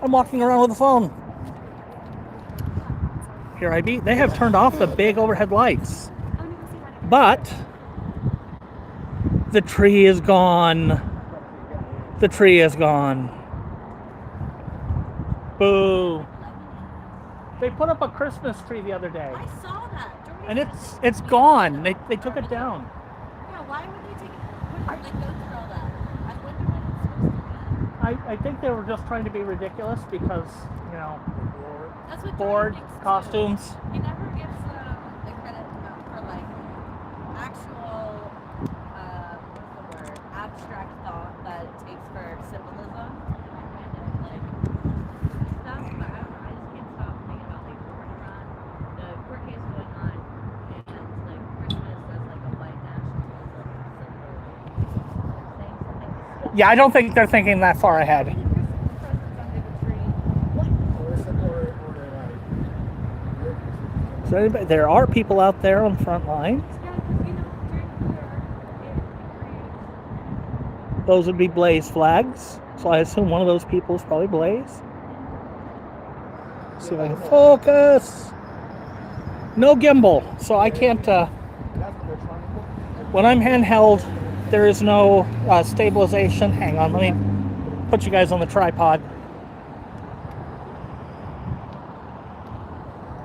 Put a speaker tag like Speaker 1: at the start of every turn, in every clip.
Speaker 1: I'm walking around with a phone. Here I be. They have turned off the big overhead lights. But the tree is gone. The tree is gone. Boo. They put up a Christmas tree the other day.
Speaker 2: I saw that.
Speaker 1: And it's gone. They took it down.
Speaker 2: Yeah, why would they take it? Like, go through all that? I wonder when it's supposed to be.
Speaker 1: I think they were just trying to be ridiculous because, you know,
Speaker 2: That's what
Speaker 1: board, costumes.
Speaker 2: He never gives the credit for like actual, what's the word, abstract thought that it takes for symbolism. Like stuff, but I don't know. I just can't stop thinking about like the court case going on, and like Christmas as like a white nationalism symbol. Saying something.
Speaker 1: Yeah, I don't think they're thinking that far ahead. So there are people out there on the front line. Those would be Blaze flags. So I assume one of those people is probably Blaze. See if I can focus. No gimbal, so I can't. When I'm handheld, there is no stabilization. Hang on, let me put you guys on the tripod.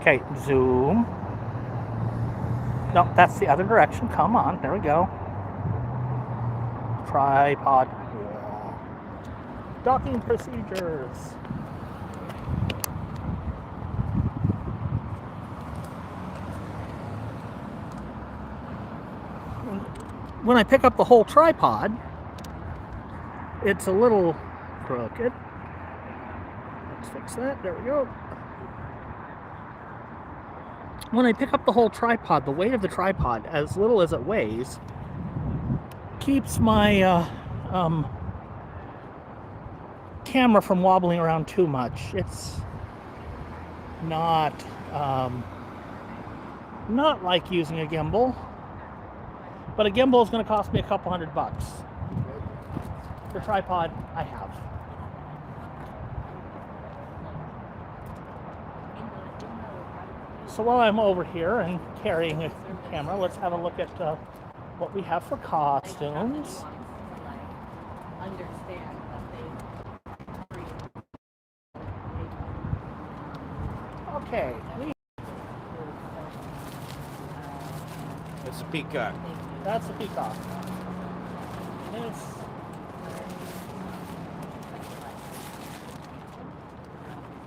Speaker 1: Okay, zoom. No, that's the other direction. Come on, there we go. Tripod. Docking procedures. When I pick up the whole tripod, it's a little crooked. Let's fix that. There we go. When I pick up the whole tripod, the weight of the tripod, as little as it weighs, keeps my camera from wobbling around too much. It's not like using a gimbal, but a gimbal is going to cost me a couple $100. The tripod I have. So while I'm over here and carrying a camera, let's have a look at what we have for costumes. Okay.
Speaker 3: It's a peacock.
Speaker 1: That's a peacock.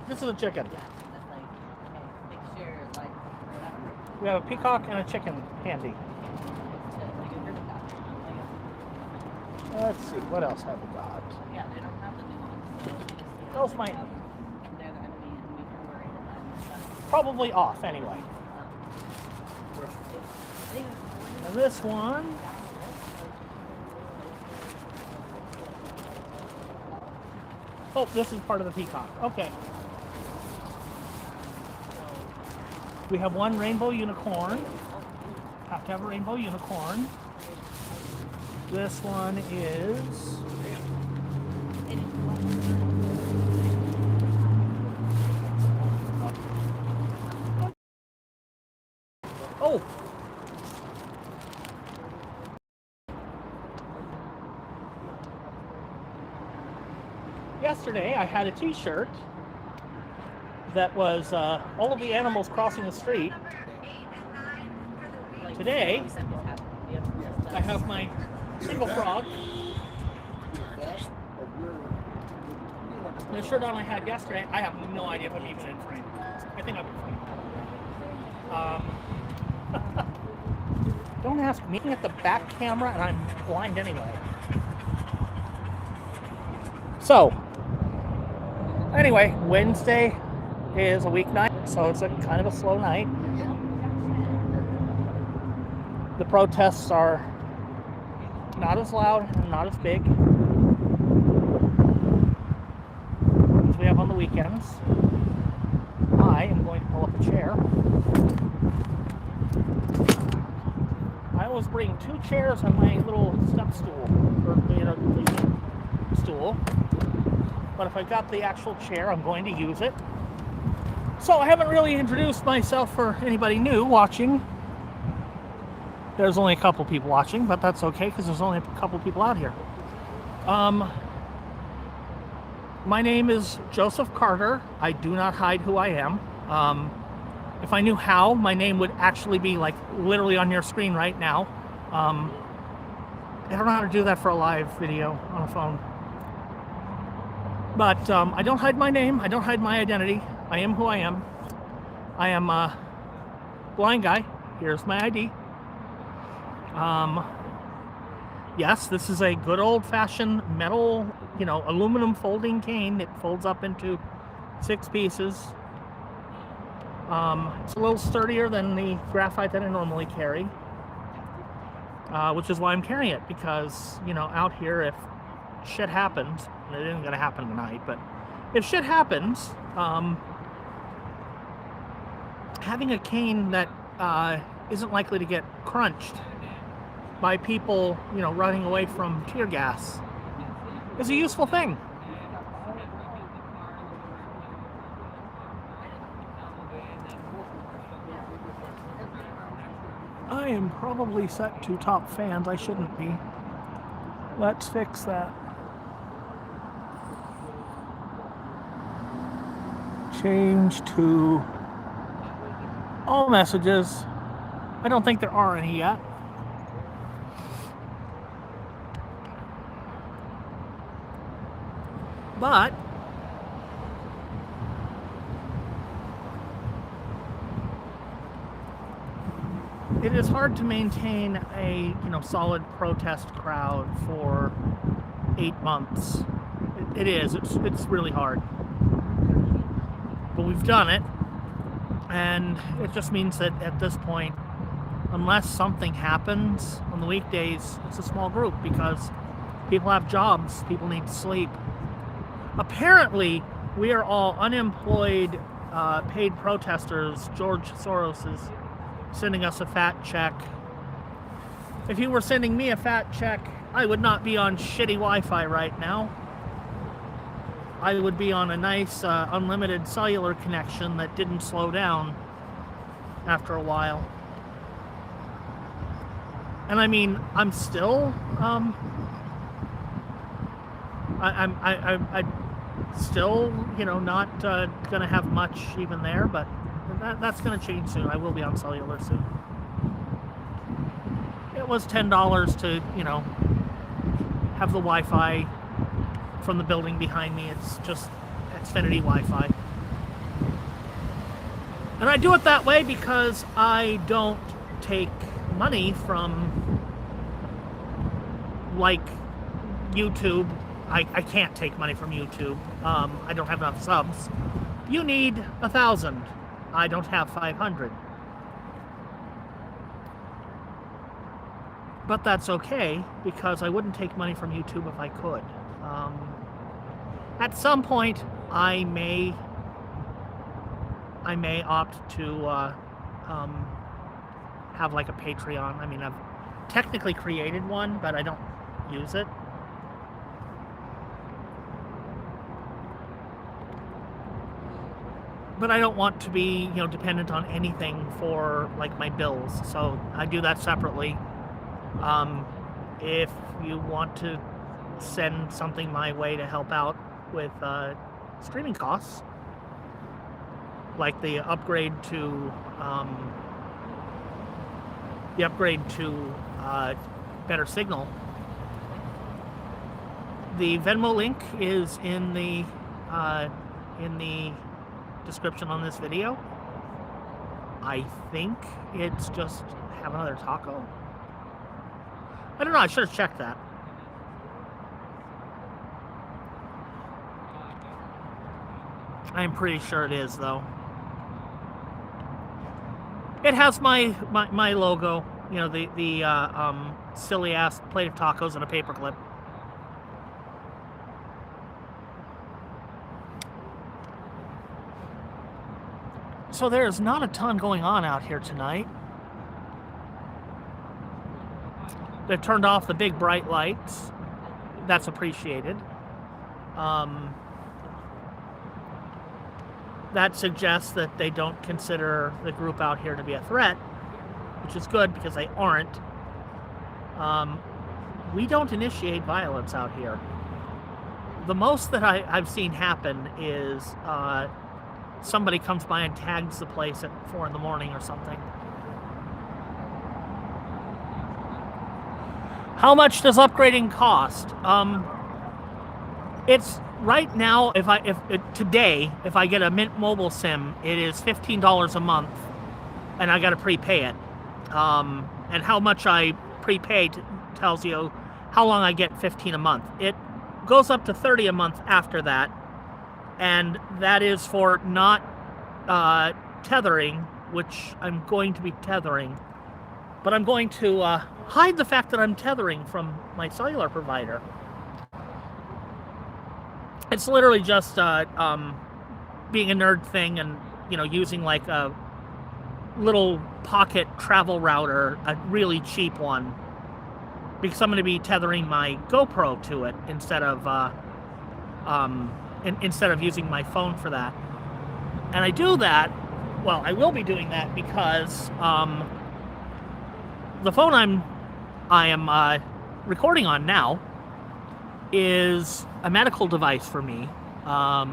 Speaker 1: This is a chicken. We have a peacock and a chicken handy. Let's see, what else have we got?
Speaker 2: Yeah, they don't have the nuance.
Speaker 1: Those might probably off anyway. And this one, oh, this is part of the peacock. Okay. We have one rainbow unicorn. Have to have a rainbow unicorn. This one is oh. Yesterday I had a t-shirt that was all of the animals crossing the street. Today, I have my single frog. The shirt on I had yesterday, I have no idea if I'm even in frame. I think I'm in frame. Don't ask me at the back camera, and I'm blind anyway. So, anyway, Wednesday is a weeknight, so it's a kind of a slow night. The protests are not as loud and not as big as we have on the weekends. I am going to pull up a chair. I always bring 2 chairs and my little step stool, or stool. but if I got the actual chair, I'm going to use it. So I haven't really introduced myself for anybody new watching. There's only a couple people watching, but that's okay because there's only a couple people out here. My name is Joseph Carter. I do not hide who I am. If I knew how, my name would actually be like literally on your screen right now. I don't know how to do that for a live video on a phone. But I don't hide my name. I don't hide my identity. I am who I am. I am a blind guy. Here's my ID. Yes, this is a good old-fashioned metal, aluminum folding cane. It folds up into 6 pieces. It's a little sturdier than the graphite that I normally carry, which is why I'm carrying it, because, out here, if shit happens, and it isn't going to happen tonight, but if shit happens, having a cane that isn't likely to get crunched by people, running away from tear gas is a useful thing. I am probably set to top fans. I shouldn't be. Let's fix that. Change to all messages. I don't think there are any yet. But it is hard to maintain a solid protest crowd for 8 months. It is. It's really hard. But we've done it, and it just means that at this point, unless something happens on the weekdays, it's a small group because people have jobs, people need to sleep. Apparently, we are all unemployed, paid protesters. George Soros is sending us a fat check. If he were sending me a fat check, I would not be on shitty Wi-Fi right now. I would be on a nice, unlimited cellular connection that didn't slow down after a while. And I mean, I'm still, I still, not going to have much even there, but that's going to change soon. I will be on cellular soon. It was $10 to, have the Wi-Fi from the building behind me. It's just Xfinity Wi-Fi. And I do it that way because I don't take money from, like, YouTube. I can't take money from YouTube. I don't have enough subs. You need 1,000. I don't have 500. But that's okay, because I wouldn't take money from YouTube if I could. At some point, I may opt to have like a Patreon. I mean, I've technically created one, but I don't use it. But I don't want to be, dependent on anything for like my bills. So I do that separately. If you want to send something my way to help out with streaming costs, like the upgrade to better signal, the Venmo link is in the description on this video. I think it's just have another taco. I don't know, I should have checked that. I'm pretty sure it is, though. It has my logo, the silly ass plate of tacos and a paperclip. So there's not a ton going on out here tonight. They've turned off the big bright lights. That's appreciated. that suggests that they don't consider the group out here to be a threat, which is good because they aren't. We don't initiate violence out here. The most that I've seen happen is somebody comes by and tags the place at 4 in the morning or something. How much does upgrading cost? It's right now. Today, if I get a Mint Mobile SIM, it is $15 a month, and I got to prepay it. And how much I prepay tells you how long I get. $15 a month. It goes up to $30 a month after that, and that is for not tethering, which I'm going to be tethering, but I'm going to hide the fact that I'm tethering from my cellular provider. It's literally just being a nerd thing, and using like a little pocket travel router, a really cheap one, because I'm going to be tethering my GoPro to it instead of using my phone for that. And I do that. Well, I will be doing that because the phone I am recording on now is a medical device for me. I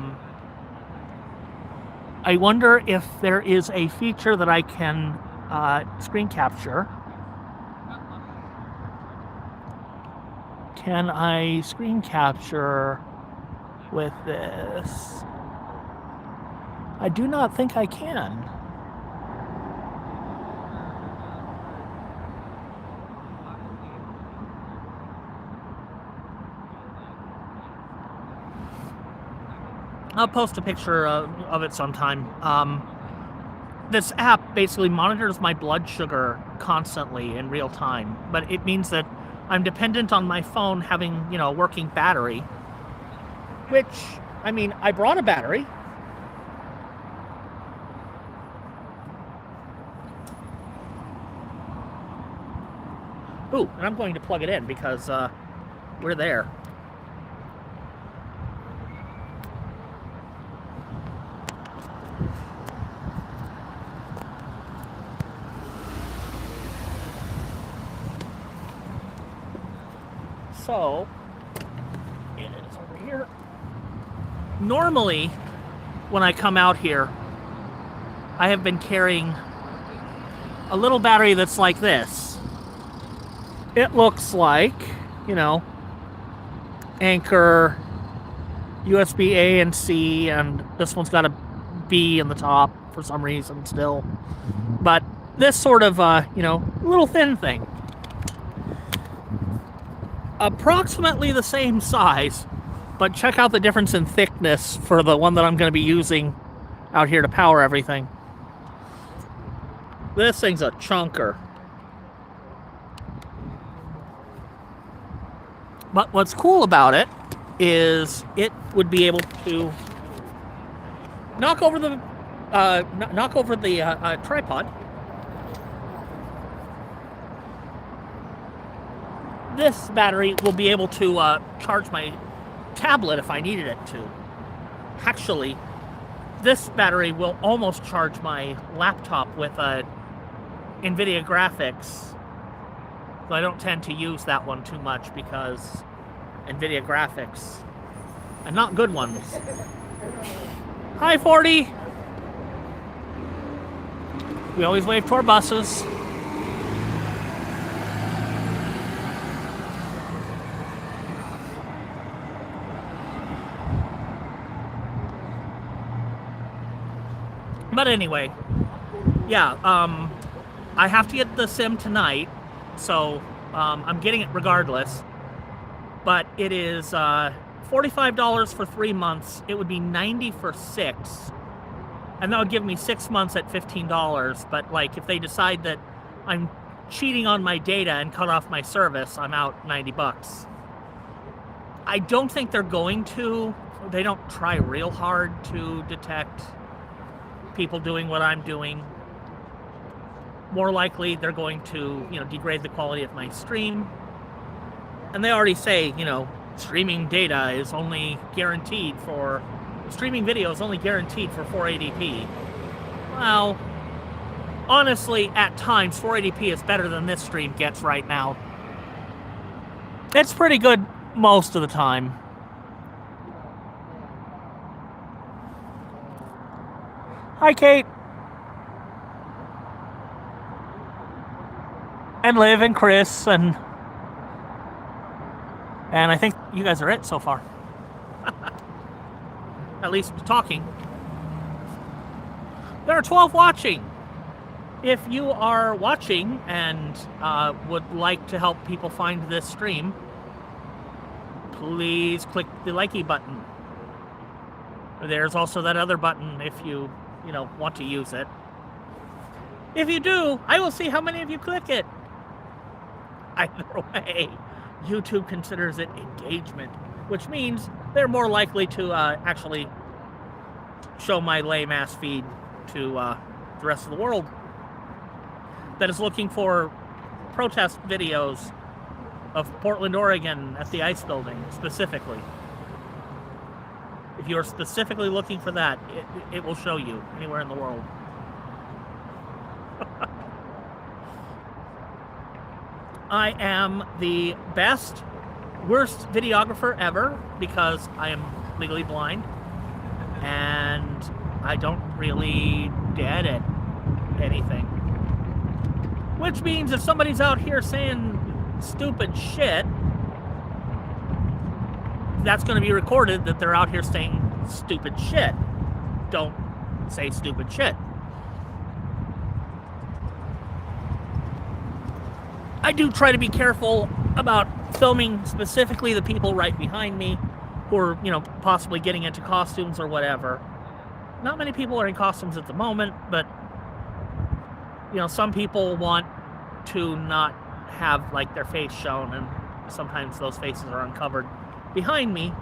Speaker 1: wonder if there is a feature that I can screen capture. Can I screen capture with this? I do not think I can. I'll post a picture of it sometime. This app basically monitors my blood sugar constantly in real time, but it means that I'm dependent on my phone having, a working battery, which, I brought a battery. Ooh, and I'm going to plug it in because we're there. So, it is over here. Normally, when I come out here, I have been carrying a little battery that's like this. It looks like, Anchor, USB A and C, and this one's got a B in the top for some reason still. But this sort of, little thin thing. Approximately the same size, but check out the difference in thickness for the one that I'm going to be using out here to power everything. This thing's a chunker. But what's cool about it is it would be able to knock over the tripod. This battery will be able to charge my tablet if I needed it to. Actually, this battery will almost charge my laptop with NVIDIA graphics. I don't tend to use that one too much because NVIDIA graphics, and not good ones. Hi, 40. We always wave to our buses. But anyway, yeah, I have to get the SIM tonight, so I'm getting it regardless. But it is $45 for 3 months. It would be $90 for 6, and that would give me 6 months at $15. But like, if they decide that I'm cheating on my data and cut off my service, I'm out $90. I don't think they're going to. They don't try real hard to detect people doing what I'm doing. More likely, they're going to, degrade the quality of my stream. And they already say, streaming data is only guaranteed for streaming video is only guaranteed for 480p. Well, honestly, at times, 480p is better than this stream gets right now. It's pretty good most of the time. Hi, Kate. And Liv and Chris and I think you guys are it so far. At least talking. There are 12 watching. If you are watching and would like to help people find this stream, please click the likey button. There's also that other button if you want to use it. If you do, I will see how many of you click it. Either way, YouTube considers it engagement, which means they're more likely to actually show my lame-ass feed to the rest of the world that is looking for protest videos of Portland, Oregon at the ice building, specifically. If you're specifically looking for that, it will show you anywhere in the world. I am the worst videographer ever because I am legally blind and I don't really edit anything. Which means if somebody's out here saying stupid shit, that's going to be recorded that they're out here saying stupid shit. Don't say stupid shit. I do try to be careful about filming specifically the people right behind me who are, possibly getting into costumes or whatever. Not many people are in costumes at the moment, but, some people want to not have, their face shown, and sometimes those faces are uncovered behind me.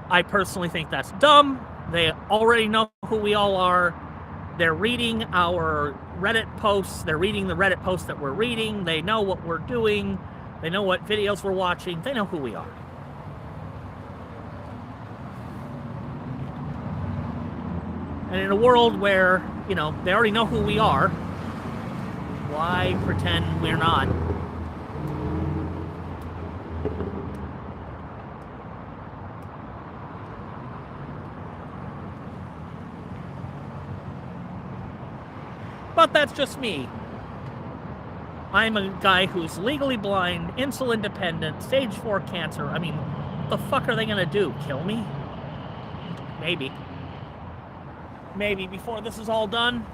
Speaker 1: I personally think that's dumb. They already know who we all are. They're reading our Reddit posts. They're reading the Reddit posts that we're reading. They know what we're doing. They know what videos we're watching. They know who we are. And in a world where, they already know who we are, why pretend we're not? But that's just me. I'm a guy who's legally blind, insulin dependent, stage 4 cancer. I mean, what the fuck are they gonna do? Kill me? Maybe. Maybe before this is all done.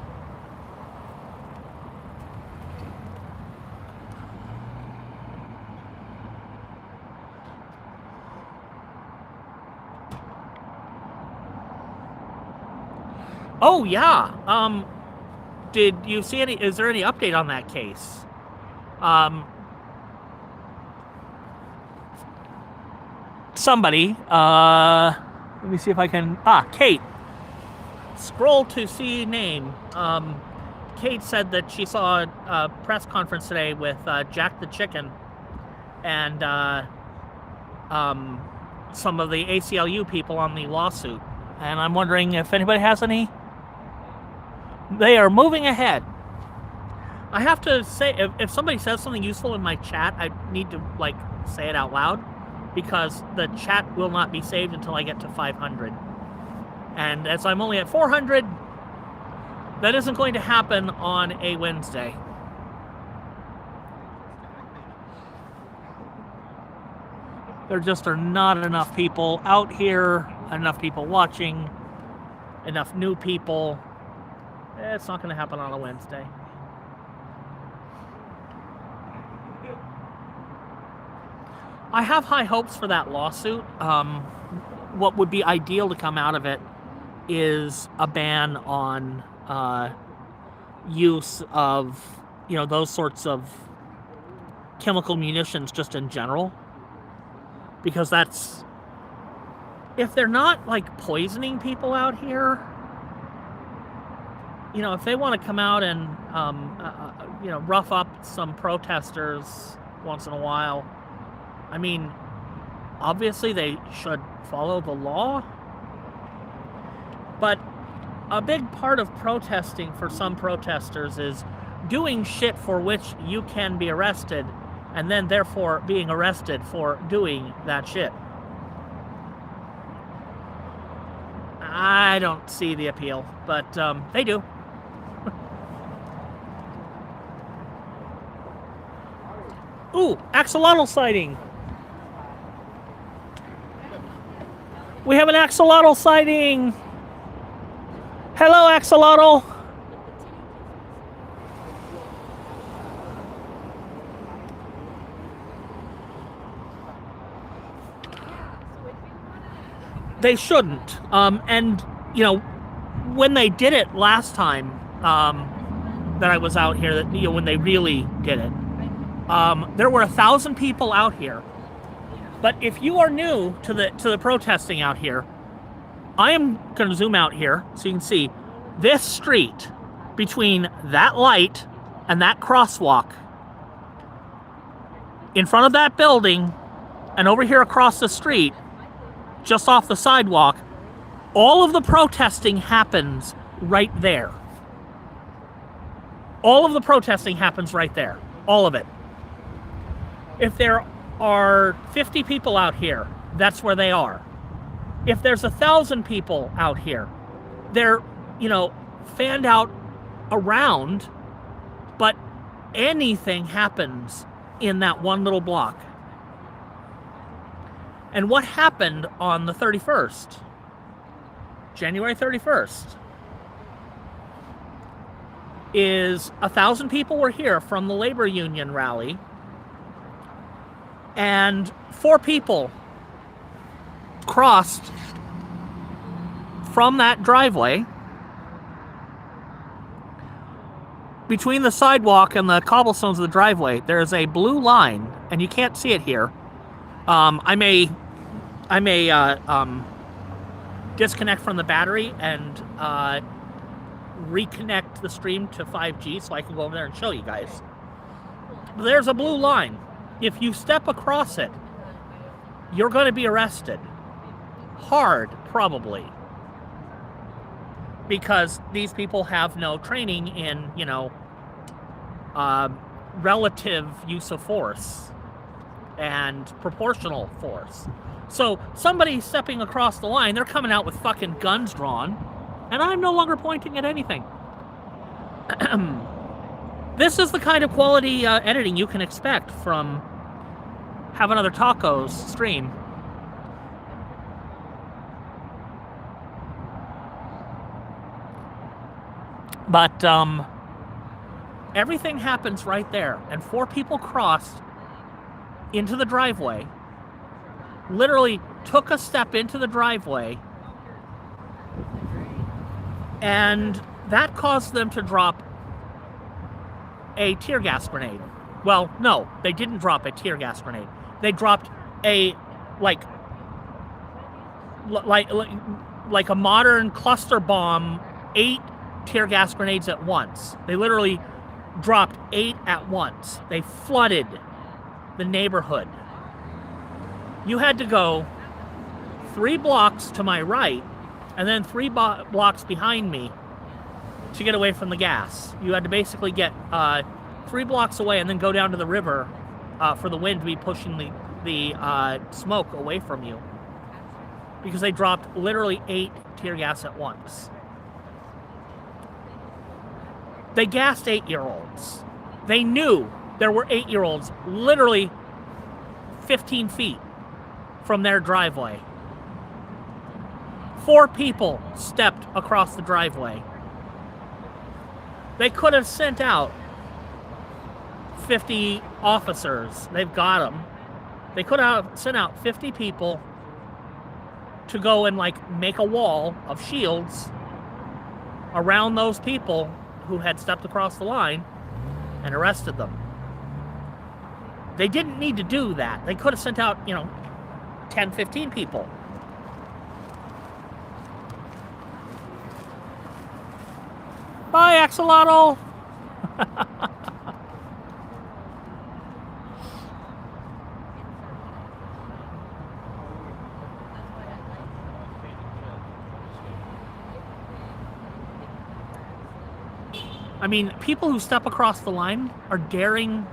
Speaker 1: Oh yeah. Did you see is there any update on that case? Somebody, let me see if I can, Kate. Scroll to see name. Kate said that she saw a press conference today with Jack the Chicken and some of the ACLU people on the lawsuit. And I'm wondering if anybody has any. They are moving ahead. I have to say, if somebody says something useful in my chat, I need to, say it out loud, because the chat will not be saved until I get to 500. And as I'm only at 400, that isn't going to happen on a Wednesday. There just are not enough people out here, enough people watching, enough new people. It's not going to happen on a Wednesday. I have high hopes for that lawsuit. What would be ideal to come out of it is a ban on use of, those sorts of chemical munitions just in general. Because that's, if they're not poisoning people out here, if they want to come out and, rough up some protesters once in a while, I mean, obviously they should follow the law, But a big part of protesting for some protesters is doing shit for which you can be arrested, and then therefore being arrested for doing that shit. I don't see the appeal, but they do. Ooh, axolotl sighting. We have an axolotl sighting. Hello, axolotl. They shouldn't. And, you know, when they did it last time that I was out here, that, you know, when they really did it, there were 1,000 people out here. But if you are new to the protesting out here, I am going to zoom out here so you can see this street between that light and that crosswalk, in front of that building, and over here across the street, just off the sidewalk, all of the protesting happens right there. All of the protesting happens right there. All of it. If there are 50 people out here, that's where they are. If there's 1,000 people out here, they're, you know, fanned out around, but anything happens in that one little block. And what happened on the 31st, January 31st, is 1,000 people were here from the labor union rally, and 4 people crossed from that driveway between the sidewalk and the cobblestones of the driveway. There is a blue line, and you can't see it here. I may disconnect from the battery and reconnect the stream to 5G so I can go over there and show you guys. There's a blue line. If you step across it, you're going to be arrested. Hard, probably. Because these people have no training in, you know, relative use of force and proportional force. So somebody stepping across the line, they're coming out with fucking guns drawn, and I'm no longer pointing at anything. This is the kind of quality editing you can expect from Have Another Tacos stream. But everything happens right there, and 4 people crossed into the driveway, literally took a step into the driveway, and that caused them to drop a tear gas grenade. Well, no, they didn't drop a tear gas grenade. They dropped a like a modern cluster bomb, 8 tear gas grenades at once. They literally dropped 8 at once. They flooded the neighborhood. You had to go 3 blocks to my right and then 3 blocks behind me to get away from the gas. You had to basically get 3 blocks away and then go down to the river for the wind to be pushing the smoke away from you, because they dropped literally 8 tear gas at once. They gassed 8-year-olds. They knew there were 8-year-olds literally 15 feet from their driveway. 4 people stepped across the driveway. They could have sent out 50 officers. They've got them. They could have sent out 50 people to go and like make a wall of shields around those people who had stepped across the line and arrested them. They didn't need to do that. They could have sent out, 10, 15 people. Bye, Axolotl! I mean, people who step across the line are daring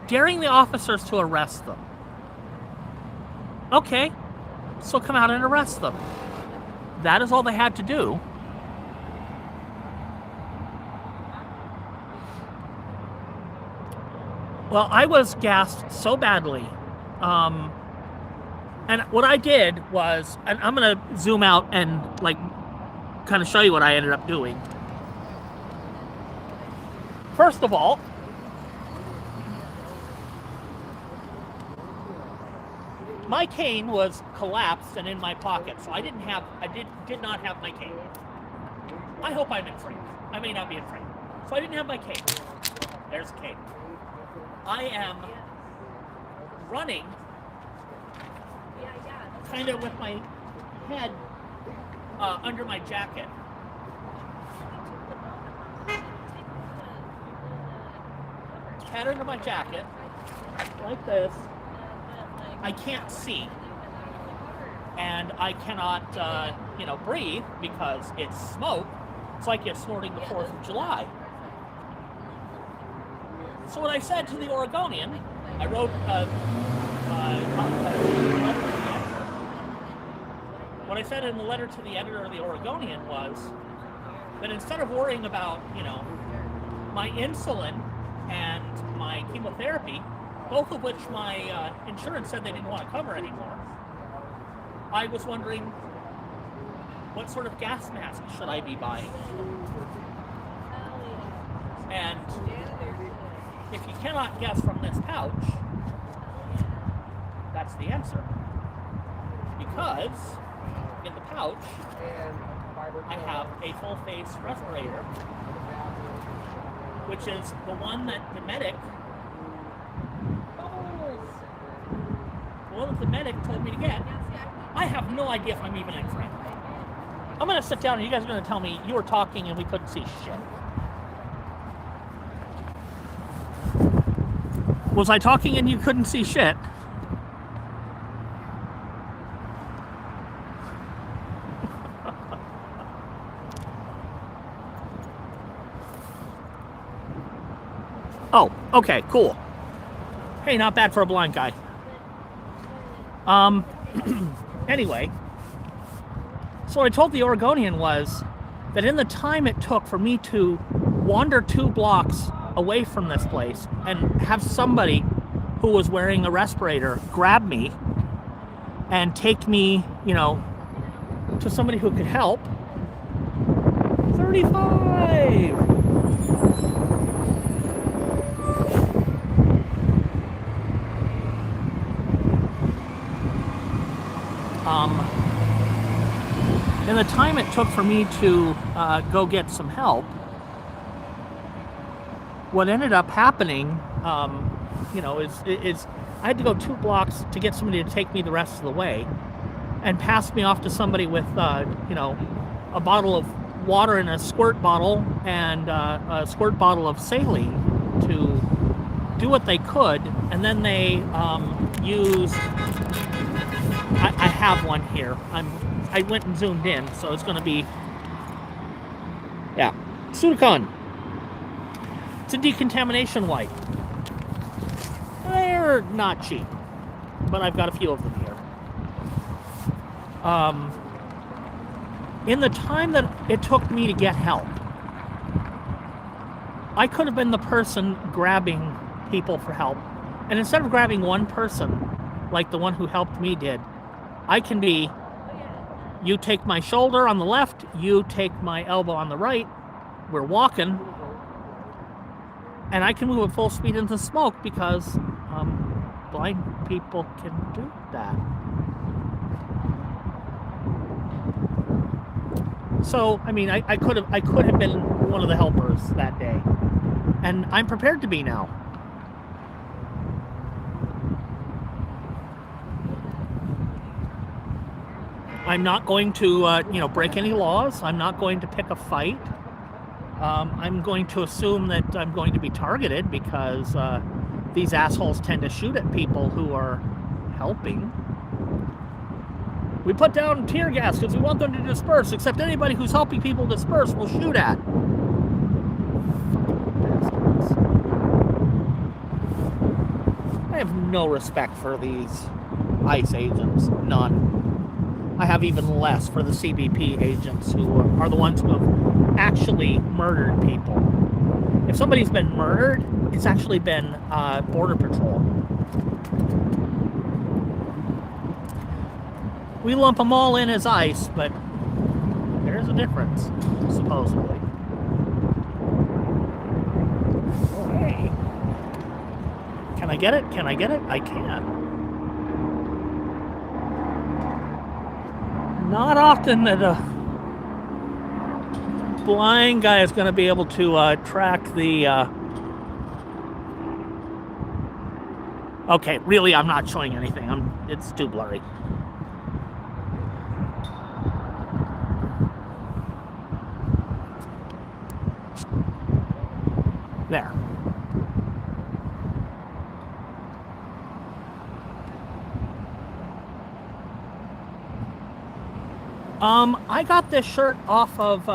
Speaker 1: the officers to arrest them. Okay, so come out and arrest them. That is all they had to do. Well, I was gassed so badly. And what I did was, and I'm going to zoom out and like kind of show you what I ended up doing. First of all, my cane was collapsed and in my pocket, so I did not have my cane. I hope I'm in frame. I may not be in frame. So I didn't have my cane. There's a cane. I am running kind of with my head under my jacket. Head under my jacket, like this. I can't see, and I cannot, breathe because it's smoke. It's like you're snorting the 4th of July. So what I said to the Oregonian, I wrote what I said in the letter to the editor of the Oregonian was that instead of worrying about, my insulin and my chemotherapy, both of which my insurance said they didn't want to cover anymore, I was wondering what sort of gas mask should I be buying? And if you cannot guess from this pouch, that's the answer. Because in the pouch, I have a full face respirator, which is the one that the medic told me to get. I have no idea if I'm even in frame. I'm going to sit down and you guys are going to tell me you were talking and we couldn't see shit. Was I talking and you couldn't see shit? Oh, okay, cool. Hey, not bad for a blind guy. Anyway, so what I told the Oregonian was that in the time it took for me to wander 2 blocks away from this place and have somebody who was wearing a respirator grab me and take me, to somebody who could help. 35! In the time it took for me to go get some help, what ended up happening, is I had to go 2 blocks to get somebody to take me the rest of the way, and pass me off to somebody with, a bottle of water in a squirt bottle and a squirt bottle of saline to do what they could, and then they used. I have one here. I went and zoomed in, so it's going to be, Sudicon. It's a decontamination wipe. They're not cheap, but I've got a few of them here. In the time that it took me to get help, I could have been the person grabbing people for help. And instead of grabbing one person, like the one who helped me did, I can be, you take my shoulder on the left, you take my elbow on the right, we're walking, and I can move at full speed into smoke because blind people can do that. So, I mean, I could have been one of the helpers that day, and I'm prepared to be now. I'm not going to, break any laws. I'm not going to pick a fight. I'm going to assume that I'm going to be targeted because these assholes tend to shoot at people who are helping. We put down tear gas because we want them to disperse, except anybody who's helping people disperse we'll shoot at. I have no respect for these ICE agents. None. I have even less for the CBP agents who are the ones who have actually murdered people. If somebody's been murdered, it's actually been Border Patrol. We lump them all in as ICE, but there's a difference, supposedly. Oh, hey. Can I get it? Can I get it? I can. Not often that a blind guy is going to be able to track the... Okay, really, I'm not showing anything. It's too blurry. There. I got this shirt off of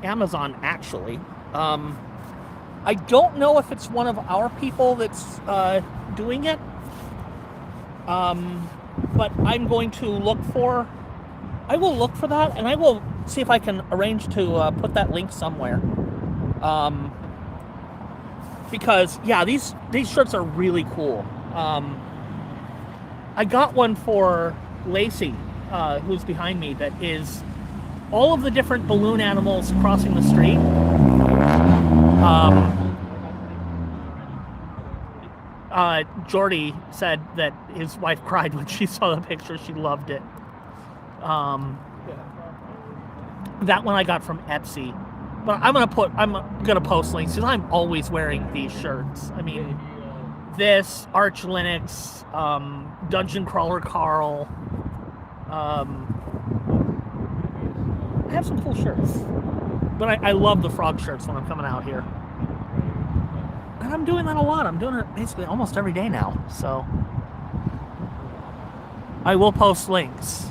Speaker 1: Amazon, actually. I don't know if it's one of our people that's doing it. But I'm going to look for... I will look for that, and I will see if I can arrange to put that link somewhere. Because, yeah, these shirts are really cool. I got one for Lacey, who's behind me, that is all of the different balloon animals crossing the street. Jordy said that his wife cried when she saw the picture. She loved it. That one I got from Etsy. But I'm gonna post links because I'm always wearing these shirts. I mean, this, Arch Linux, Dungeon Crawler Carl. I have some cool shirts. But I love the frog shirts when I'm coming out here. And I'm doing that a lot. I'm doing it basically almost every day now. So I will post links.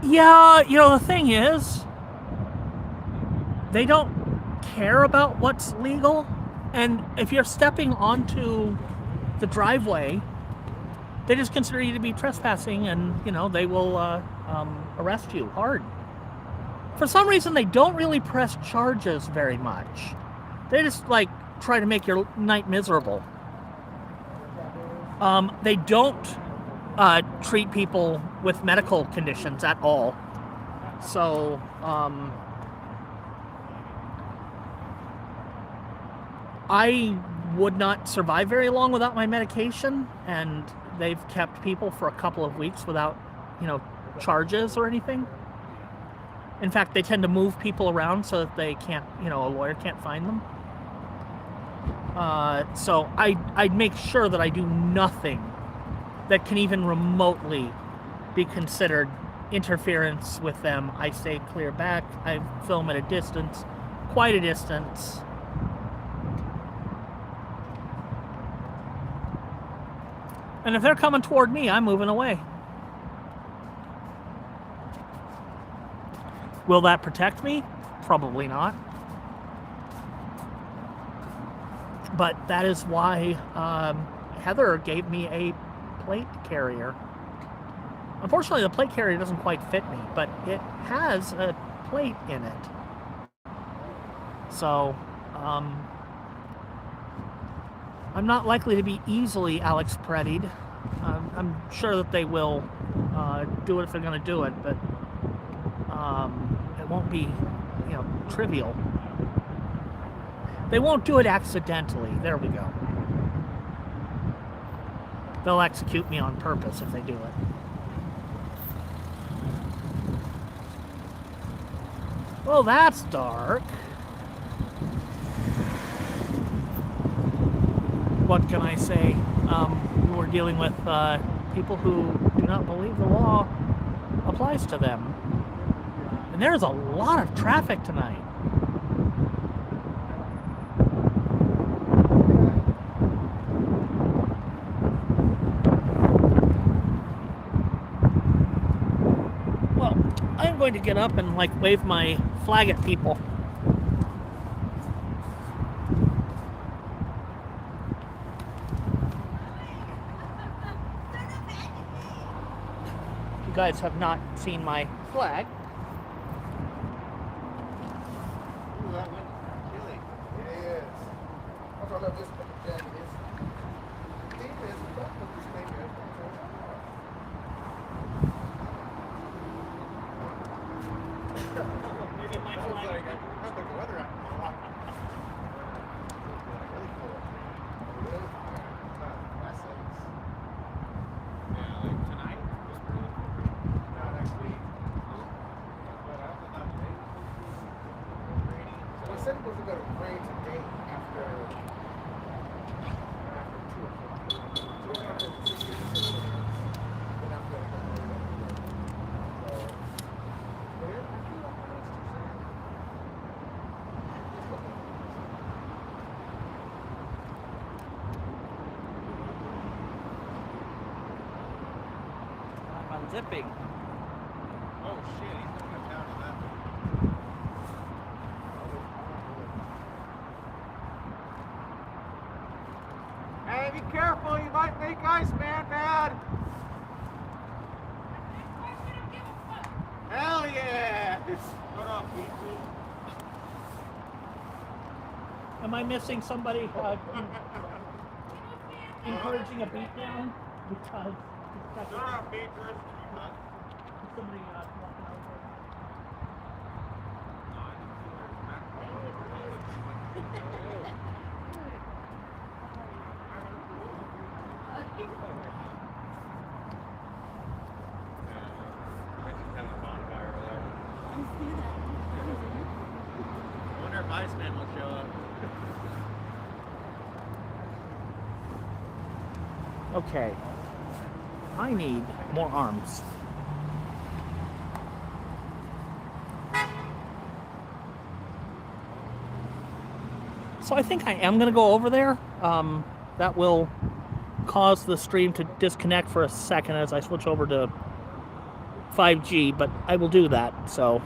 Speaker 1: Yeah, you know, the thing is, they don't care about what's legal. And if you're stepping onto the driveway, they just consider you to be trespassing, and, you know, they will arrest you hard. For some reason, they don't really press charges very much. They just, like, try to make your night miserable. They don't treat people with medical conditions at all. So, I would not survive very long without my medication, and they've kept people for a couple of weeks without, you know, charges or anything. In fact, they tend to move people around so that they can't, you know, a lawyer can't find them. So I'd make sure that I do nothing that can even remotely be considered interference with them. I stay clear back. I film at a distance, quite a distance. And if they're coming toward me, I'm moving away. Will that protect me? Probably not. But that is why Heather gave me a plate carrier. Unfortunately, the plate carrier doesn't quite fit me, but it has a plate in it. So, I'm not likely to be easily Alex Prettied. I'm sure that they will do it if they're going to do it, but it won't be, you know, trivial. They won't do it accidentally. There we go. They'll execute me on purpose if they do it. Well, that's dark. What can I say? We were dealing with people who do not believe the law applies to them. And there's a lot of traffic tonight. Well, I'm going to get up and wave my flag at people. You guys have not seen my flag.
Speaker 3: Ooh, that wind's chilly.
Speaker 4: It is. I thought that this jacket is. It is. That's what this thing is.
Speaker 1: Maybe my
Speaker 4: Sounds
Speaker 1: flag.
Speaker 4: like I took the weather out. Really cool. Really? Yeah. That sucks.
Speaker 3: Yeah, like tonight was pretty cool.
Speaker 4: Not next week.
Speaker 3: But after that, today was rainy.
Speaker 4: Well, it said it was going to rain today after 2 o'clock. 2 o'clock and 6 o'clock. Then after that, so, but I feel like it's too soon.
Speaker 1: I'm unzipping.
Speaker 3: Oh shit, he's coming down to that. Hey, be careful, you might make Iceman mad. Hell yeah! Hold on, Pete.
Speaker 1: Am I missing somebody encouraging a beatdown? Because
Speaker 3: Shut up, Pete.
Speaker 1: somebody walking over.
Speaker 3: I wonder if Iceman will show up.
Speaker 1: Okay. I need more arms. So I think I am going to go over there. That will cause the stream to disconnect for a second as I switch over to 5G, but I will do that. So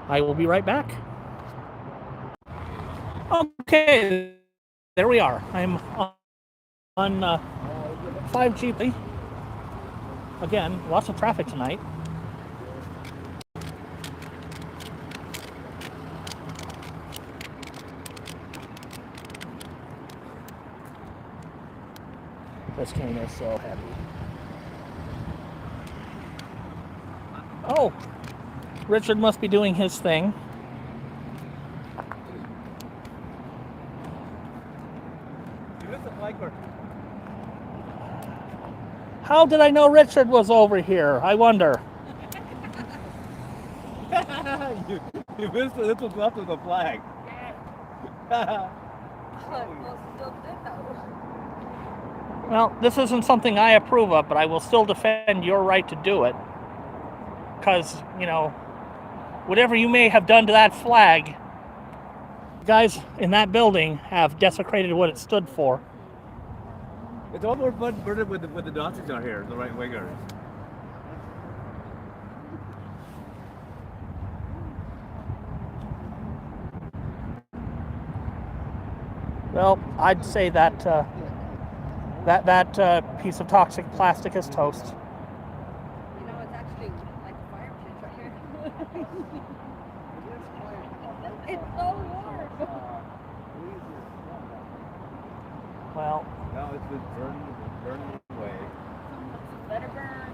Speaker 1: I will be right back. Okay, there we are. I'm on 5G. Again, lots of traffic tonight. This cane is so heavy. Oh, Richard must be doing his thing. How did I know Richard was over here? I wonder.
Speaker 3: You missed a little left of the flag.
Speaker 1: Well, this isn't something I approve of, but I will still defend your right to do it. Because, you know, whatever you may have done to that flag, guys in that building have desecrated what it stood for.
Speaker 3: It's all more fun with the Nazis out here, the right wingers.
Speaker 1: Well, I'd say that that piece of toxic plastic is toast.
Speaker 2: You know, it's actually like a fire pit right here. It's so warm.
Speaker 1: Well,
Speaker 3: No, it's been burning away.
Speaker 2: Better burn.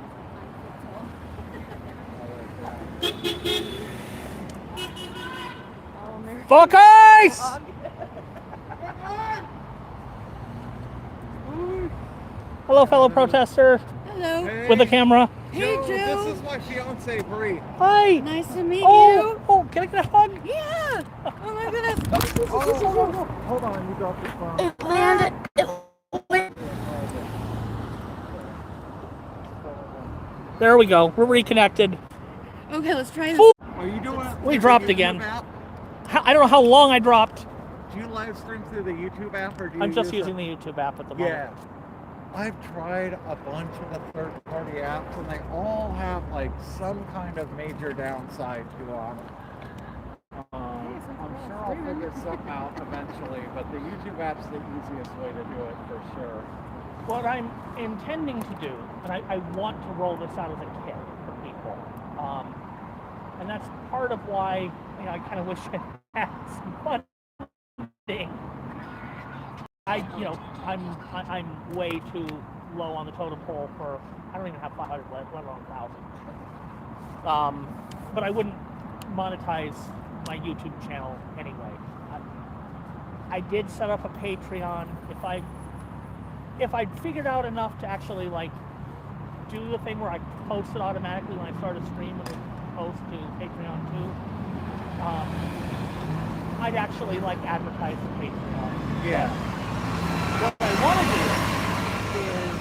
Speaker 1: focus! Hello, fellow protester
Speaker 2: Hello.
Speaker 3: Hey,
Speaker 1: with a camera.
Speaker 2: Hey,
Speaker 3: Joe,
Speaker 2: Joe.
Speaker 3: this is my fiance, Marie.
Speaker 1: Hi.
Speaker 2: Nice to meet
Speaker 1: Oh, oh, can I get a hug?
Speaker 2: you. Yeah. Oh my goodness.
Speaker 4: Hold on, you dropped your phone.
Speaker 2: It landed. It went.
Speaker 1: There we go. We're reconnected.
Speaker 2: Okay, let's try this.
Speaker 3: Are you doing it?
Speaker 1: We
Speaker 3: through
Speaker 1: dropped
Speaker 3: the
Speaker 1: again.
Speaker 3: YouTube app?
Speaker 1: I don't know how long I dropped.
Speaker 3: Do you live stream through the YouTube app, or do you?
Speaker 1: I'm just
Speaker 3: use
Speaker 1: using the YouTube app at the moment.
Speaker 3: Yeah. I've tried a bunch of the third-party apps, and they all have like some kind of major downside to them. I'm sure I'll figure something out eventually, but the YouTube app's the easiest way to do it for sure.
Speaker 1: What I'm intending to do, and I want to roll this out as a kit for people, and that's part of why I kind of wish I had some funding. I'm way too low on the totem pole for. I don't even have 500, let alone 1,000. But I wouldn't monetize my YouTube channel anyway. I did set up a Patreon. If I'd figured out enough to actually like do the thing where I post it automatically when I start a stream and it posts to Patreon too, I'd actually like advertise the Patreon.
Speaker 3: Yeah.
Speaker 1: What I want to do is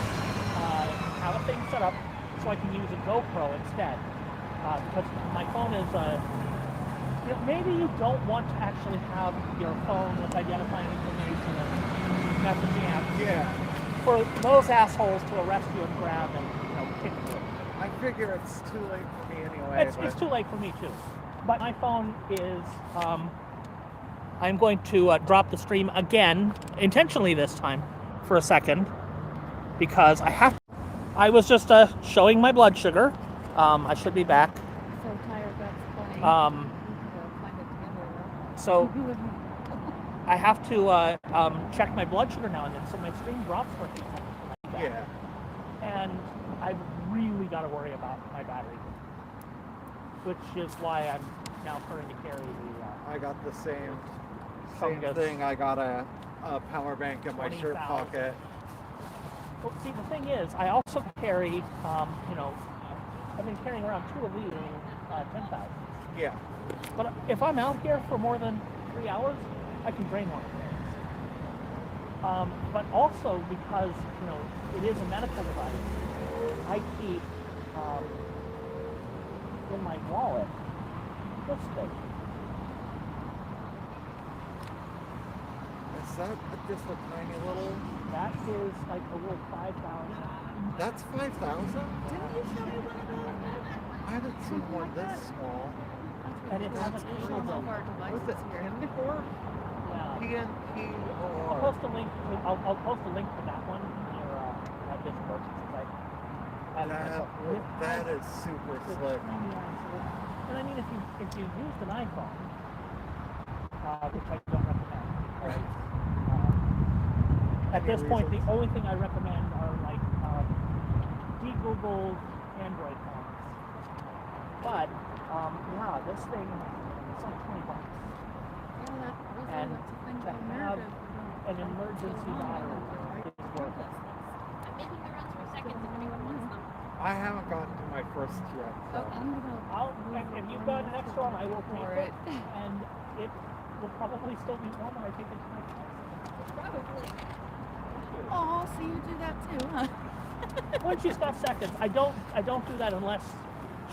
Speaker 1: have a thing set up so I can use a GoPro instead, because my phone is maybe you don't want to actually have your phone with identifying information and messaging apps.
Speaker 3: Yeah.
Speaker 1: For those assholes to arrest you and grab and kick you.
Speaker 3: I figure it's too late for me anyway.
Speaker 1: It's too late for me too. But my phone is. I'm going to drop the stream again, intentionally this time, for a second, because I have. I was just showing my blood sugar. I should be back.
Speaker 2: So tired, that's funny.
Speaker 1: So I have to check my blood sugar now and then, so my stream drops for a few seconds when I get back.
Speaker 3: Yeah.
Speaker 1: And I've really got to worry about my battery, which is why I'm now starting to carry the.
Speaker 3: I got the same
Speaker 1: Fungus.
Speaker 3: thing. I got a power bank in my shirt
Speaker 1: 20,000.
Speaker 3: pocket.
Speaker 1: Well, see, the thing is, I also carry, I've been carrying around 2 of these, 10,000.
Speaker 3: Yeah.
Speaker 1: But if I'm out here for more than 3 hours, I can drain one. But also because, it is a medical device, I keep in my wallet this thing.
Speaker 3: Is that just a tiny little?
Speaker 1: That is like a little 5,000.
Speaker 3: That's 5,000?
Speaker 2: Didn't you show me one of those?
Speaker 3: I haven't seen one this small.
Speaker 1: And it has a
Speaker 2: Some
Speaker 1: cable.
Speaker 2: of our
Speaker 3: What's it?
Speaker 2: devices here.
Speaker 3: N4?
Speaker 1: Yeah.
Speaker 3: PNPOR.
Speaker 1: I'll post a link. I'll post a link to that one in your Discord.
Speaker 3: That is super slick.
Speaker 1: And I mean, if you used an iPhone, which I don't recommend, right? At this point, the only thing I recommend are like de-Googled Android phones. But yeah, this thing it's like $20. And to have an emergency battery is worth it.
Speaker 5: I'm making the runs for seconds if anyone wants them.
Speaker 3: I haven't gotten to my first yet. So.
Speaker 1: If you've got an extra one, I will take it, and it will probably still be warm when I take it to my house.
Speaker 5: Probably.
Speaker 2: Oh, so you do that too, huh?
Speaker 1: When she's got seconds, I don't do that unless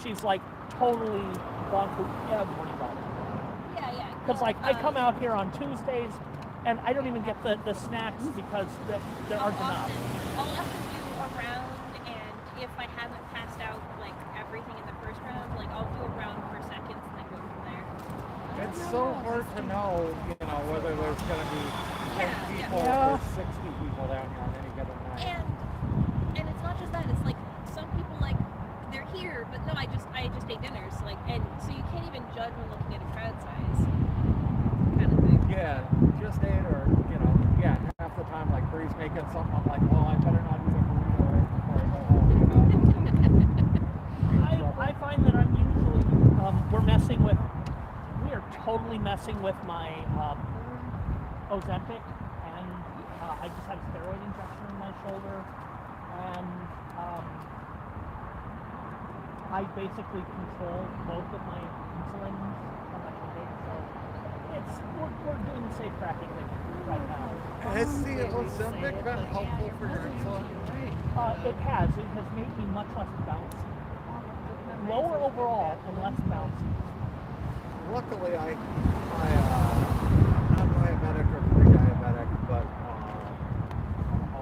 Speaker 1: she's like totally gone through everybody.
Speaker 5: Yeah.
Speaker 1: Because like I come out here on Tuesdays, and I don't even get the snacks because there aren't enough.
Speaker 5: I'll often do a round, and if I haven't passed out like everything in the first round, like I'll do a round for seconds and then go from there.
Speaker 3: It's so hard to know, whether there's going to be 10 people
Speaker 1: Yeah.
Speaker 3: or 60 people down here on any given night.
Speaker 5: And it's not just that. It's like some people like they're here, but no, I just ate dinner, so and so you can't even judge when looking at a crowd size kind of thing.
Speaker 3: Yeah, just ate or, half the time, like, Bree's making something, I'm like, well, I better not eat a burrito right before I go home,
Speaker 1: I find that I'm usually we are totally messing with my Ozempic, and I just had a steroid injection in my shoulder, and I basically control both of my insulin on my shoulder, so we're doing the safe tracking thing right now.
Speaker 3: Has the Ozempic been helpful for your insulin?
Speaker 1: It has. It has made me much less bouncy. lower overall and less bouncy.
Speaker 3: Luckily, I'm not diabetic or pre-diabetic, but I'm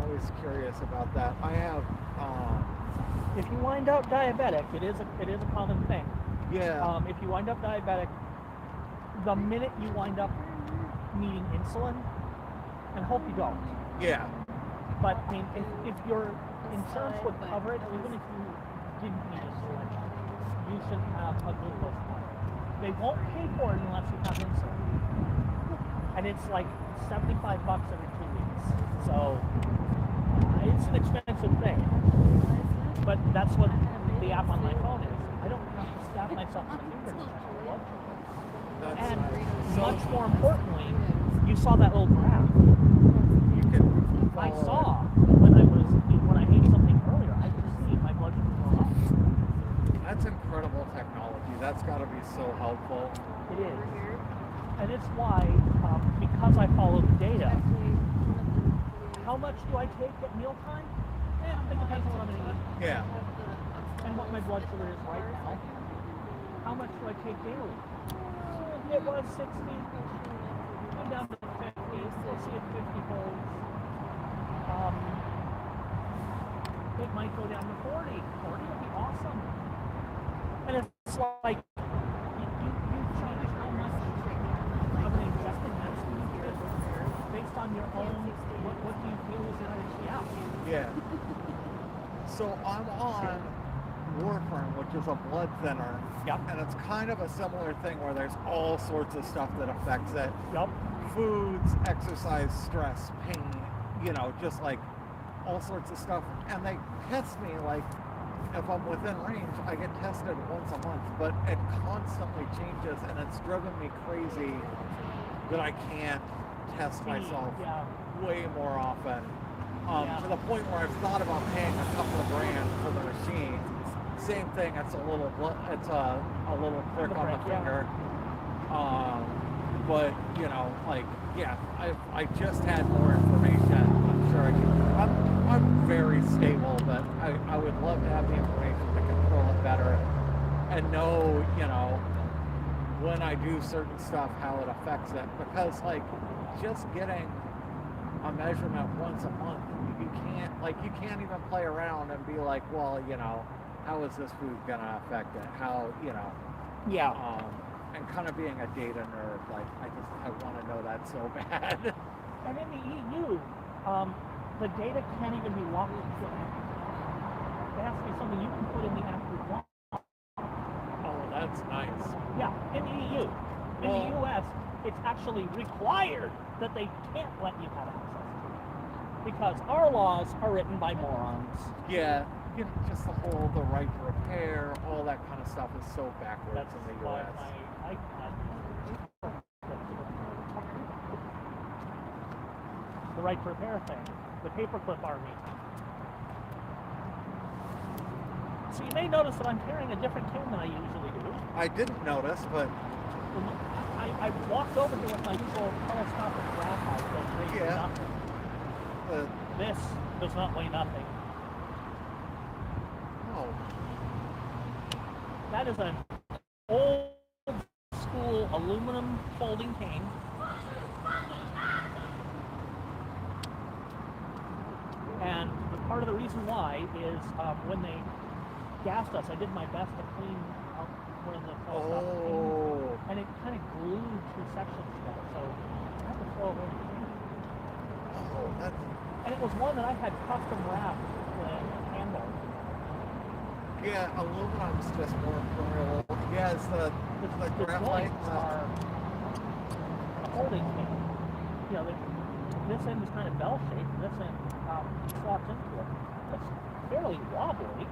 Speaker 3: always curious about that. I have,
Speaker 1: If you wind up diabetic, it is a common thing.
Speaker 3: yeah,
Speaker 1: If you wind up diabetic, the minute you wind up needing insulin, and hope you don't.
Speaker 3: yeah,
Speaker 1: But I mean, if your insurance would cover it, even if you didn't need insulin, you should have a glucose monitor. They won't pay for it unless you have insulin, and it's like $75 every 2 weeks. So it's an expensive thing. But that's what the app on my phone is. I don't have to stab myself in the finger to check my blood sugar.
Speaker 3: that's
Speaker 1: And
Speaker 3: so
Speaker 1: much more importantly, you saw that little graph.
Speaker 3: you can
Speaker 1: I
Speaker 3: follow
Speaker 1: saw when I ate something earlier, I could see my blood sugar go up.
Speaker 3: it. That's incredible technology. That's got to be so helpful.
Speaker 1: It is. And it's why, because I follow the data, how much do I take at mealtime? It depends on what I'm going to eat
Speaker 3: Yeah,
Speaker 1: and what my blood sugar is right now. How much do I take daily? It was 60. I'm down to 50. We'll see if 50 holds. It might go down to 40. 40 would be awesome. And it's like you change how much of an ingested medicine you get based on your own. What do you feel is energy out?
Speaker 3: yeah. So I'm on warfarin, which is a blood thinner.
Speaker 1: Yep.
Speaker 3: And it's kind of a similar thing where there's all sorts of stuff that affects it.
Speaker 1: Yep.
Speaker 3: Foods, exercise, stress, pain, just like all sorts of stuff. And they test me like if I'm within range, I get tested once a month, but it constantly changes and it's driven me crazy that I can't test myself
Speaker 1: Yeah.
Speaker 3: way more often.
Speaker 1: Yeah.
Speaker 3: To the point where I've thought about paying a couple of grand for the machine. Same thing. It's a little prick on the
Speaker 1: prick, yeah.
Speaker 3: finger. But I just had more information. I'm sure I can. I'm very stable, but I would love to have the information to control it better and know, when I do certain stuff, how it affects it. Because just getting a measurement once a month, you can't even play around and be like, well, how is this food gonna affect it? How,
Speaker 1: Yeah.
Speaker 3: and kind of being a data nerd, I want to know that so bad.
Speaker 1: And in the EU, the data can't even be locked into an app. It has to be something you can put in the app you want.
Speaker 3: Oh, that's nice.
Speaker 1: Yeah, in the EU. In the US, it's actually required that they can't let you have access to it. Because our laws are written by morons.
Speaker 3: Yeah, just the right to repair, all that kind of stuff is so backwards
Speaker 1: That's
Speaker 3: in the
Speaker 1: why
Speaker 3: US.
Speaker 1: my iPad. The right to repair thing. The paperclip army. So you may notice that I'm carrying a different tune than I usually do.
Speaker 3: I didn't notice, but
Speaker 1: I walked over here with my usual telescopic graphite that weighs
Speaker 3: Yeah.
Speaker 1: nothing. This does not weigh nothing.
Speaker 3: oh,
Speaker 1: That is an old school aluminum folding cane. And part of the reason why is when they gassed us, I did my best to clean out one of the telescopic canes, and it kind of glued two sections together, so I had to throw away the cane.
Speaker 3: that's
Speaker 1: And it was one that I had custom wrapped with handle.
Speaker 3: yeah. Aluminum's just more permeable. Yeah, it's the graphite.
Speaker 1: joints are a holding cane. This end is kind of bell-shaped, and this end slots into it. It's fairly wobbly.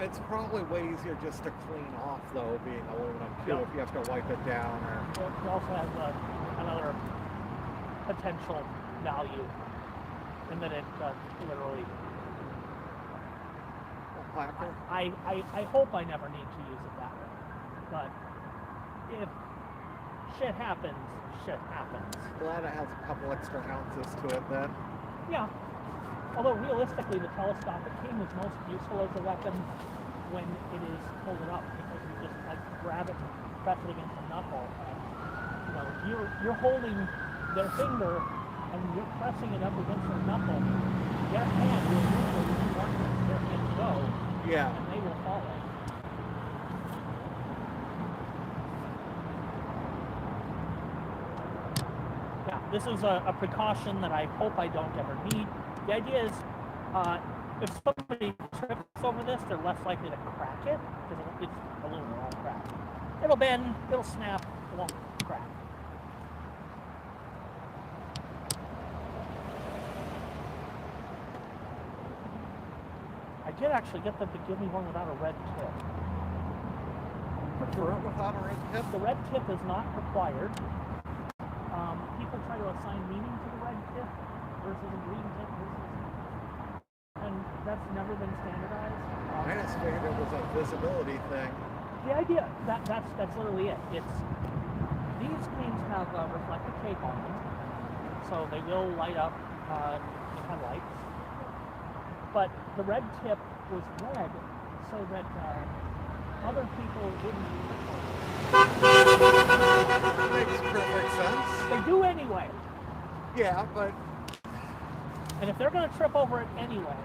Speaker 3: It's probably way easier just to clean off, though, being aluminum too.
Speaker 1: Yep.
Speaker 3: If you have to wipe it down or.
Speaker 1: It also has another potential value in that it literally.
Speaker 3: Lacquer.
Speaker 1: I hope I never need to use it that way, but if shit happens, shit happens.
Speaker 3: Glad it has a couple extra ounces to it then.
Speaker 1: Yeah. Although realistically, the telescopic cane was most useful as a weapon when it is folded up because you just like grab it, press it against the knuckle, and you know you're holding their finger and you're pressing it up against their knuckle. Their hand will move where you want their hand to go,
Speaker 3: Yeah.
Speaker 1: and they will follow. Yeah, this is a precaution that I hope I don't ever need. The idea is, if somebody trips over this, they're less likely to crack it, because it's aluminum, it won't crack. It'll bend, it'll snap, it won't crack. I did actually get them to give me one without a red tip.
Speaker 3: Prefer it without a red tip?
Speaker 1: The red tip is not required. People try to assign meaning to the red tip versus a green tip and that's never been standardized.
Speaker 3: I just figured it was a visibility thing.
Speaker 1: The idea that's literally it. It's these canes have reflective tape on them, so they will light up the headlights. But the red tip was red so that other people wouldn't use it.
Speaker 3: Makes perfect sense.
Speaker 1: They do anyway.
Speaker 3: Yeah, but
Speaker 1: And if they're going to trip over it anyway,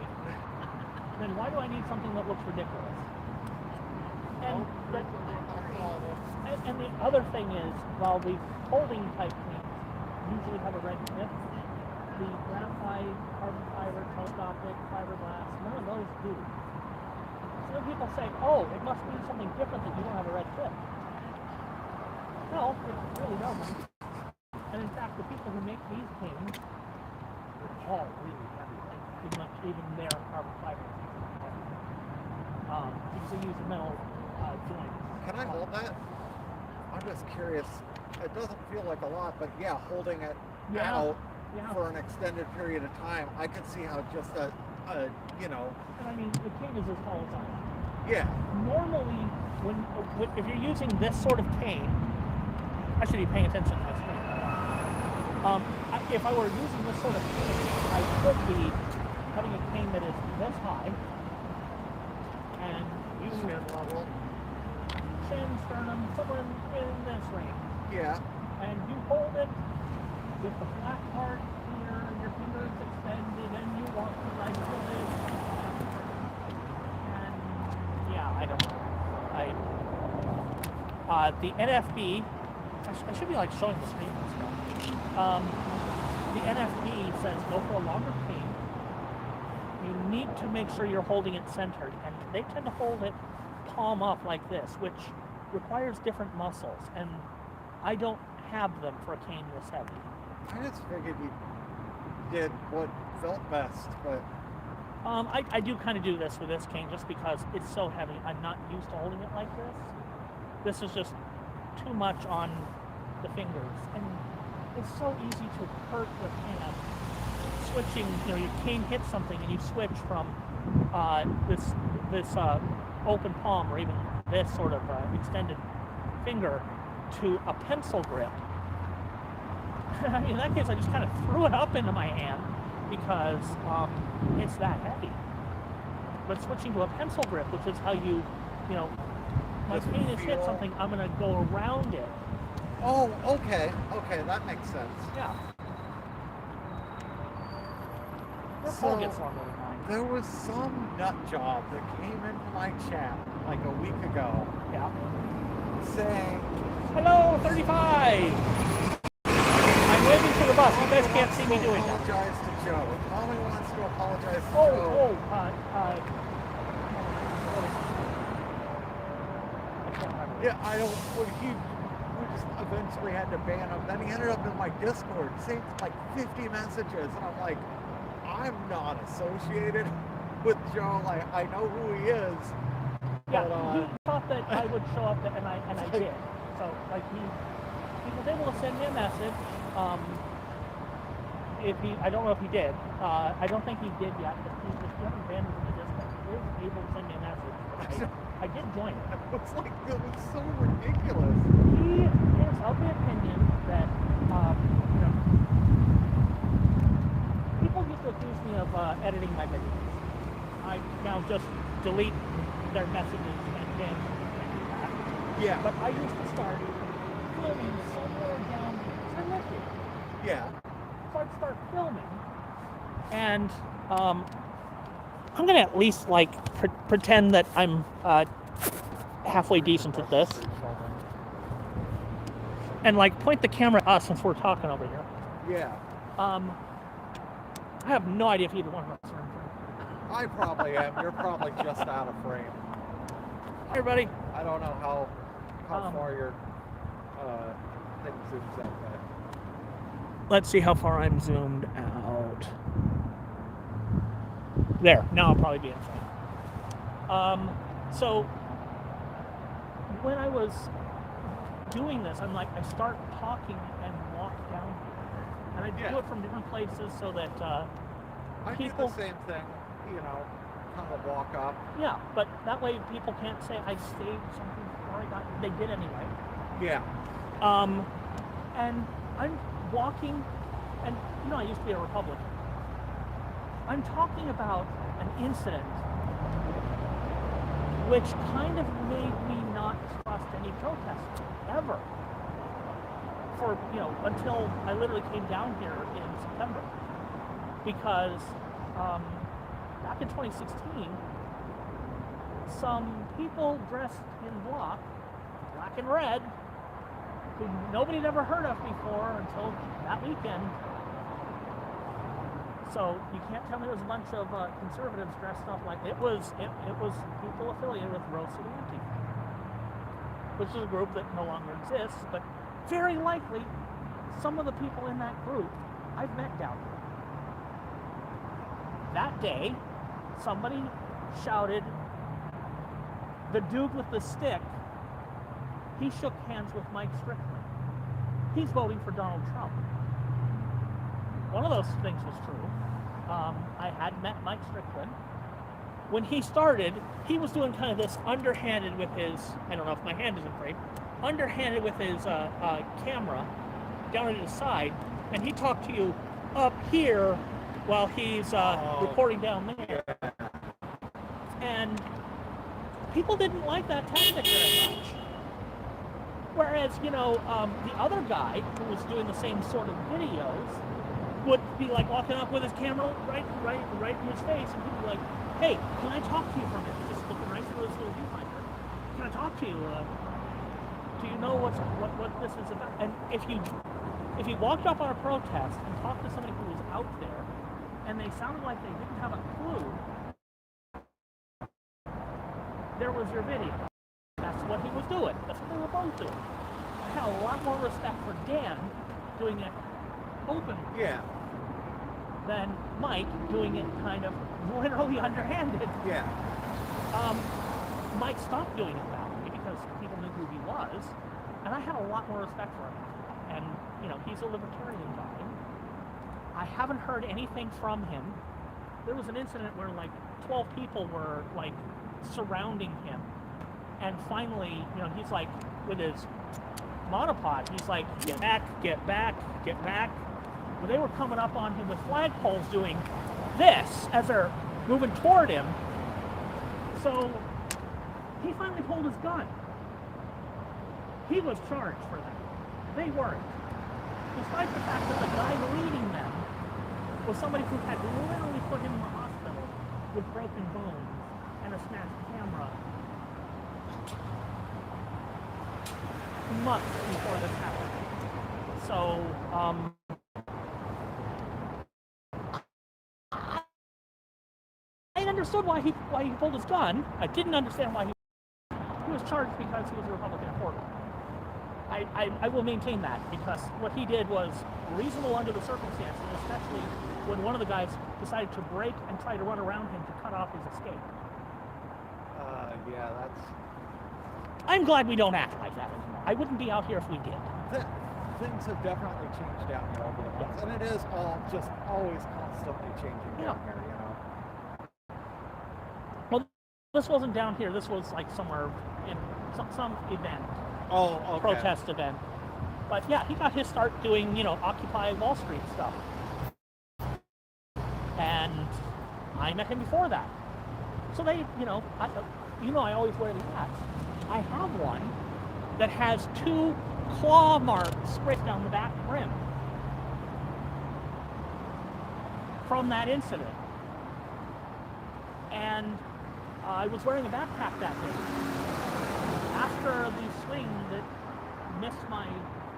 Speaker 1: then why do I need something that looks ridiculous? And the other thing is, while the holding type things usually have a red tip, the graphite, carbon fiber, telescopic, fiberglass, none of those do. Some people say, oh, it must mean something different that you don't have a red tip. No, it really doesn't. And in fact, the people who make these canes are all really heavy. Pretty much even their carbon fiber is really heavy. Because they use metal joints.
Speaker 3: can I hold that? I'm just curious. It doesn't feel like a lot, but yeah, holding it out for an extended period of time, I could see how just you know.
Speaker 1: And I mean, the cane is as tall as I am.
Speaker 3: Yeah.
Speaker 1: Normally, if you're using this sort of cane, I should be paying attention to my screen. If I were using this sort of cane, I could be having a cane that is this high, and using
Speaker 3: Chin level.
Speaker 1: chin, sternum, somewhere in this range.
Speaker 3: Yeah.
Speaker 1: And you hold it with the flat part here, and your fingers extended, and you want to like pull it. And yeah, I don't know. The NFB, I should be like showing the screen and stuff. The NFB says go for a longer cane. You need to make sure you're holding it centered, and they tend to hold it palm up like this, which requires different muscles, and I don't have them for a cane this heavy.
Speaker 3: I just figured you did what felt best, but
Speaker 1: I do kind of do this with this cane just because it's so heavy. I'm not used to holding it like this. This is just too much on the fingers, and it's so easy to hurt your hand. Switching, your cane hits something and you switch from this open palm or even this sort of extended finger to a pencil grip. In that case, I just kind of threw it up into my hand because it's that heavy. But switching to a pencil grip, which is how my
Speaker 3: Does it
Speaker 1: cane has hit
Speaker 3: feel-
Speaker 1: something, I'm going to go around it.
Speaker 3: oh, okay, that makes sense.
Speaker 1: Yeah. Your
Speaker 3: So-
Speaker 1: pole gets longer than mine.
Speaker 3: There was some nut job that came into my chat like a week ago
Speaker 1: Yeah.
Speaker 3: saying,
Speaker 1: Hello, 35! I'm waving to the bus. You guys can't see me doing that.
Speaker 3: apologize to Joe. Tommy wants to apologize to Joe.
Speaker 1: I can't remember.
Speaker 3: Yeah, I don't. We just eventually had to ban him. Then he ended up in my Discord, saying like 50 messages, and I'm like, I'm not associated with Joe. Like, I know who he is.
Speaker 1: Yeah,
Speaker 3: But,
Speaker 1: he thought that I would show up, and I did. So, like, he was able to send me a message. I don't know if he did. I don't think he did yet. If you haven't banned him in the Discord, he is able to send me a message. I did join it.
Speaker 3: It's like, it was so ridiculous.
Speaker 1: He is of the opinion that, people used to accuse me of editing my videos. I now just delete their messages and then do that.
Speaker 3: Yeah.
Speaker 1: But I used to start filming somewhere down because I lived here.
Speaker 3: Yeah.
Speaker 1: So I'd start filming, and I'm gonna at least like pretend that I'm halfway decent at this, and like point the camera at us since we're talking over here.
Speaker 3: Yeah.
Speaker 1: I have no idea if either one of us are in frame.
Speaker 3: I probably am. You're probably just out of frame.
Speaker 1: Hi, everybody.
Speaker 3: I don't know how
Speaker 1: Um,
Speaker 3: far your thing zooms out, but
Speaker 1: Let's see how far I'm zoomed out. There. Now I'll probably be in frame. So when I was doing this, I'm like, I start talking and walk down here, and I do
Speaker 3: Yeah.
Speaker 1: it from different places so that
Speaker 3: I
Speaker 1: people.
Speaker 3: do the same thing. You know, kind of walk up.
Speaker 1: Yeah, but that way people can't say I saved something before I got. They did anyway.
Speaker 3: Yeah.
Speaker 1: And I'm walking, and you know I used to be a Republican. I'm talking about an incident which kind of made me not trust any protesters ever. For until I literally came down here in September, because back in 2016, some people dressed in black and red, who nobody had ever heard of before until that weekend. So you can't tell me there was a bunch of conservatives dressed up like it was people affiliated with Rose City Antifa, which is a group that no longer exists, but very likely some of the people in that group I've met down here. That day, somebody shouted, "The dude with the stick, he shook hands with Mike Strickland. He's voting for Donald Trump." One of those things was true. I had met Mike Strickland. When he started, he was doing kind of this underhanded with his, I don't know if my hand is in frame, underhanded with his camera down at his side, and he talked to you up here while he's recording down there. And people didn't like that tactic very much. Whereas, the other guy who was doing the same sort of videos would be like walking up with his camera right in his face, and he'd be like, "Hey, can I talk to you for a minute?" Just looking right through his little viewfinder. "Can I talk to you? Do you know what this is about?" And if you walked up on a protest and talked to somebody who was out there, and they sounded like they didn't have a clue, there was your video. That's what he was doing. That's what they were both doing. I had a lot more respect for Dan doing it openly.
Speaker 3: Yeah.
Speaker 1: Than Mike doing it kind of literally underhanded.
Speaker 3: Yeah.
Speaker 1: Mike stopped doing it that way because people knew who he was, and I had a lot more respect for him. And he's a libertarian guy. I haven't heard anything from him. There was an incident where like 12 people were like surrounding him, and finally, he's like with his monopod, he's like, "Get back, get back, get back." Well, they were coming up on him with flagpoles doing this as they're moving toward him. So he finally pulled his gun. He was charged for that. They weren't. Despite the fact that the guy leading them was somebody who had literally put him in the hospital with broken bones and a smashed camera months before this happened. So, I understood why he pulled his gun. I didn't understand why he was charged because he was a Republican supporter. I will maintain that, because what he did was reasonable under the circumstances, especially when one of the guys decided to break and try to run around him to cut off his escape.
Speaker 3: Yeah, that's...
Speaker 1: I'm glad we don't act like that anymore. I wouldn't be out here if we did.
Speaker 3: Things have definitely changed down here over the months, and it is all just always constantly changing down here,
Speaker 1: Well, this wasn't down here. This was like somewhere in some event.
Speaker 3: Oh, okay.
Speaker 1: Protest event. But yeah, he got his start doing, Occupy Wall Street stuff. And I met him before that. So they, you know I always wear the hats. I have one that has 2 claw marks scraped down the back rim from that incident. And I was wearing a backpack that day. After the swing that missed my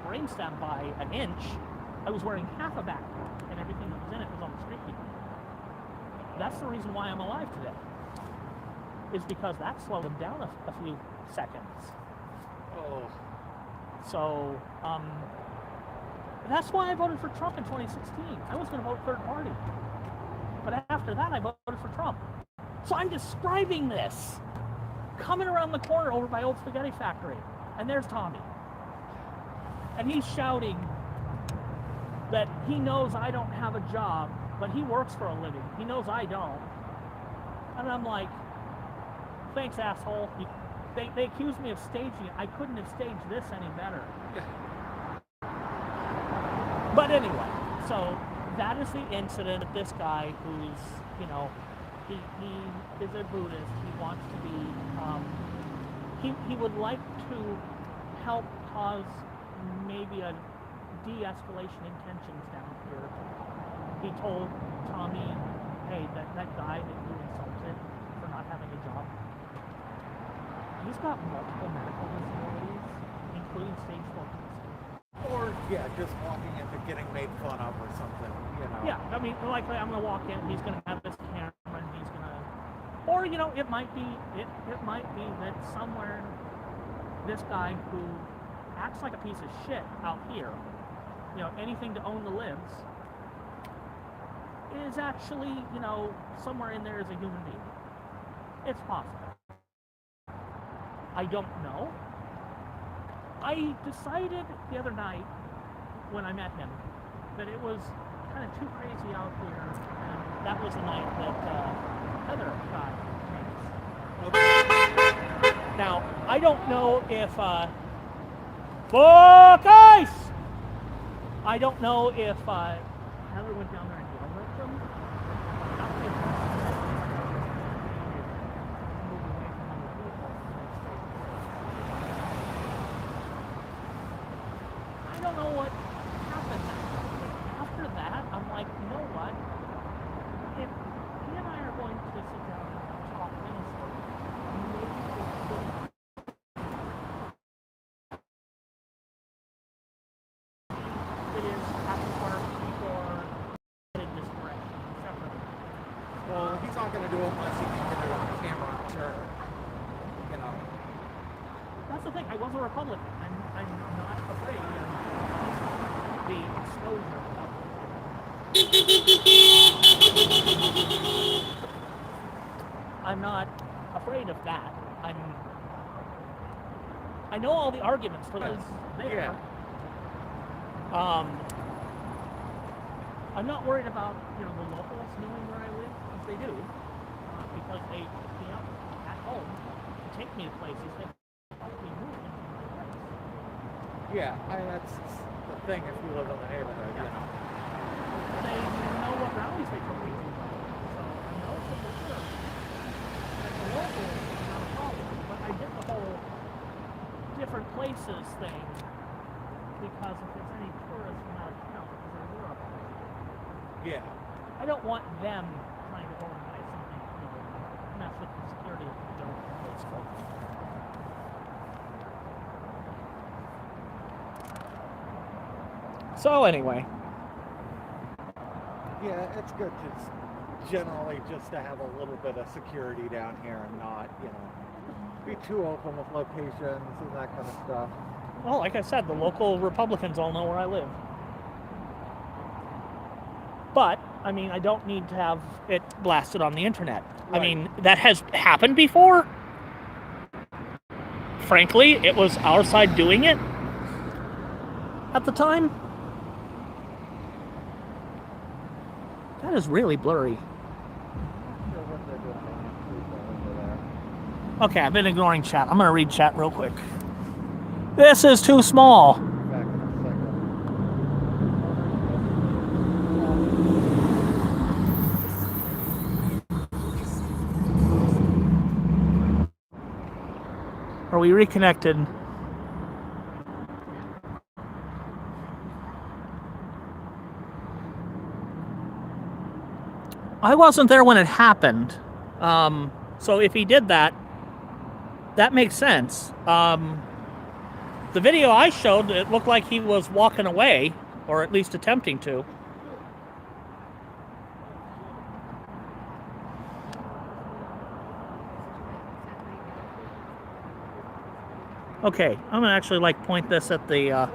Speaker 1: brainstem by an inch, I was wearing half a backpack, and everything that was in it was on the street behind me. That's the reason why I'm alive today, is because that slowed him down a few seconds.
Speaker 3: Oh.
Speaker 1: So, that's why I voted for Trump in 2016. I was going to vote third party. But after that, I voted for Trump. So I'm describing this. Coming around the corner over by Old Spaghetti Factory. And there's Tommy. And he's shouting that he knows I don't have a job, but he works for a living. He knows I don't. And I'm like, thanks, asshole. They accused me of staging it. I couldn't have staged this any better. But anyway, so that is the incident of this guy who's, you know, he is a Buddhist. He wants to be, he would like to help cause maybe a de-escalation in tensions down here. He told Tommy, hey, that guy that you insulted for not having a job, he's got multiple medical disabilities, including stage 4 cancer.
Speaker 3: Or, yeah, just walking into getting made fun of or something, you know.
Speaker 1: Yeah, I mean, likely I'm going to walk in, he's going to have this camera, and he's going to, or, you know, it might be that somewhere this guy who acts like a piece of shit out here, you know, anything to own the libs, is actually, you know, somewhere in there as a human being. It's possible. I don't know. I decided the other night when I met him that it was kind of too crazy out here, and that was the night that Heather got famous. Now, I don't know if book ice! I don't know if Heather went down there and yelled at them. I don't know what happened. After that, I'm like, you know what? If he and I are going to sit down and talk honestly, maybe we should. It is at the park or in this direction, separately.
Speaker 3: Well, he's not going to do it unless he can get it on camera, sure. You know.
Speaker 1: That's the thing. I was a Republican. I'm not afraid of the exposure of I'm not afraid of that. I know all the arguments for this there.
Speaker 3: Yeah.
Speaker 1: I'm not worried about, you know, the locals knowing where I live, because they do, because they pick me up at home and take me to places that help me move into my place.
Speaker 3: Yeah, that's the thing if you live in the neighborhood, you know.
Speaker 1: They know what rallies they took me to, so I know for sure that the locals is not a problem, but I get the whole different places thing, because if there's any tourists from out of town, because they're Europe,
Speaker 3: Yeah.
Speaker 1: I don't want them trying to organize something, you know, mess with the security of the place folks. So anyway,
Speaker 3: Yeah, it's good generally just to have a little bit of security down here and not, you know, be too open with locations and that kind of stuff.
Speaker 1: well, like I said, the local Republicans all know where I live. But, I mean, I don't need to have it blasted on the internet. I
Speaker 3: Right.
Speaker 1: mean, that has happened before. Frankly, it was our side doing it at the time. That is really blurry.
Speaker 3: I'm not sure what they're doing over there.
Speaker 1: Okay, I've been ignoring chat. I'm going to read chat real quick. This is too small.
Speaker 3: Back in a second.
Speaker 1: we reconnected. I wasn't there when it happened. So if he did that, that makes sense. The video I showed, it looked like he was walking away, or at least attempting to. Okay, I'm gonna actually like point this at the.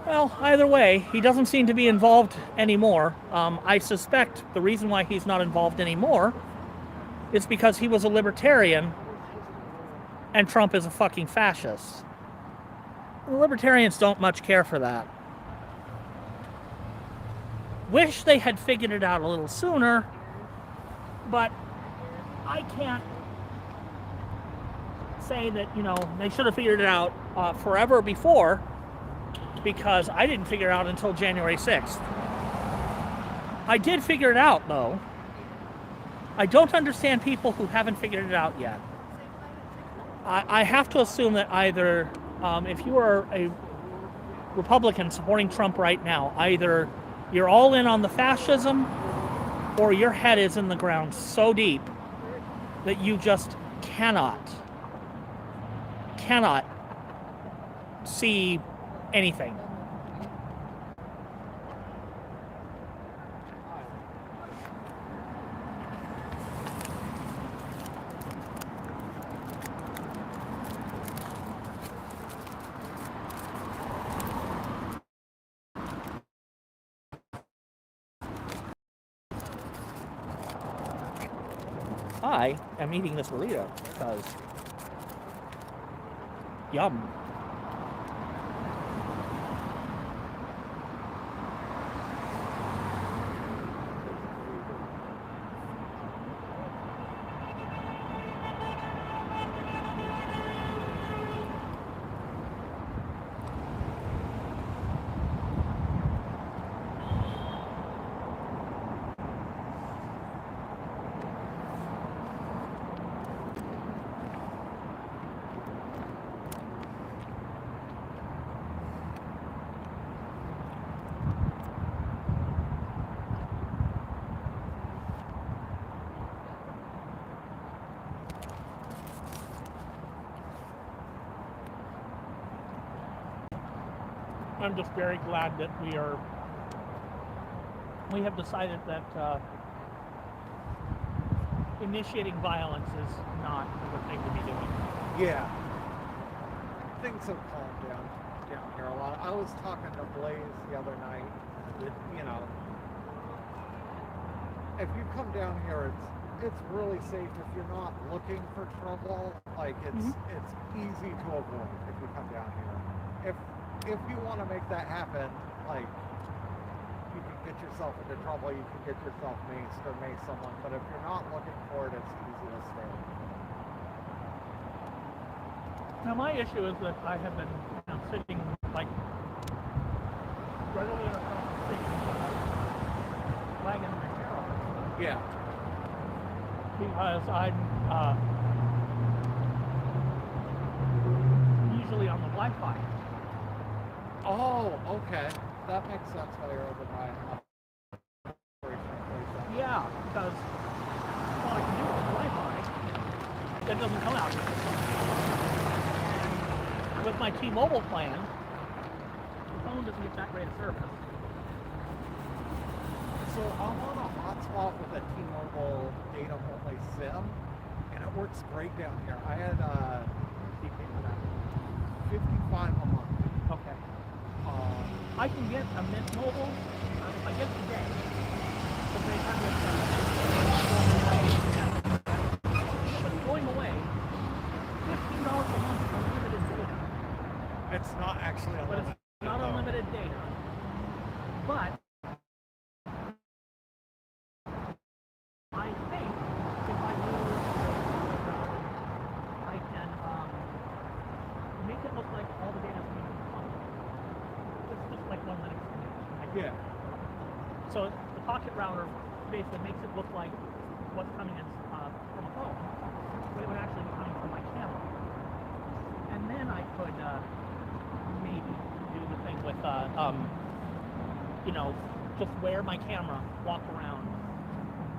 Speaker 1: Well, either way, he doesn't seem to be involved anymore. I suspect the reason why he's not involved anymore is because he was a libertarian and Trump is a fucking fascist. The libertarians don't much care for that. Wish they had figured it out a little sooner, but I can't say that, you know, they should have figured it out forever before, because I didn't figure it out until January 6th. I did figure it out, though. I don't understand people who haven't figured it out yet. I have to assume that either, if you are a Republican supporting Trump right now, either you're all in on the fascism or your head is in the ground so deep that you just cannot see anything. I am eating this burrito because yum. I'm just very glad that we have decided that initiating violence is not the thing to be doing.
Speaker 3: Yeah. Things have calmed down here a lot. I was talking to Blaze the other night. That, you know, if you come down here, it's really safe if you're not looking for trouble. Like it's easy to avoid if you come down here. If you want to make that happen, like, you can get yourself into trouble, you can get yourself maced or mace someone, but if you're not looking for it, it's easy to stay.
Speaker 1: Now my issue is that I have been, you know, sitting like right over there across the street, wagging my hair off.
Speaker 3: Yeah.
Speaker 1: Because I'm usually on the Wi-Fi.
Speaker 3: Oh, okay. That makes sense why you're over by
Speaker 1: Yeah, because all I can do is Wi-Fi. That doesn't come out. And with my T-Mobile plan, the phone doesn't get that great a service.
Speaker 3: So I'm on a hotspot with a T-Mobile data-only SIM, and it works great down here. I had $55 a month.
Speaker 1: Okay. I can get a Mint Mobile. I get today. But they have but it's going away. $15 a month for unlimited data.
Speaker 3: It's not actually
Speaker 1: But
Speaker 3: unlimited.
Speaker 1: it's not unlimited data. But I think if I do, I can make it look like all the data is coming from the phone. It's just like one Linux connection.
Speaker 3: Yeah.
Speaker 1: So the pocket router basically makes it look like what's coming in from a oh, but it would actually be coming from my camera. And then I could maybe do the thing with, you know, just wear my camera, walk around,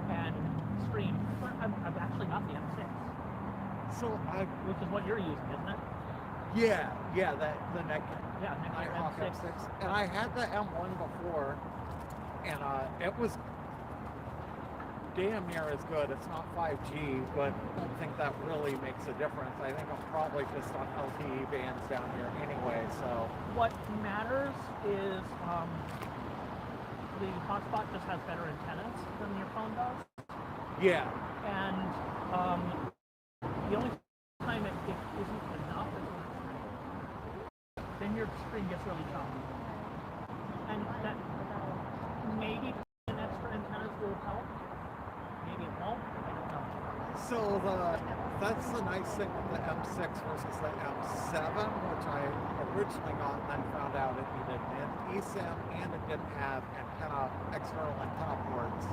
Speaker 1: and stream. But I've actually got the M6,
Speaker 3: So
Speaker 1: which is what you're using, isn't it?
Speaker 3: yeah, the neck.
Speaker 1: Yeah,
Speaker 3: Nighthawk
Speaker 1: M6.
Speaker 3: M6, and I had the M1 before, and it was damn near as good. It's not 5G, but I don't think that really makes a difference. I think I'm probably just on LTE bands down here anyway, so
Speaker 1: What matters is the hotspot just has better antennas than your phone does,
Speaker 3: yeah.
Speaker 1: and the only time it isn't enough is when it's streaming. Then your stream gets really choppy, and that maybe an extra antennas will help. Maybe it won't. I don't know.
Speaker 3: So that's the nice thing with the M6 versus the M7, which I originally got and then found out it needed an eSIM and it didn't have external antenna ports.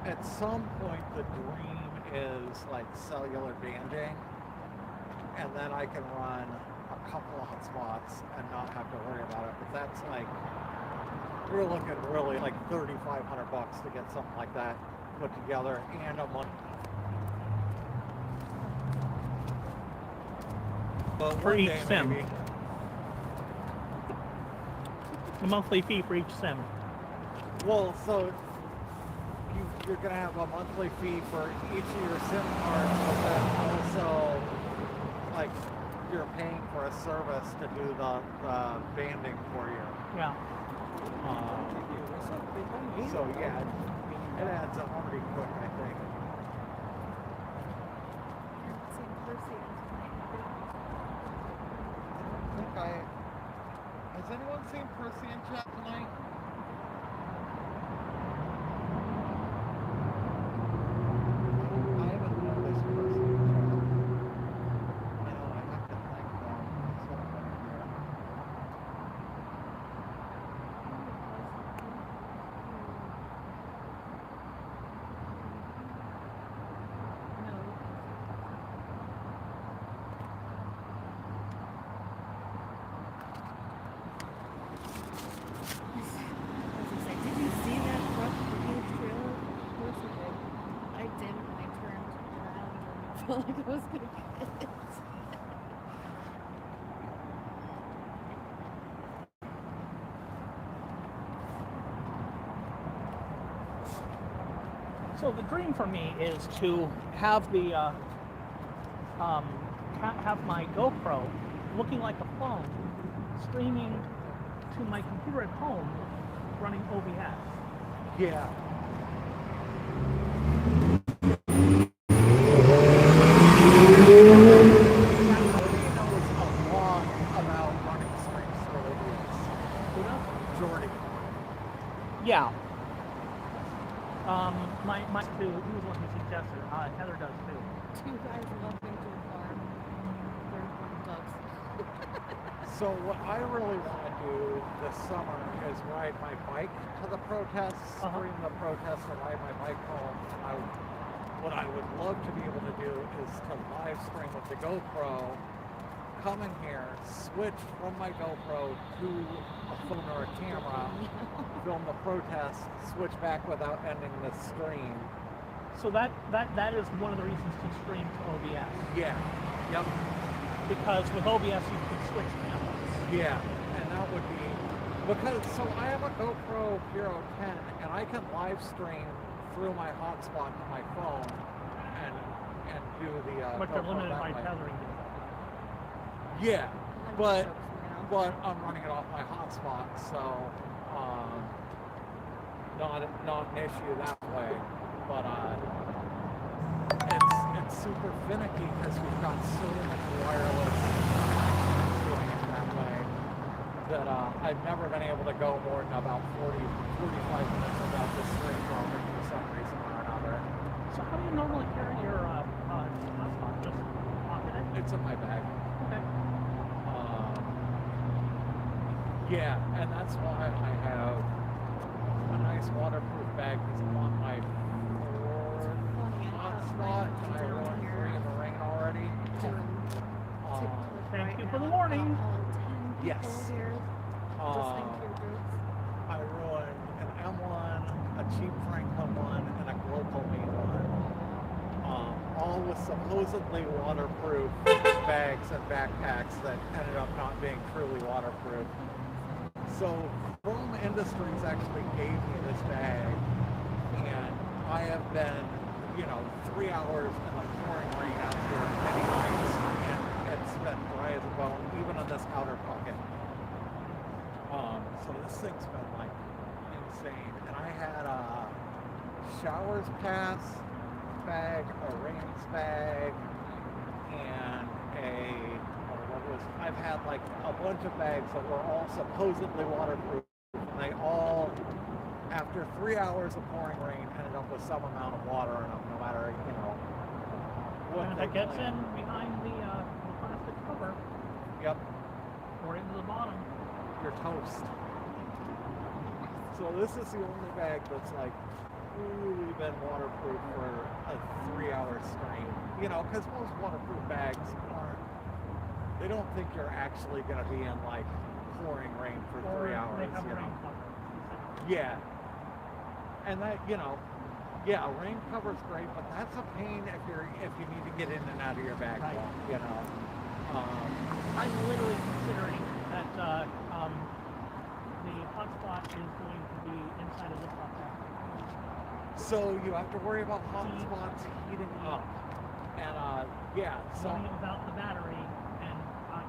Speaker 3: At some point the dream is like cellular banding, and then I can run a couple of hotspots and not have to worry about it. But that's like, we're looking really like $3,500 to get something like that put together, and a month. But
Speaker 1: For
Speaker 3: one
Speaker 1: each
Speaker 3: day,
Speaker 1: SIM.
Speaker 3: maybe.
Speaker 1: A monthly fee for each SIM.
Speaker 3: Well, so you're going to have a monthly fee for each of your SIM cards, but then also, like, you're paying for a service to do the banding for you.
Speaker 1: Yeah.
Speaker 3: So yeah, it adds up pretty quick, I think. Has anyone seen Percy in chat tonight? I haven't noticed Percy in chat. I know, I have to thank them. It's so funny here.
Speaker 2: Did you see that truck huge trailer? Of course I did. I did when I turned around and I felt like I was gonna get it.
Speaker 1: So the dream for me is to have the have my GoPro looking like a phone, streaming to my computer at home, running OBS.
Speaker 3: Yeah.
Speaker 1: Yeah. My two, he was the one who suggested it. Heather does too.
Speaker 2: Two guys walking to a farm. They're ducks.
Speaker 3: So what I really want to do this summer is ride my bike to the protests, stream the protests, and ride my bike home. What I would love to be able to do is to live stream with the GoPro, come in here, switch from my GoPro to a phone or a camera, film the protest, switch back without ending the stream.
Speaker 1: So that is one of the reasons to stream to OBS.
Speaker 3: Yeah. Yep.
Speaker 1: Because with OBS you can switch cameras.
Speaker 3: Yeah, and that would be, because, so I have a GoPro Hero 10, and I can live stream through my hotspot to my phone and do the
Speaker 1: But you're
Speaker 3: GoPro
Speaker 1: limited
Speaker 3: that
Speaker 1: by
Speaker 3: way.
Speaker 1: tethering.
Speaker 3: Yeah, but I'm running it off my hotspot, so not an issue that way. But it's super finicky because we've got so much wireless doing it that way that I've never been able to go more than about 40, 45 minutes without this stream going for some reason or another.
Speaker 1: So how do you normally carry your hotspot? Just pocket it?
Speaker 3: It's in my bag.
Speaker 1: Okay.
Speaker 3: Yeah, and that's why I have a nice waterproof bag because I'm on my fourth spot and I ruined 3 in the rain already.
Speaker 1: Thank you for the warning.
Speaker 3: Yes. I ruined an M1, a cheap Franklin one, and a global main one. All with supposedly waterproof bags and backpacks that ended up not being truly waterproof. So Chrome Industries actually gave me this bag, and I have been, 3 hours in the pouring rain out here many nights, and it's been dry as a bone, even on this outer pocket. So this thing's been like insane. And I had a showers pass bag, a rains bag, and I've had like a bunch of bags that were all supposedly waterproof. And they all, after 3 hours of pouring rain, ended up with some amount of water in them, no matter, what
Speaker 1: And
Speaker 3: they
Speaker 1: it gets
Speaker 3: plan.
Speaker 1: in behind the plastic cover,
Speaker 3: Yep,
Speaker 1: or into the bottom.
Speaker 3: you're toast. So this is the only bag that's like really been waterproof for a 3-hour strain. Because most waterproof bags they don't think you're actually going to be in like pouring rain for
Speaker 1: Or
Speaker 3: 3 hours.
Speaker 1: they have
Speaker 3: you
Speaker 1: rain
Speaker 3: know?
Speaker 1: cover.
Speaker 3: Yeah. And that, yeah, rain cover's great, but that's a pain if you need to get in and out of your bag.
Speaker 1: Right. I'm literally considering that the hotspot is going to be inside of this hotspot.
Speaker 3: So you have to worry about hot spots heating up. And so
Speaker 1: Running without the battery and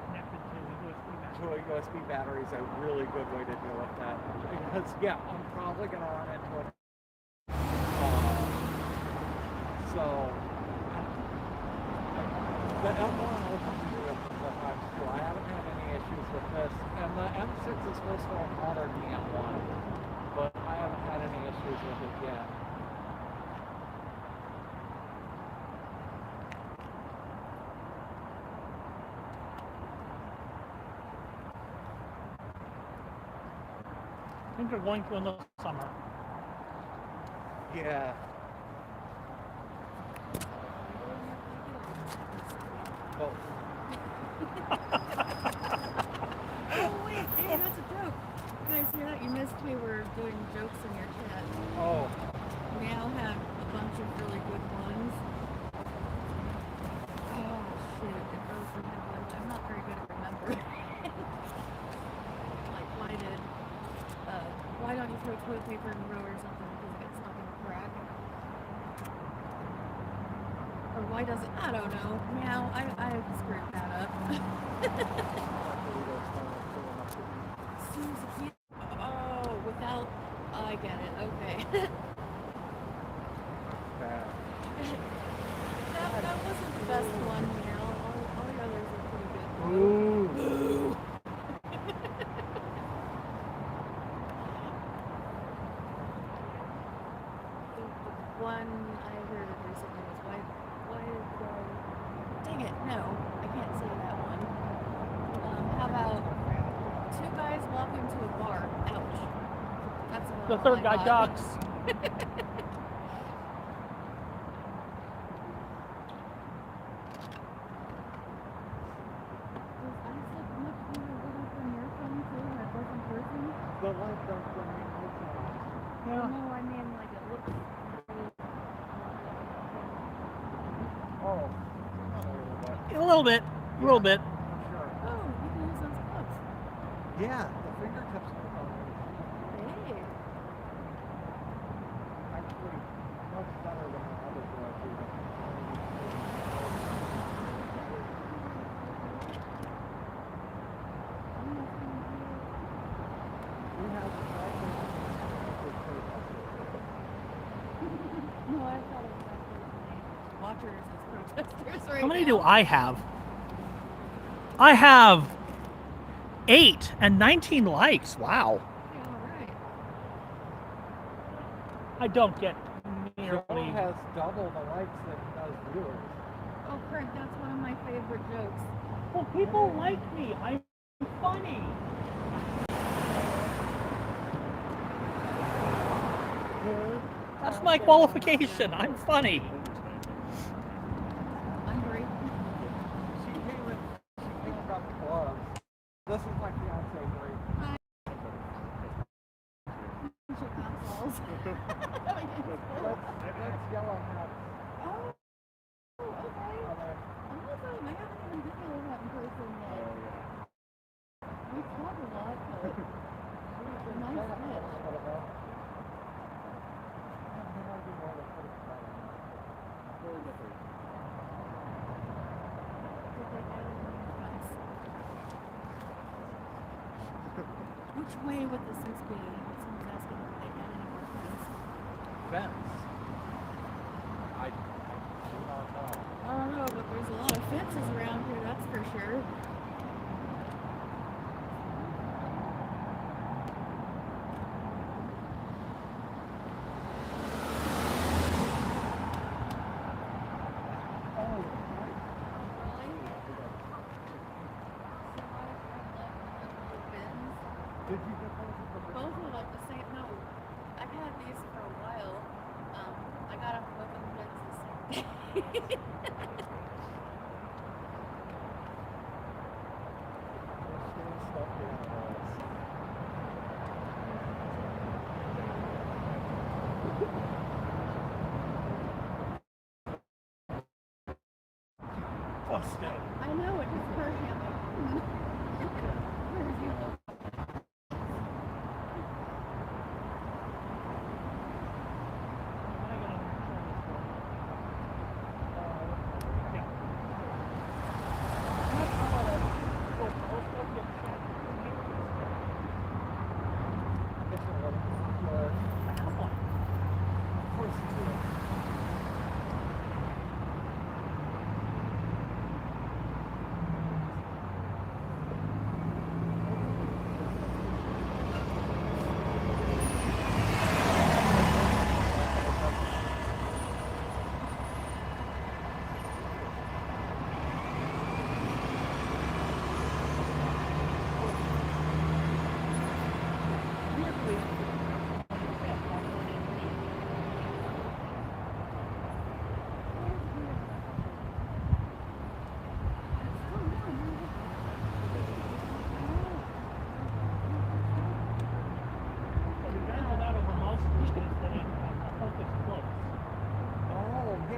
Speaker 1: connected to a USB battery.
Speaker 3: to a USB battery is a really good way to deal with that. Because I'm probably gonna run into it. So the M1 opens to it sometimes too. I haven't had any issues with this, and the M6 is supposed to run hotter than the M1, but I haven't had any issues with it yet.
Speaker 1: Things are going to in the summer.
Speaker 3: Yeah. Well,
Speaker 2: Oh wait, hey, that's a joke. You guys hear that? You missed we were doing jokes in your chat.
Speaker 3: oh,
Speaker 2: We now have a bunch of really good ones. Oh shit, it goes from my head. I'm not very good at remembering. Like why don't you throw toilet paper in a row or something because it's not gonna crack? Or why does it? I don't know. Meow, I screwed that up. Susie, oh, without, I get it, okay. that wasn't the best one, all the others are pretty good.
Speaker 1: Ooh.
Speaker 2: Boo! The one I heard recently was dang it, no, I can't say that one. How about two guys walk into a bar? Ouch. That's about
Speaker 1: The
Speaker 2: all
Speaker 1: third
Speaker 2: I
Speaker 1: guy
Speaker 2: got.
Speaker 1: ducks.
Speaker 2: Was Isaac much more little from your phone too? That wasn't person?
Speaker 3: the light don't bring me
Speaker 1: Yeah.
Speaker 2: No, I mean like it looks really...
Speaker 3: Oh, not a little bit.
Speaker 1: A little bit. A little bit.
Speaker 3: Sure.
Speaker 2: Oh, you can use those gloves.
Speaker 3: Yeah, the fingertips are
Speaker 2: Hey.
Speaker 3: actually much better than the other gloves even. We have
Speaker 2: No, I thought it was actually watchers as protesters right
Speaker 1: How many
Speaker 2: now.
Speaker 1: do I have? I have 8 and 19 likes. Wow.
Speaker 2: Yeah, alright.
Speaker 1: I don't get
Speaker 3: Joe
Speaker 1: nearly.
Speaker 3: has double the likes that he does viewers.
Speaker 2: Oh, Craig, that's one of my favorite jokes.
Speaker 1: Well, people like me. I'm funny. That's my qualification. I'm funny.
Speaker 3: This is my fiance, Bree.
Speaker 5: Hi. Bunch of assholes.
Speaker 3: That's yellow hats.
Speaker 5: Oh, okay.
Speaker 3: Other.
Speaker 5: I'm awesome. I haven't even been yellow hat in person yet.
Speaker 3: Oh, yeah.
Speaker 5: We talk a lot, but they're nice fish. Which way would the Swiss be? Someone's asking if they had any more friends.
Speaker 3: Fence. I do not know.
Speaker 5: I don't know, but there's a lot of fences around here, that's for sure.
Speaker 3: Did you get those at the
Speaker 5: Both of them the same. No, I've had these for a while. I got them both of them the same day.
Speaker 1: Busted.
Speaker 5: I know, it just hurt me. I'm like, where's you?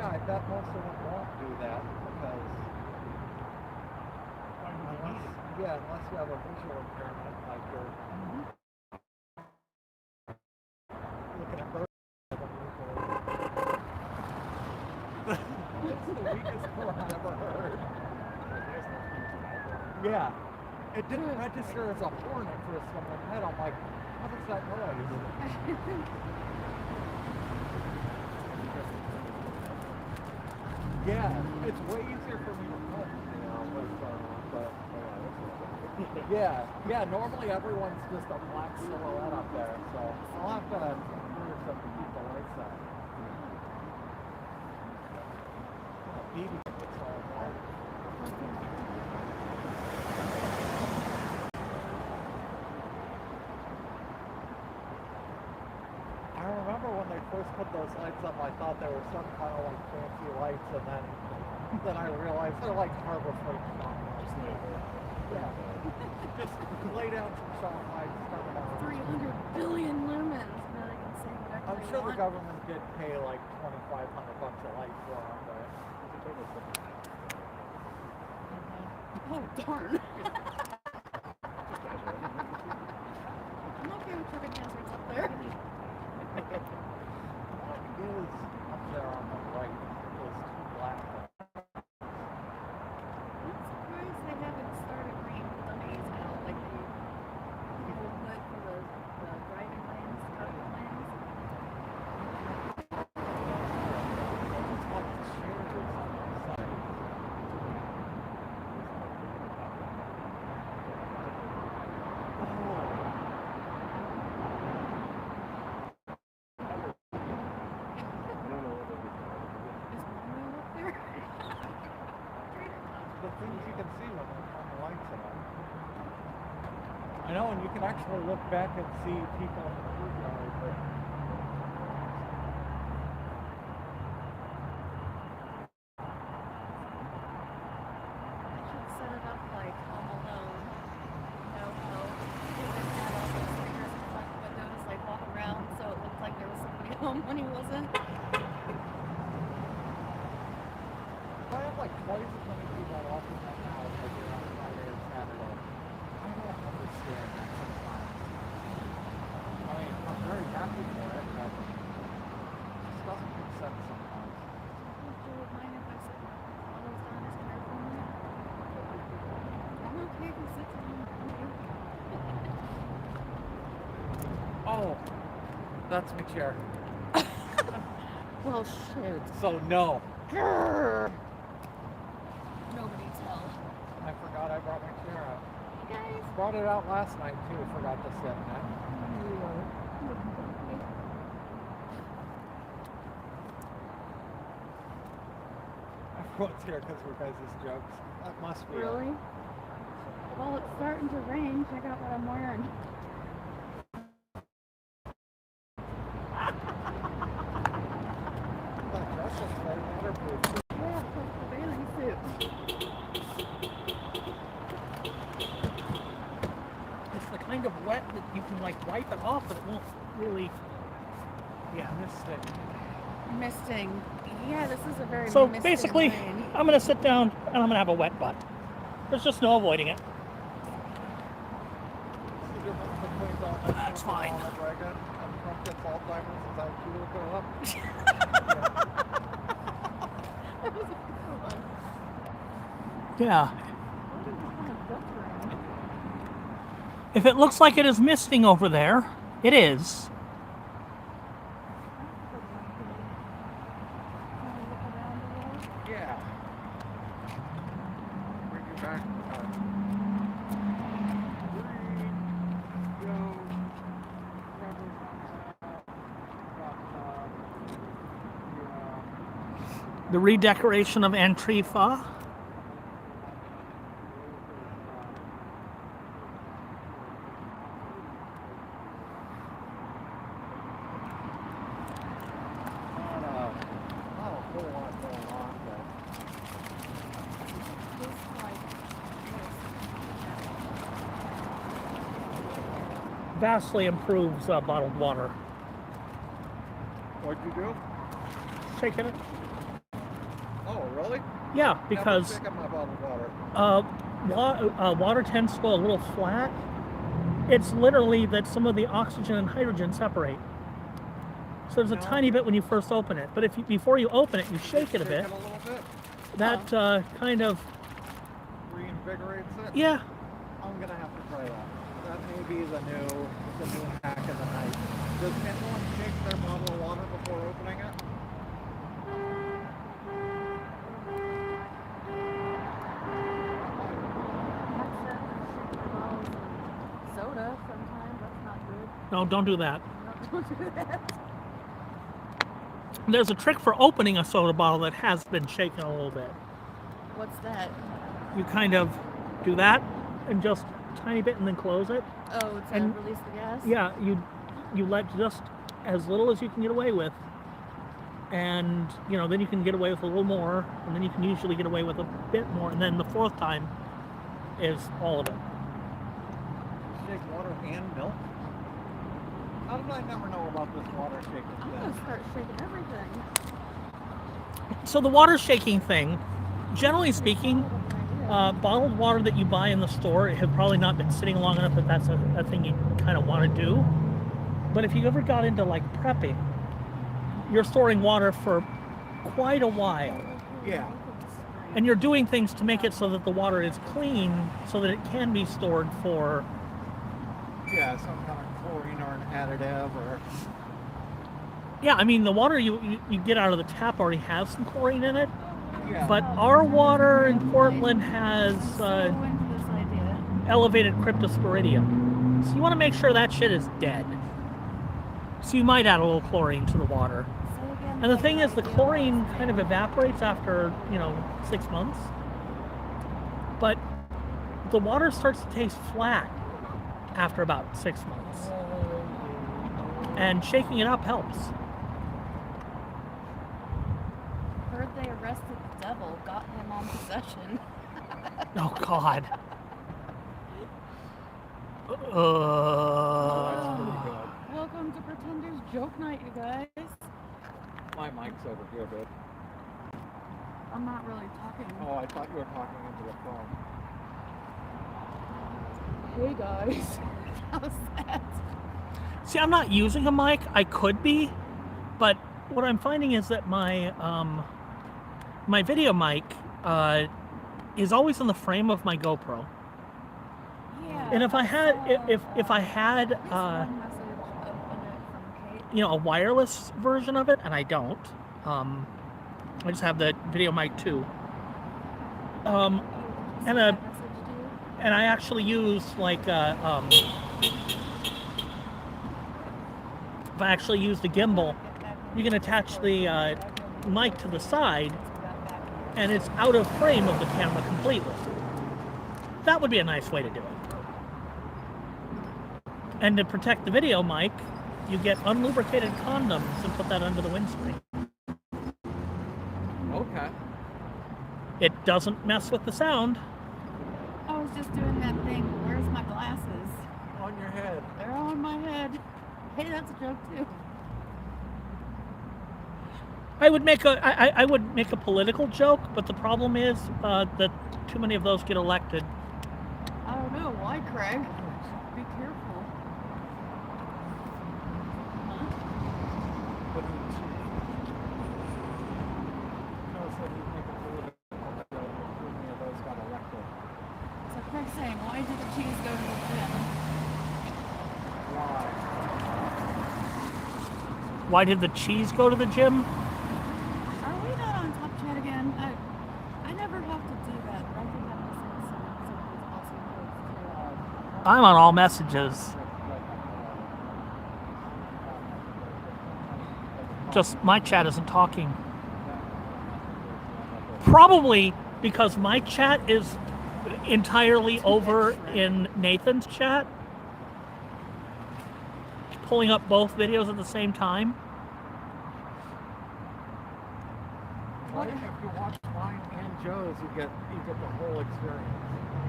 Speaker 3: I bet most of them won't do that because unless you have a visual impairment, like you're looking at birds. It's the weakest one I've ever heard. Yeah. It didn't register as a horn at first in my head. I'm like, what is that noise? Yeah, it's way easier for me to put, what's going on, but yeah, normally everyone's just a black silhouette up there, so I'll have to move some to keep the lights on. BB gets all that. I remember when they first put those lights up, I thought they were some kind of like fancy lights, and then I realized they're like Harbor Freight shop lights. Yeah. Just lay down some shop lights, turn them on.
Speaker 5: 300 billion lumens. Now they can say whatever
Speaker 3: I'm
Speaker 5: they
Speaker 3: sure the
Speaker 5: want.
Speaker 3: government did pay like $2,500 a light for them, but
Speaker 5: Oh, darn. I'm okay with tripping hazards up there.
Speaker 3: what is up there on the right? Those two black ones.
Speaker 5: I'm surprised they haven't started re-dummies now, like they people put for the driving lanes, driving lanes.
Speaker 3: It's like chairs on the side.
Speaker 5: Is Mario up there?
Speaker 3: The things you can see when they turn the lights on. I know, and you can actually look back and see people in the food yard, but
Speaker 5: I should set it up like Home Alone. home when he wasn't.
Speaker 3: I have like twice as many people off in my house as there on Friday or Saturday. I don't understand that sometimes. I mean, I'm very happy for it, but it just doesn't make sense sometimes.
Speaker 5: Would you mind if I sit all those down his hair for a minute? I'm okay if he sits on him.
Speaker 3: Oh, that's my chair.
Speaker 5: Well, shoot.
Speaker 3: So no.
Speaker 5: Grrr. Nobody's hell.
Speaker 3: I forgot I brought my chair out.
Speaker 5: You guys.
Speaker 3: Brought it out last night too. Forgot to sit in it. Everyone's here because of your guys' jokes. That must be it.
Speaker 5: Really? Well, it's starting to rain. Check out what I'm wearing.
Speaker 3: That dress is very waterproof.
Speaker 5: Yeah, it's the bathing suit.
Speaker 1: It's the kind of wet that you can like wipe it off, but it won't really. Yeah, misting.
Speaker 5: Misting. Yeah, this is a very
Speaker 1: So
Speaker 5: misting
Speaker 1: basically,
Speaker 5: rain.
Speaker 1: I'm gonna sit down and I'm gonna have a wet butt. There's just no avoiding it. That's fine.
Speaker 3: And Trump gets Alzheimer's, is that you will go up?
Speaker 5: That was a good one.
Speaker 1: Yeah.
Speaker 5: What is this kind of duck rain?
Speaker 1: If it looks like it is misting over there, it is.
Speaker 3: Yeah. Bring you back.
Speaker 1: The redecoration of Antifa. Vastly improves bottled water.
Speaker 3: What'd you do?
Speaker 1: Shaking it.
Speaker 3: Oh, really?
Speaker 1: Yeah,
Speaker 3: Never
Speaker 1: because
Speaker 3: shaken my bottled water.
Speaker 1: water tends to go a little flat. It's literally that some of the oxygen and hydrogen separate. So there's a
Speaker 3: No.
Speaker 1: tiny bit when you first open it, but if you, before you open it, you shake it a bit.
Speaker 3: Shake it a little bit.
Speaker 1: That kind of,
Speaker 3: Reinvigorates it.
Speaker 1: yeah.
Speaker 3: I'm gonna have to try that. That may be the new hack of the night. Does anyone shake their bottle of water before opening it?
Speaker 5: Soda sometimes, that's not good.
Speaker 1: No, don't do that.
Speaker 5: Don't do that.
Speaker 1: There's a trick for opening a soda bottle that has been shaken a little bit.
Speaker 5: What's that?
Speaker 1: You kind of do that and just a tiny bit and then close it.
Speaker 5: Oh, to
Speaker 1: And-
Speaker 5: release the gas?
Speaker 1: Yeah, you let just as little as you can get away with. And, then you can get away with a little more, and then you can usually get away with a bit more, and then the fourth time is all of it.
Speaker 3: Shake water and milk? How did I never know about this water shaking
Speaker 5: I'm
Speaker 3: thing?
Speaker 5: gonna start shaking everything.
Speaker 1: So the water shaking thing, generally speaking, bottled water that you buy in the store have probably not been sitting long enough that that's a thing you kind of want to do. But if you ever got into like prepping, you're storing water for quite a while.
Speaker 3: Yeah.
Speaker 1: And you're doing things to make it so that the water is clean so that it can be stored for,
Speaker 3: Yeah, some kind of chlorine or an additive or...
Speaker 1: yeah, I mean, the water you get out of the tap already has some chlorine in it.
Speaker 3: Yeah.
Speaker 1: But our water in Portland has
Speaker 5: So into this idea.
Speaker 1: elevated cryptosporidium. So you want to make sure that shit is dead. So you might add a little chlorine to the water.
Speaker 5: So again,
Speaker 1: And the
Speaker 5: like
Speaker 1: thing is, the
Speaker 5: idea
Speaker 1: chlorine
Speaker 5: was-
Speaker 1: kind of evaporates after, 6 months. But the water starts to taste flat after about 6 months. And shaking it up helps.
Speaker 5: Heard they arrested the devil, got him on possession.
Speaker 1: Oh, God.
Speaker 3: That's pretty good.
Speaker 5: Welcome to Pretenders Joke Night, you guys.
Speaker 3: mic's over here, dude.
Speaker 2: I'm not really talking.
Speaker 3: Oh, I thought you were talking into the phone.
Speaker 2: Hey guys. How's that?
Speaker 1: See, I'm not using a mic. I could be, but what I'm finding is that my my video mic is always in the frame of my GoPro.
Speaker 2: Yeah.
Speaker 1: And if I had if I had
Speaker 2: one message on it from Kate.
Speaker 1: you know, a wireless version of it, and I don't, I just have the video mic too. And a and I actually use like if I actually use the gimbal, you can attach the mic to the side, and it's out of frame of the camera completely. That would be a nice way to do it. And to protect the video mic, you get unlubricated condoms and put that under the windscreen.
Speaker 3: Okay.
Speaker 1: It doesn't mess with the sound.
Speaker 2: I was just doing that thing. Where's my glasses?
Speaker 3: On your head.
Speaker 2: They're on my head. Hey, that's a joke too.
Speaker 1: I would make a political joke, but the problem is that too many of those get elected.
Speaker 2: I don't know. Why, Craig? Be careful.
Speaker 3: But no, so you make a political joke if too many of those got elected.
Speaker 2: So Craig's saying, why did the cheese go to the gym?
Speaker 3: Why?
Speaker 1: Why did the cheese go to the gym?
Speaker 2: Are we not on Top Chat again? I never have to do that, but I think I'm missing somebody's awesome post too.
Speaker 1: I'm on all messages. Just my chat isn't talking. Probably because my chat is entirely over in Nathan's chat, pulling up both videos at the same time.
Speaker 3: Well, if you watch mine and Joe's, you get the whole experience.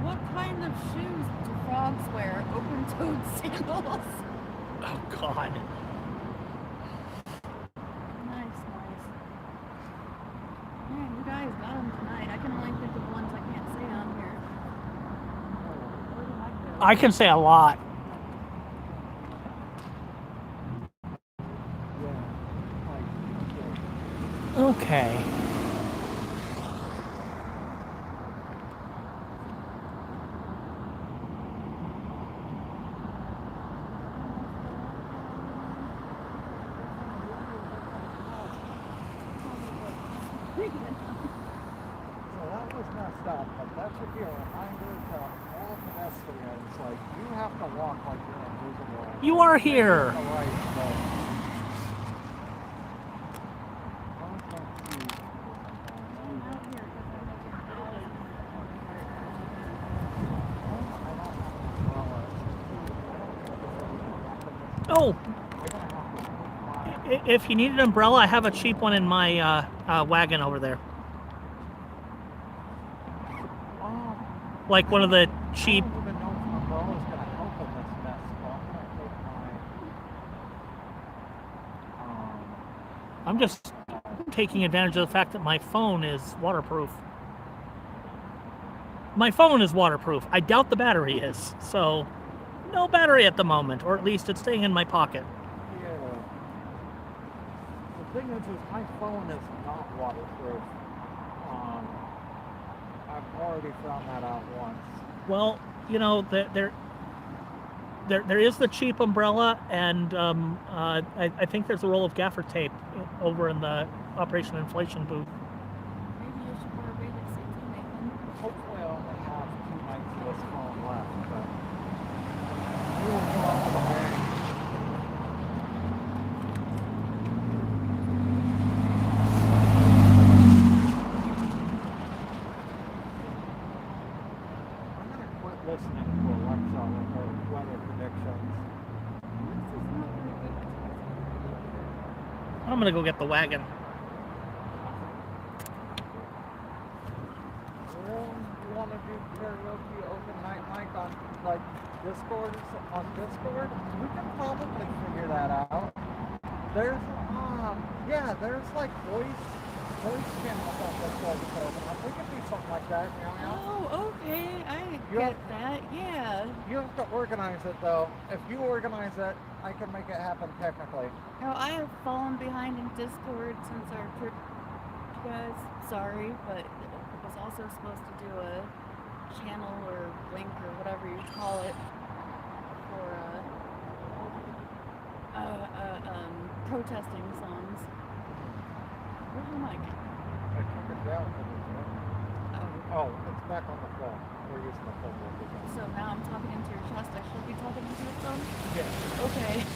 Speaker 2: What kind of shoes do frogs wear? Open-toed sandals?
Speaker 1: Oh God.
Speaker 2: Nice. Man, you guys got them tonight. I can only think of ones I can't say on here. Where did I go?
Speaker 1: I can say a lot. Okay.
Speaker 3: So that was messed up, but that should be a reminder to all pedestrians, like, you have to walk like you're invisible.
Speaker 1: You are here.
Speaker 3: Maybe on the right, but I can't see.
Speaker 2: I'm out here because I'm making
Speaker 1: Oh, if you need an umbrella, I have a cheap one in my wagon over there. Like one of the cheap.
Speaker 3: I don't even know if an umbrella is going to help in this mess, but I'm going to take my...
Speaker 1: I'm just taking advantage of the fact that my phone is waterproof. My phone is waterproof. I doubt the battery is. So, no battery at the moment, or at least it's staying in my pocket.
Speaker 3: Yeah. The thing is my phone is not waterproof. I've already found that out once.
Speaker 1: Well, you know, there is the cheap umbrella, and I think there's a roll of gaffer tape over in the Operation Inflation booth.
Speaker 2: Maybe you should wear a bathing suit too, Nathan.
Speaker 3: Hopefully I only have 2 nights of this phone left, but we will go out to the bank. I'm going to quit listening to Alexa with her weather predictions.
Speaker 2: This is not very good.
Speaker 1: I'm gonna go get the wagon.
Speaker 3: Well, you want to do karaoke open night mic on like Discord? On Discord, we can probably figure that out. There's Yeah, there's like voice channels on this website. We could do something like that, you know?
Speaker 6: Oh, okay. I
Speaker 3: You
Speaker 6: get
Speaker 3: have-
Speaker 6: that. Yeah.
Speaker 3: You have to organize it though. If you organize it, I can make it happen technically.
Speaker 6: No, I have fallen behind in Discord since our trip. You guys, sorry, but it was also supposed to do a channel or link or whatever you call it for protesting songs. Where's your mic?
Speaker 3: I took it down.
Speaker 6: Oh.
Speaker 3: Oh, it's back on the phone. We're using the phone again.
Speaker 6: So now I'm talking into your chest. I should be talking into your phone?
Speaker 3: Yeah.
Speaker 6: Okay.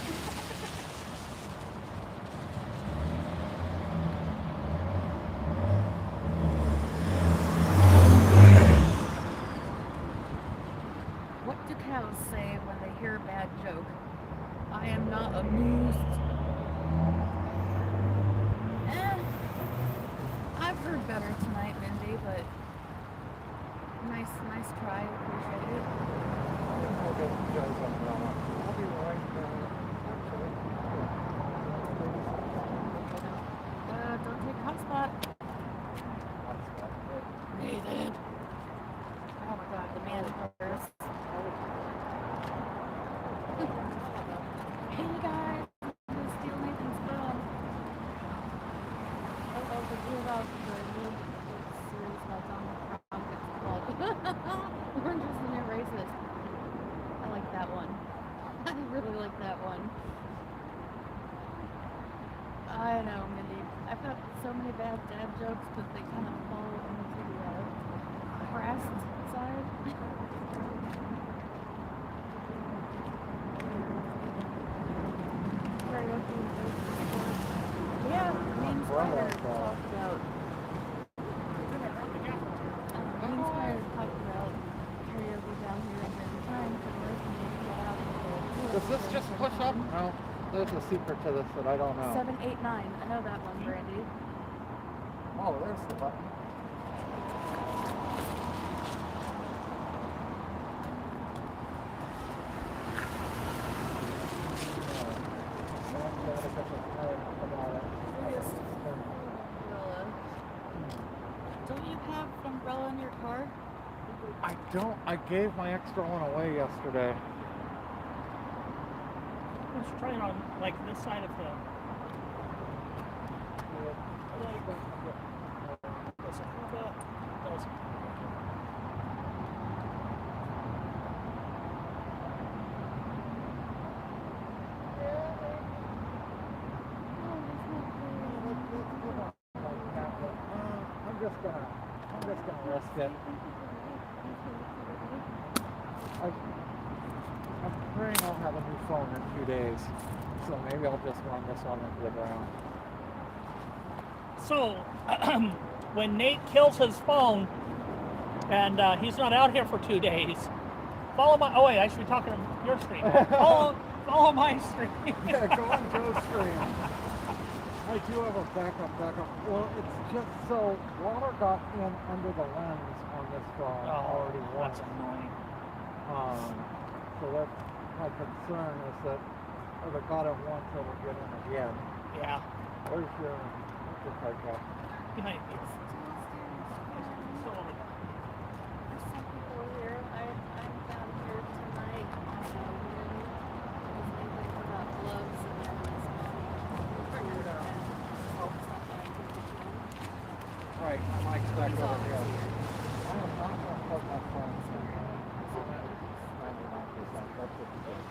Speaker 6: What do cows say when they hear a bad joke? I am not amused. I've heard better tonight, Mindy, but nice try. Appreciate it.
Speaker 3: I'll get Joe's umbrella. I'll be right there.
Speaker 6: Don't take hotspot. Nathan. Oh my god, the man first. Hey guys, I'm gonna steal Nathan's phone. Oh, did you hear about the new series about Donald Trump? It's called Orange is the New Racist. I like that one. I really like that one. I know, Mindy. I've got so many bad dad jokes, but they kind of fall into the crass side. Karaoke and Discord. Yeah, me and Spider talked about. Me and Spider talked about karaoke down here and then trying to work and maybe get out of the
Speaker 3: Does this just push up? No. There's a secret to this that I don't know.
Speaker 6: 789. I know that one, Brandy.
Speaker 3: Oh, there's the button.
Speaker 6: Don't you have an umbrella in your car?
Speaker 3: I don't. I gave my extra one away yesterday.
Speaker 1: Let's try it on like this side of the. Does it have that? Does.
Speaker 3: I'm just gonna risk it. I'm praying I'll have a new phone in 2 days, so maybe I'll just run this one into the ground.
Speaker 1: So, when Nate kills his phone, and he's not out here for 2 days, follow my. Oh wait, I should be talking to your stream. Follow my stream.
Speaker 3: Yeah, go on Joe's stream. I do have a backup. Well, it's just so water got in under the lens on this phone already once.
Speaker 1: That's annoying.
Speaker 3: So that's my concern is that if it got it once, it'll get in again.
Speaker 1: Yeah.
Speaker 3: Where's your card cap?
Speaker 1: Behind me.
Speaker 6: There's some people here. I'm down here tonight. They forgot gloves and then this
Speaker 3: Right, my mic's back
Speaker 6: He's
Speaker 3: over
Speaker 6: always
Speaker 3: here.
Speaker 6: here.
Speaker 3: I'm not gonna plug my phone in. 99%. That's what it is.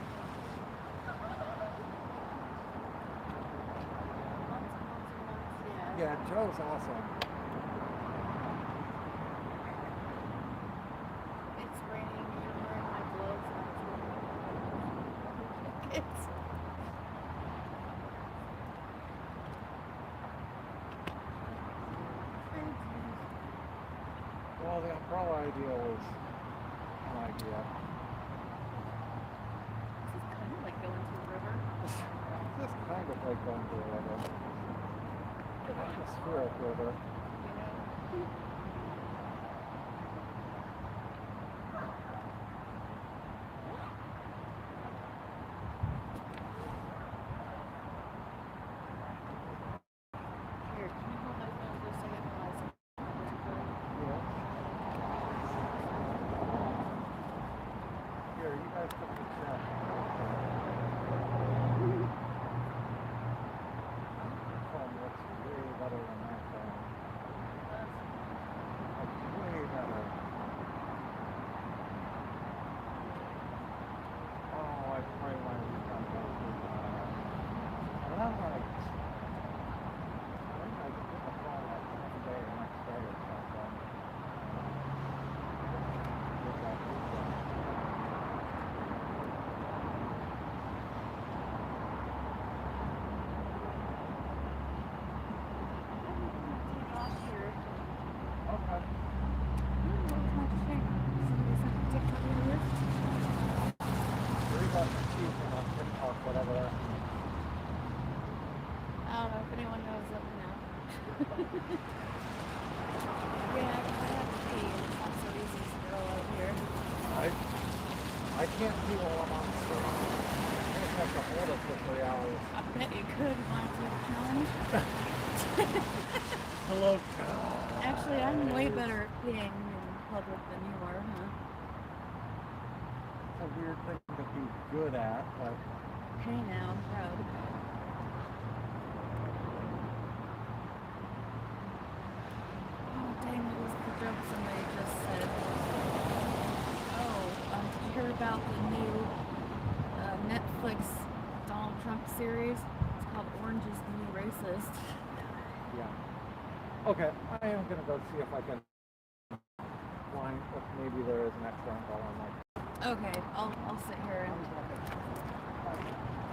Speaker 3: Yeah, Joe's awesome.
Speaker 6: It's raining. I'm wearing my gloves. It's.
Speaker 3: Well, the umbrella idea was an idea.
Speaker 6: This is kind of like going to a river.
Speaker 3: Just kind of like going to a river. Atmospheric river. whatever that means.
Speaker 6: I don't know if anyone knows, let me know. Yeah, 'cause I have to pee, and it's not so easy to go out here.
Speaker 3: I can't see while I'm on screen. I'm gonna have to hold it for 3 hours.
Speaker 6: I bet you could want to do the challenge.
Speaker 3: Hello.
Speaker 6: Actually, I'm way better at peeing in public than you are, huh?
Speaker 3: It's a weird thing to be good at, but
Speaker 6: Hey now, I'm proud. Oh, dang, what was the joke somebody just said? Oh, did you hear about the new Netflix Donald Trump series? It's called Orange is the New Racist.
Speaker 3: yeah. Okay, I am gonna go see if I can find if maybe there is an extra angle on my.
Speaker 6: Okay, I'll sit here and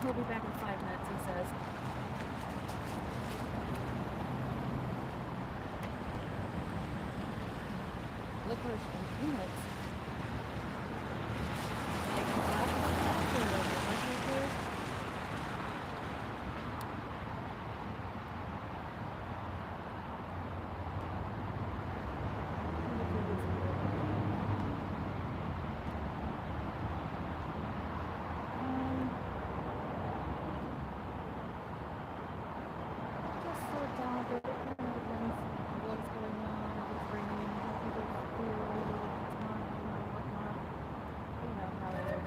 Speaker 6: he'll be back in 5 minutes, he says. Licorice and peanuts. Like black peanuts or like licorice? Just slow down, but it kind of depends what's going on, if it's raining, how people feel, if it's not, and whatnot. You know how it is.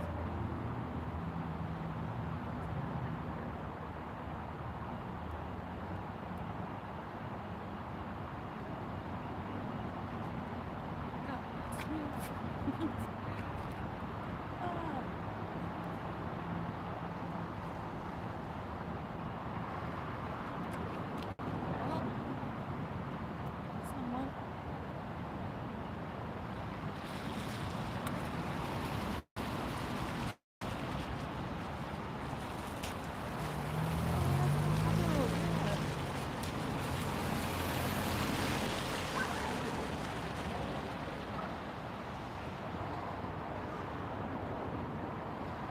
Speaker 6: Ah. Well, somewhat.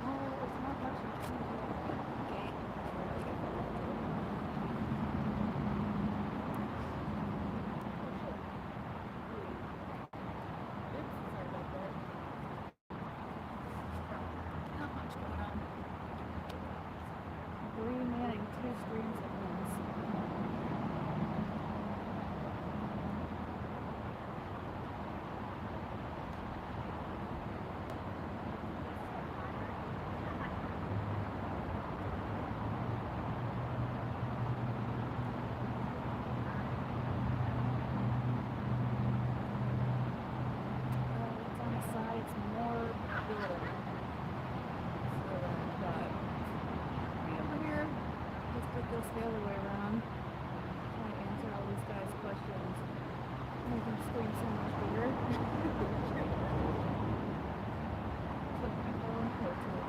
Speaker 6: Well, it's not much of a gate before they get elected. Oops, sorry about that. Not much going on. Manning 2 screens at once. It's on the side, it's more building. So me over here. Let's put this the other way around. Trying to answer all these guys' questions. Make them scream so much bigger. Put my phone close to it.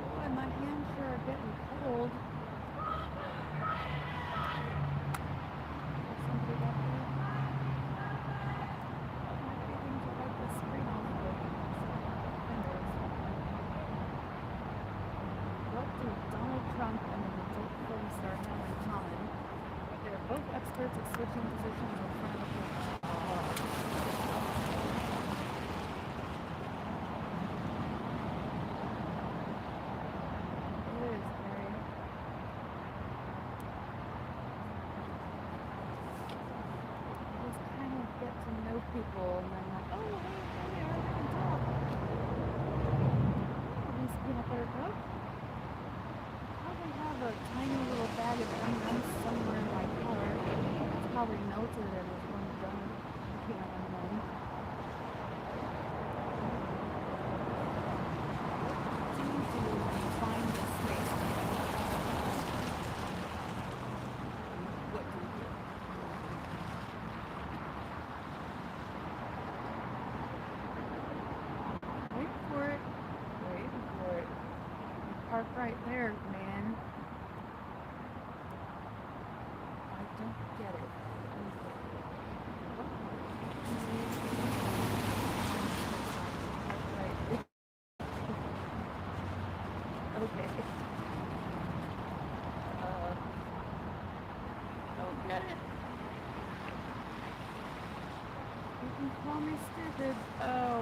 Speaker 6: Boy, my hands sure are getting cold. Is somebody back there? Might be things to wipe the screen off with. Fingers. What do Donald Trump and the adult film star have in common? They're both experts at switching positions in front of the camera. It is very. You just kind of get to know people and then like, oh, hey, there they are, they can talk. Oh, these peanut butter cup. Probably have a tiny little bag of M&Ms somewhere in my car. It's probably melted and it's one done peanut M&M. What do you do when you find the space? What do you do? Wait for it. Wait for it. Park right there, man. I don't get it. You call me stupid. Oh.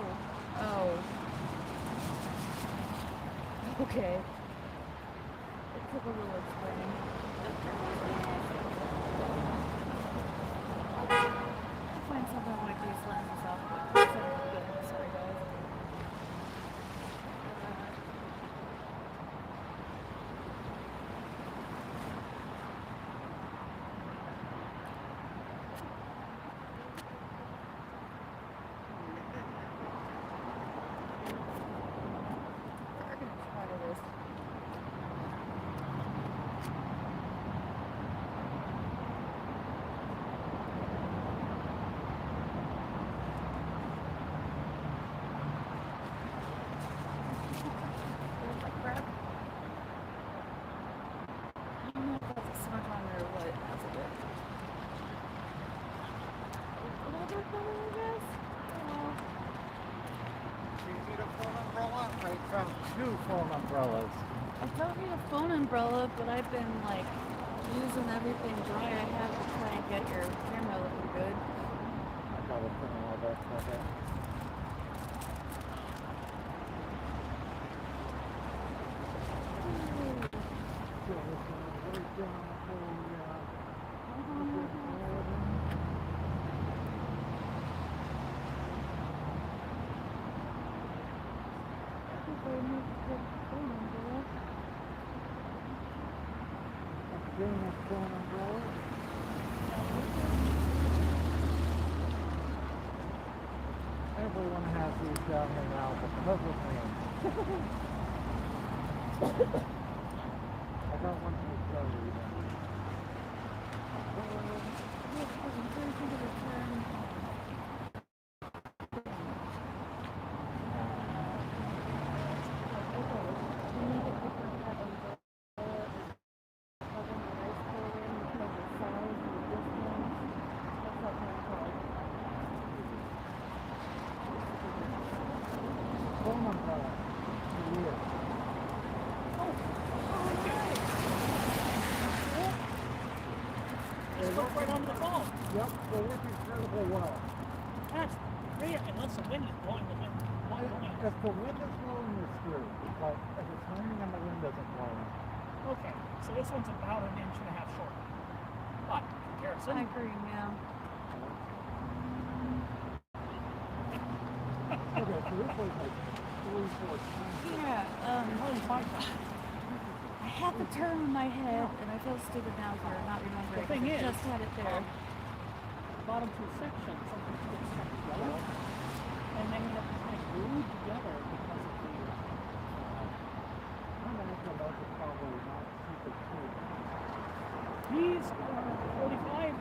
Speaker 6: Okay. It took a little explaining. I'll find something like these lenses off, but sorry guys. We're gonna try this. Feels like crap. I don't know if that's a smudge on there or what. That's a bit. A little bit better, I guess. Oh.
Speaker 3: Do you need a phone umbrella? I found 2 phone umbrellas.
Speaker 6: I don't need a phone umbrella, but I've been like using everything dry I have to try and get your camera looking good.
Speaker 3: I got a phone umbrella for that. Everyone has these down here now, but because of me. I got one to show you. Phone umbrella. Here.
Speaker 1: Just look right on the phone.
Speaker 3: Yep, they work incredibly well.
Speaker 1: That's great, unless the wind is blowing the wind.
Speaker 3: If the wind is blowing, you're screwed. But if it's raining and the wind isn't blowing,
Speaker 1: Okay, so this one's about 1.5 inches short. But in comparison,
Speaker 6: I agree, yeah.
Speaker 3: okay, so this was like 3-4 times.
Speaker 6: Yeah,
Speaker 1: holy fuck.
Speaker 6: I had the term in my head, and I feel stupid now for not remembering.
Speaker 1: The thing
Speaker 6: I
Speaker 1: is,
Speaker 6: just had it there.
Speaker 1: bottom 2 sections, something gets stuck together, and then you have to kind of glued together because of the.
Speaker 3: I'm going to those are probably not super cheap.
Speaker 1: These are 45.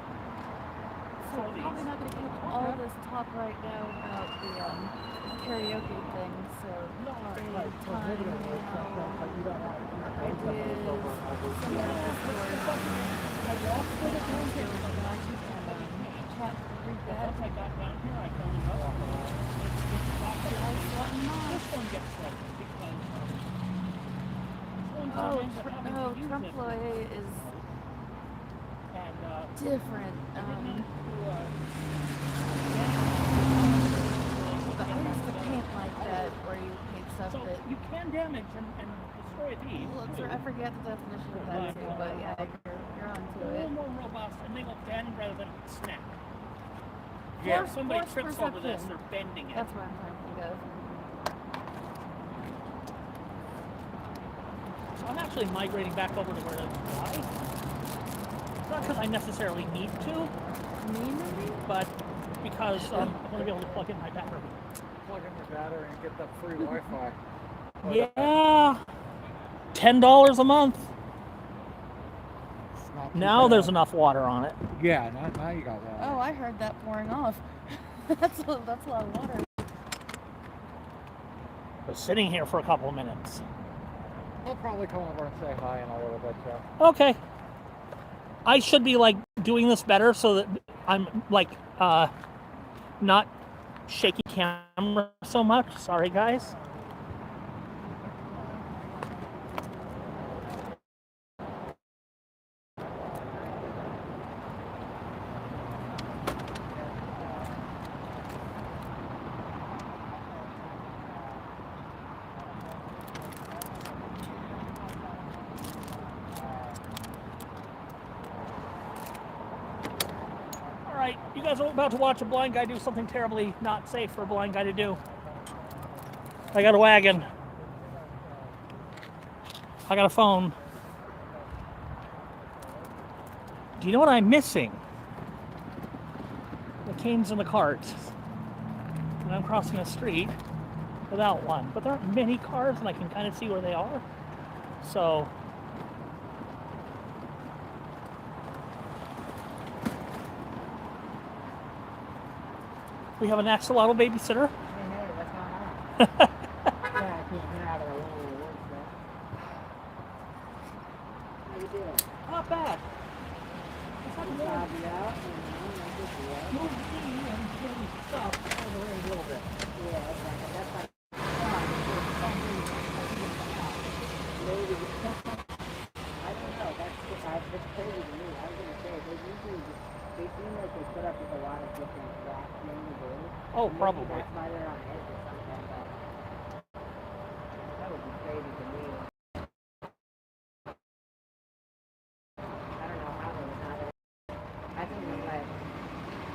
Speaker 6: So I'm probably not going to catch all this talk right now about the karaoke thing, so
Speaker 3: No,
Speaker 6: stay
Speaker 3: right,
Speaker 6: time
Speaker 3: prohibitively
Speaker 6: now.
Speaker 3: expensive, but you don't want to
Speaker 6: I did some of the stores
Speaker 1: I walked through the
Speaker 6: to
Speaker 1: town
Speaker 6: chat read that.
Speaker 1: Once I got down here, I found another one. This one gets slightly because this one's
Speaker 6: Tremplay is
Speaker 1: and
Speaker 6: different. But I used to paint like that, where you paint stuff
Speaker 1: so
Speaker 6: that
Speaker 1: you can damage and destroy these.
Speaker 6: looks.
Speaker 1: too.
Speaker 6: I forget the definition of that too, but yeah, you're onto
Speaker 1: They're a
Speaker 6: it.
Speaker 1: little more robust and they will bend rather than snap.
Speaker 6: Yeah,
Speaker 1: If somebody
Speaker 6: force
Speaker 1: trips over this,
Speaker 6: perception.
Speaker 1: they're bending it.
Speaker 6: That's what I'm trying to think of.
Speaker 1: So I'm actually migrating back over to where it's dry. It's not because I necessarily need to,
Speaker 6: Maybe?
Speaker 1: but because I want to be able to plug in my battery.
Speaker 3: Plug in your battery and get the free Wi-Fi.
Speaker 1: Yeah, $10 a month.
Speaker 3: It's not too
Speaker 1: Now
Speaker 3: bad.
Speaker 1: there's enough water on it.
Speaker 3: Yeah, now you got that.
Speaker 6: Oh, I heard that pouring off. that's a lot of water.
Speaker 1: Was sitting here for a couple of minutes.
Speaker 3: I'll probably come over and say hi in a little bit, Joe.
Speaker 1: Okay. I should be like doing this better so that I'm like not shaky camera so much. Sorry guys. You guys are about to watch a blind guy do something terribly not safe for a blind guy to do. I got a wagon. I got a phone. Do you know what I'm missing? The canes in the cart. And I'm crossing a street without one. But there aren't many cars and I can kind of see where they are. So we have an axolotl babysitter.
Speaker 7: Hey, what's going on? Yeah, I can't get out of the lonely woods, though. How you doing?
Speaker 1: Not bad. It's not bad.
Speaker 7: I'll be out, you know, I'll get you out.
Speaker 1: Move me and kill me stuff over there a little bit.
Speaker 7: Yeah, exactly. That's like, maybe. I don't know. That's crazy to me. I was gonna say they seem like they put up with a lot of different rap neighborhoods.
Speaker 1: Oh,
Speaker 7: Maybe
Speaker 1: probably.
Speaker 7: that's why they're on edge or something. But that would be crazy to me. I don't know how they would not. I think it's like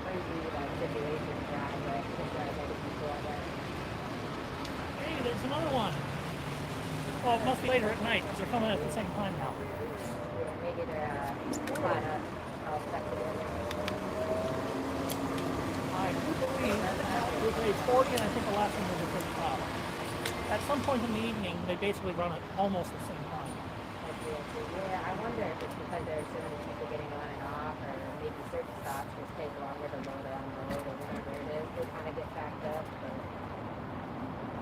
Speaker 7: crazy situations around it. Just like other people, I guess.
Speaker 1: Hey, there's another one. Well, it must be later at night because they're coming at the same time now.
Speaker 7: Maybe they're caught up. All speculative.
Speaker 1: I do believe it was a 40 and I think the last one was a 35. At some point in the evening, they basically run at almost the same time.
Speaker 7: I see. Yeah, I wonder if it's because there's so many people getting on and off, or maybe certain stops just take longer to load on the road, or whatever it is. They kind of get backed up. But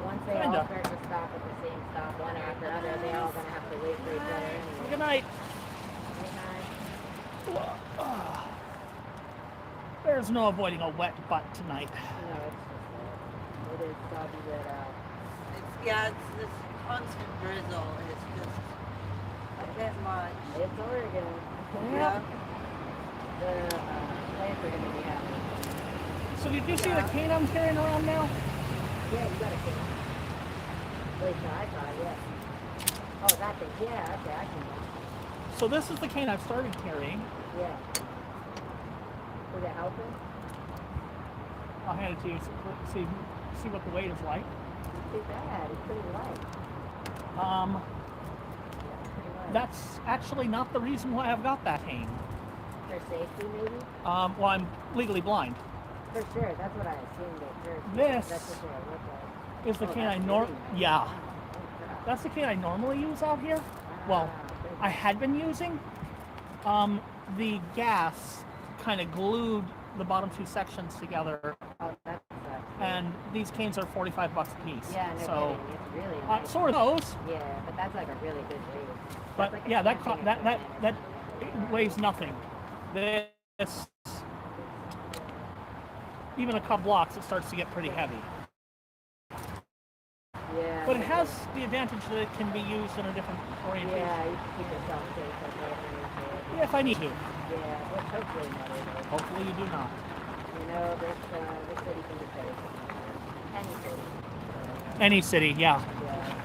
Speaker 7: once they all
Speaker 1: Kinda.
Speaker 7: start to stop at the same stop, one after another, they all gonna have to wait for each other anyway.
Speaker 1: Good night. There's no avoiding a wet butt tonight.
Speaker 7: No, it's just it is soggy red out.
Speaker 2: It's this constant drizzle. It's just a bit much.
Speaker 7: It's Oregon.
Speaker 1: Yeah.
Speaker 7: The plants are gonna be happy.
Speaker 1: So did you see the cane I'm carrying around now?
Speaker 7: Yeah, you got a cane. At least I thought, yeah. Oh, that thing. Yeah, okay, I can.
Speaker 1: So this is the cane I've started carrying.
Speaker 7: Yeah. Is it helping?
Speaker 1: I'll hand it to you so see what the weight is like.
Speaker 7: Not too bad. It's pretty light.
Speaker 1: Um,
Speaker 7: Yeah, pretty light.
Speaker 1: that's actually not the reason why I've got that cane.
Speaker 7: For safety, maybe?
Speaker 1: Well, I'm legally blind.
Speaker 7: For sure. That's what I assumed at first.
Speaker 1: This
Speaker 7: That's what it looked like.
Speaker 1: is the
Speaker 7: Oh,
Speaker 1: cane I
Speaker 7: that's
Speaker 1: nor
Speaker 7: really nice.
Speaker 1: yeah,
Speaker 7: Wow. Oh, crap.
Speaker 1: that's the cane I normally use out here. Well,
Speaker 7: Wow,
Speaker 1: I had been using. The gas kind of glued the bottom two sections together,
Speaker 7: oh, that sucks.
Speaker 1: and these canes are $45 a piece.
Speaker 7: Yeah, no
Speaker 1: So,
Speaker 7: kidding. It's really nice.
Speaker 1: so are those.
Speaker 7: Yeah, but that's like a really good rate.
Speaker 1: But
Speaker 7: That's like a
Speaker 1: yeah, that
Speaker 7: camping
Speaker 1: that
Speaker 7: equipment.
Speaker 1: weighs nothing. This even a couple blocks, it starts to get pretty heavy.
Speaker 7: Yeah.
Speaker 1: But it has the advantage that it can be used in a different orientation.
Speaker 7: Yeah, you can keep yourself safe like right underneath it.
Speaker 1: Yeah, if I need to.
Speaker 7: Yeah, which hopefully never will.
Speaker 1: Hopefully you do not.
Speaker 7: You know, this city can be safe. Any city.
Speaker 1: Any city, yeah.
Speaker 7: Yeah.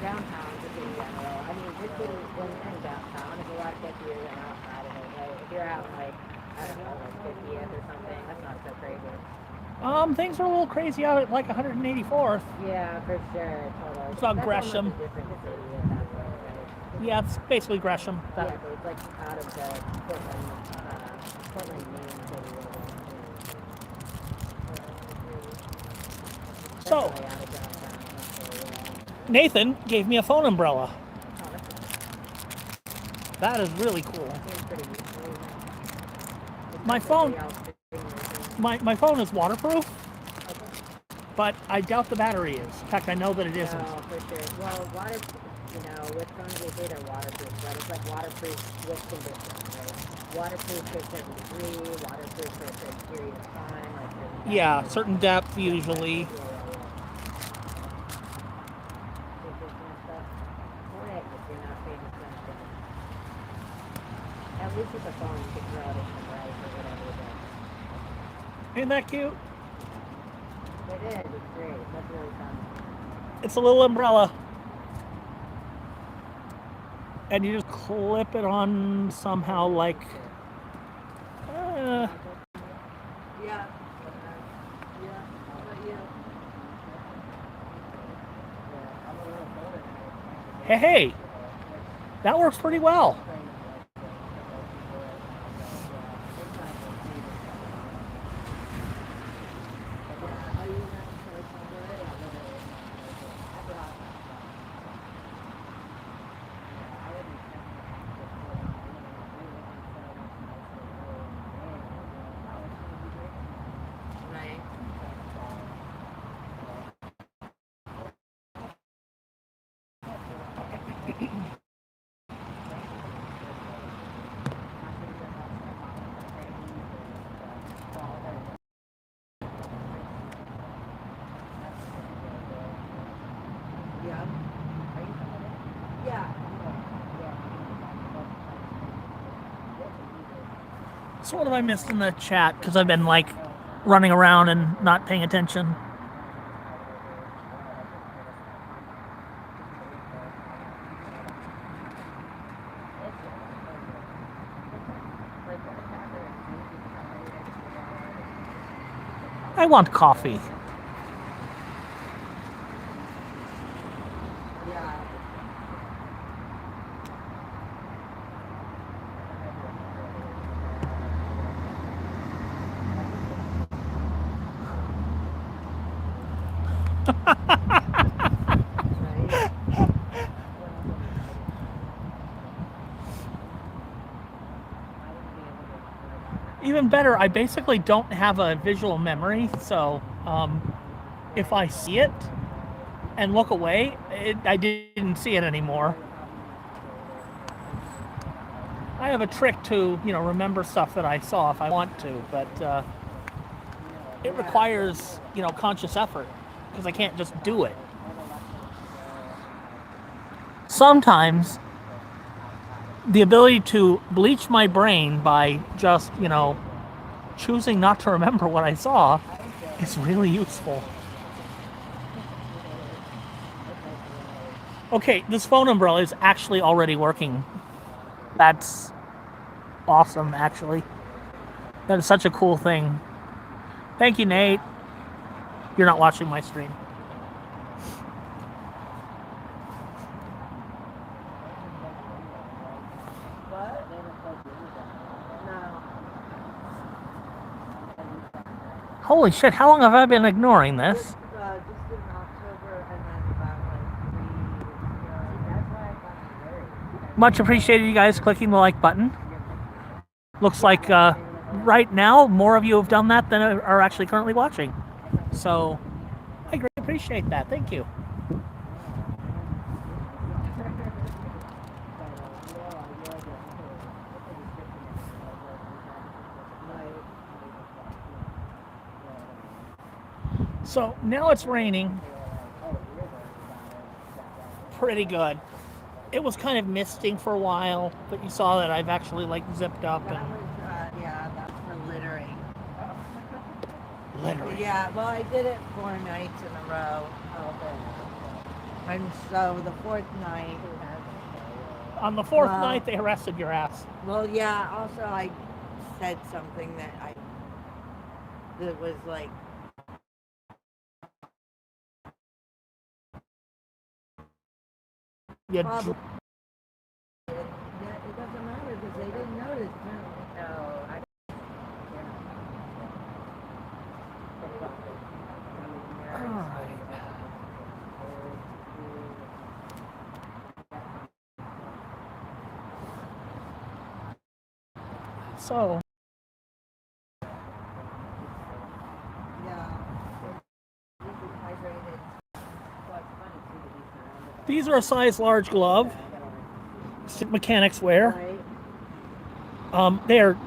Speaker 7: Downtown, the city general. I mean, this city, when you're in downtown, it's a lot sketchier than outside of it. Like, if you're out in, like, I don't know, like 50th or something, that's not so crazy.
Speaker 1: Things are a little crazy out at like 184th.
Speaker 7: Yeah, for sure. Totally.
Speaker 1: It's about
Speaker 7: That's
Speaker 1: Gresham.
Speaker 7: almost a different city at that point, right?
Speaker 1: Yeah, it's basically Gresham.
Speaker 7: Yeah, but it's like out of the Portland, Maine city.
Speaker 1: So,
Speaker 7: Definitely out of downtown. That's really,
Speaker 1: Nathan gave me a phone umbrella.
Speaker 7: oh, that's
Speaker 1: That is really cool.
Speaker 7: seems pretty useful.
Speaker 1: My phone, my phone is waterproof, but I doubt the battery is. In fact, I know that it isn't.
Speaker 7: No, for sure. Well, water, you know, with phones they say they're waterproof, but it's like waterproof with conditions, right? Waterproof for a certain degree, waterproof for a certain period of time, like certain
Speaker 1: Yeah,
Speaker 7: depth,
Speaker 1: certain depth usually.
Speaker 7: Yeah. If it's messed up, correct if you're not paying attention. At least with the phone, you can throw it in the bright or whatever it is.
Speaker 1: Isn't that cute?
Speaker 7: It is, it's great. That's really fun.
Speaker 1: It's a little umbrella. And you just clip it on somehow like,
Speaker 2: How about you?
Speaker 1: Hey, that works pretty well.
Speaker 2: Right. Yeah. Yeah.
Speaker 1: So what have I missed in the chat? Because I've been like running around and not paying attention. I want coffee.
Speaker 2: Yeah. Right.
Speaker 1: Even better, I basically don't have a visual memory, so if I see it and look away, I didn't see it anymore. I have a trick to, remember stuff that I saw if I want to, but it requires, conscious effort because I can't just do it. Sometimes the ability to bleach my brain by just, choosing not to remember what I saw is really useful. Okay, this phone umbrella is actually already working. That's awesome, actually. That is such a cool thing. Thank you, Nate. You're not watching my stream.
Speaker 2: What? No.
Speaker 1: Holy shit, how long have I been ignoring this?
Speaker 2: Just in October and then about like 3 weeks ago.
Speaker 7: That's why I got worried.
Speaker 1: Much appreciated you guys clicking the like button. Looks like right now more of you have done that than are actually currently watching. So I greatly appreciate that. Thank you. So now it's raining pretty good. It was kind of misting for a while, but you saw that I've actually like zipped up
Speaker 2: That
Speaker 1: and
Speaker 2: was, that's for littering.
Speaker 1: literally.
Speaker 2: Yeah, well, I did it 4 nights in a row. And so the 4th night,
Speaker 1: On the 4th
Speaker 2: Wow.
Speaker 1: night, they arrested your ass.
Speaker 2: well, yeah, also I said something that was like,
Speaker 1: You
Speaker 2: probably, it doesn't matter because they didn't notice.
Speaker 7: No, I
Speaker 1: Alright. So,
Speaker 2: Yeah.
Speaker 1: these are a size large glove. Mechanics wear.
Speaker 2: Right?
Speaker 1: They are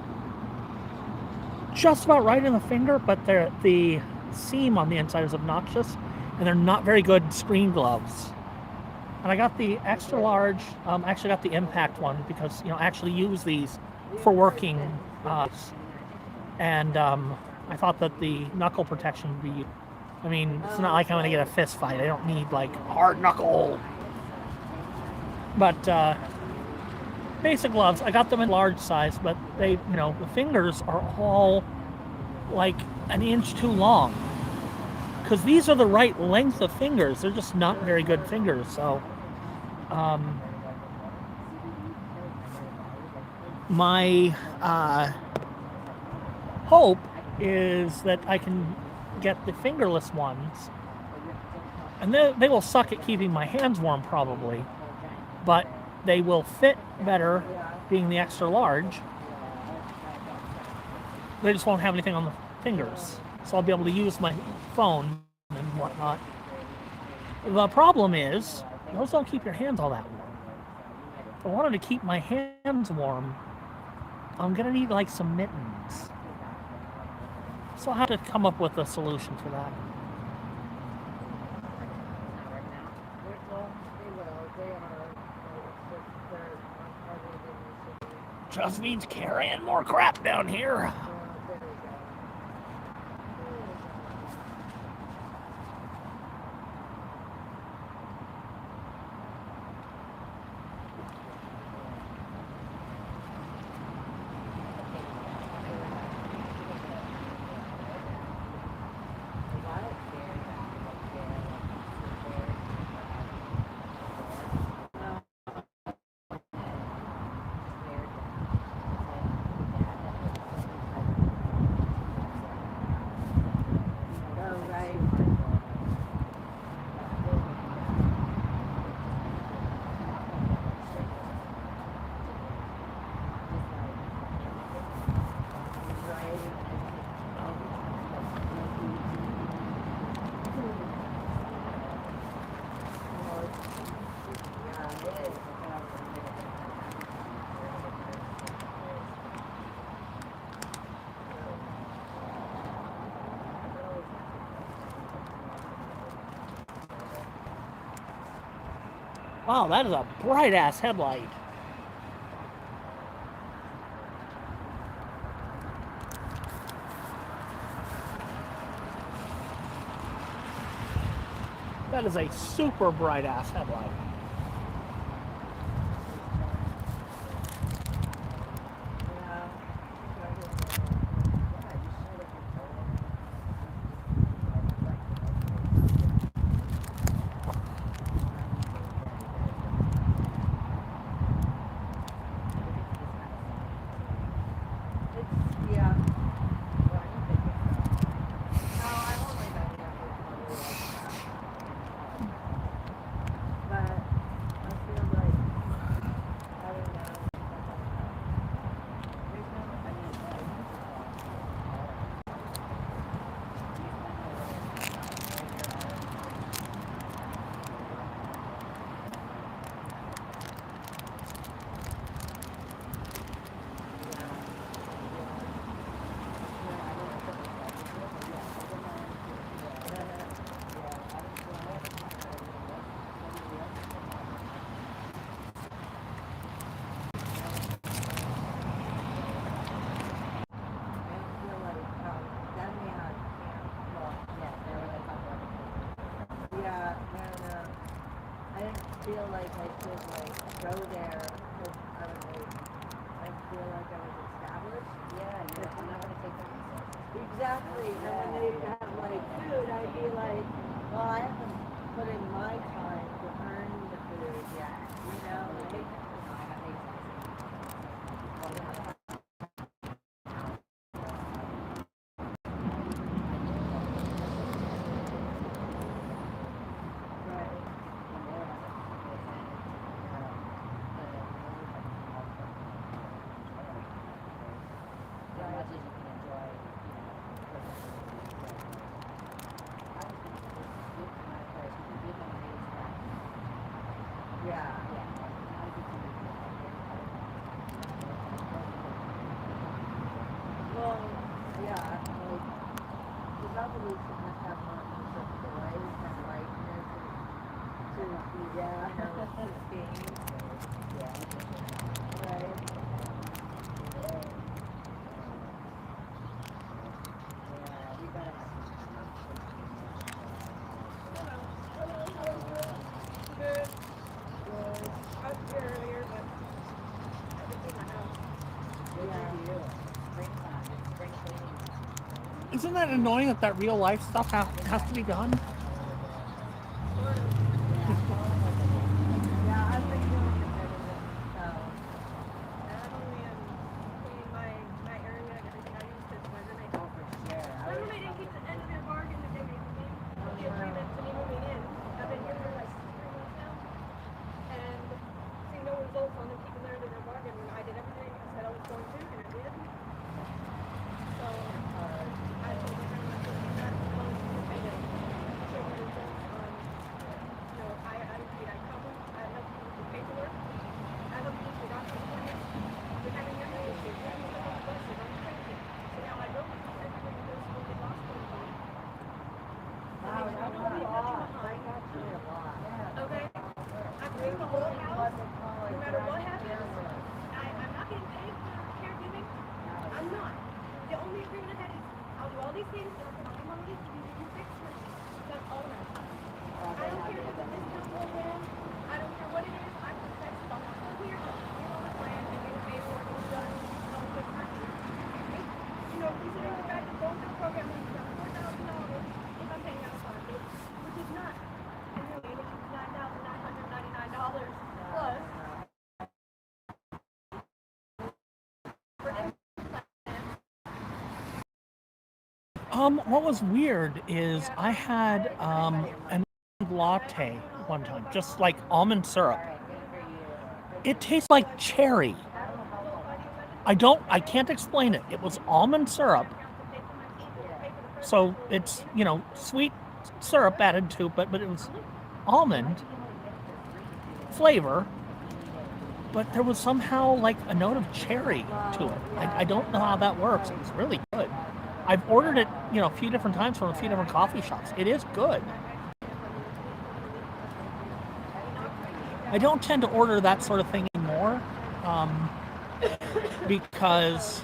Speaker 1: just about right in the finger, but the seam on the inside is obnoxious, and they're not very good screen gloves. And I got the extra large. I actually got the impact one because I actually use these for working, and I thought that the knuckle protection would be. I mean, it's not like I'm gonna get a fist fight. I don't need like hard knuckle. But basic gloves, I got them in large size, but they, the fingers are all like an inch too long. because these are the right length of fingers. They're just not very good fingers. So my hope is that I can get the fingerless ones, and they will suck at keeping my hands warm probably, but they will fit better being the extra large. They just won't have anything on the fingers, so I'll be able to use my phone and whatnot. The problem is, those don't keep your hands all that warm. If I wanted to keep my hands warm, I'm gonna need like some mittens. So I'll have to come up with a solution for that. Just means carrying more crap down here. Wow, that is a bright ass headlight. That is a super bright ass headlight.
Speaker 2: Feel like I could go there because I don't know. I feel like I was established.
Speaker 7: Yeah, you're not going to take the resources.
Speaker 2: Exactly. And when they have food, I'd be like, well, I have to put in my time to earn the food.
Speaker 7: Yeah.
Speaker 2: You know, like.
Speaker 1: Isn't that annoying that real life stuff has to be done?
Speaker 2: Yeah, I've been doing it better than so.
Speaker 5: Not only cleaning my area and everything I use this when they
Speaker 2: Oh, for sure.
Speaker 5: remember they didn't keep the end of their bargain that they gave me the agreement to me moving in. I've been here for like 3 months now and see no results on them keeping their end of their bargain when I did everything I said I was going to and I did. So I told them I'm not going to do that as long as you can pay them. Show me results on I cover, I help you with the paperwork, I help you with the doctor's appointments, with having your name issues, with having stuff on the buses, I'm crazy. So now I don't do everything that goes with the hospital phone.
Speaker 2: Wow, that was a lot. I got you a lot. Yeah.
Speaker 5: Okay? I bring the whole house, no matter what happens, I'm not getting paid for caregiving. I'm not. The only agreement I had is I'll do all these things, and I'll come on with you fix it. That's all that. I don't care if the discount goes down. I don't care what it is. I protect the whole here. Get on the plan and get paperwork all done. Don't put money. Considering the fact that going through the program means about $4,000 if I'm paying out of pocket, which is not. And really, it is $9,999 plus. For
Speaker 1: What was weird is I had an latte one time, just like almond syrup. It tastes like cherry. I can't explain it. It was almond syrup. So it's, sweet syrup added to it, but it was almond flavor. But there was somehow like a note of cherry to it. I don't know how that works. It was really good. I've ordered it, a few different times from a few different coffee shops. It is good. I don't tend to order that sort of thing anymore because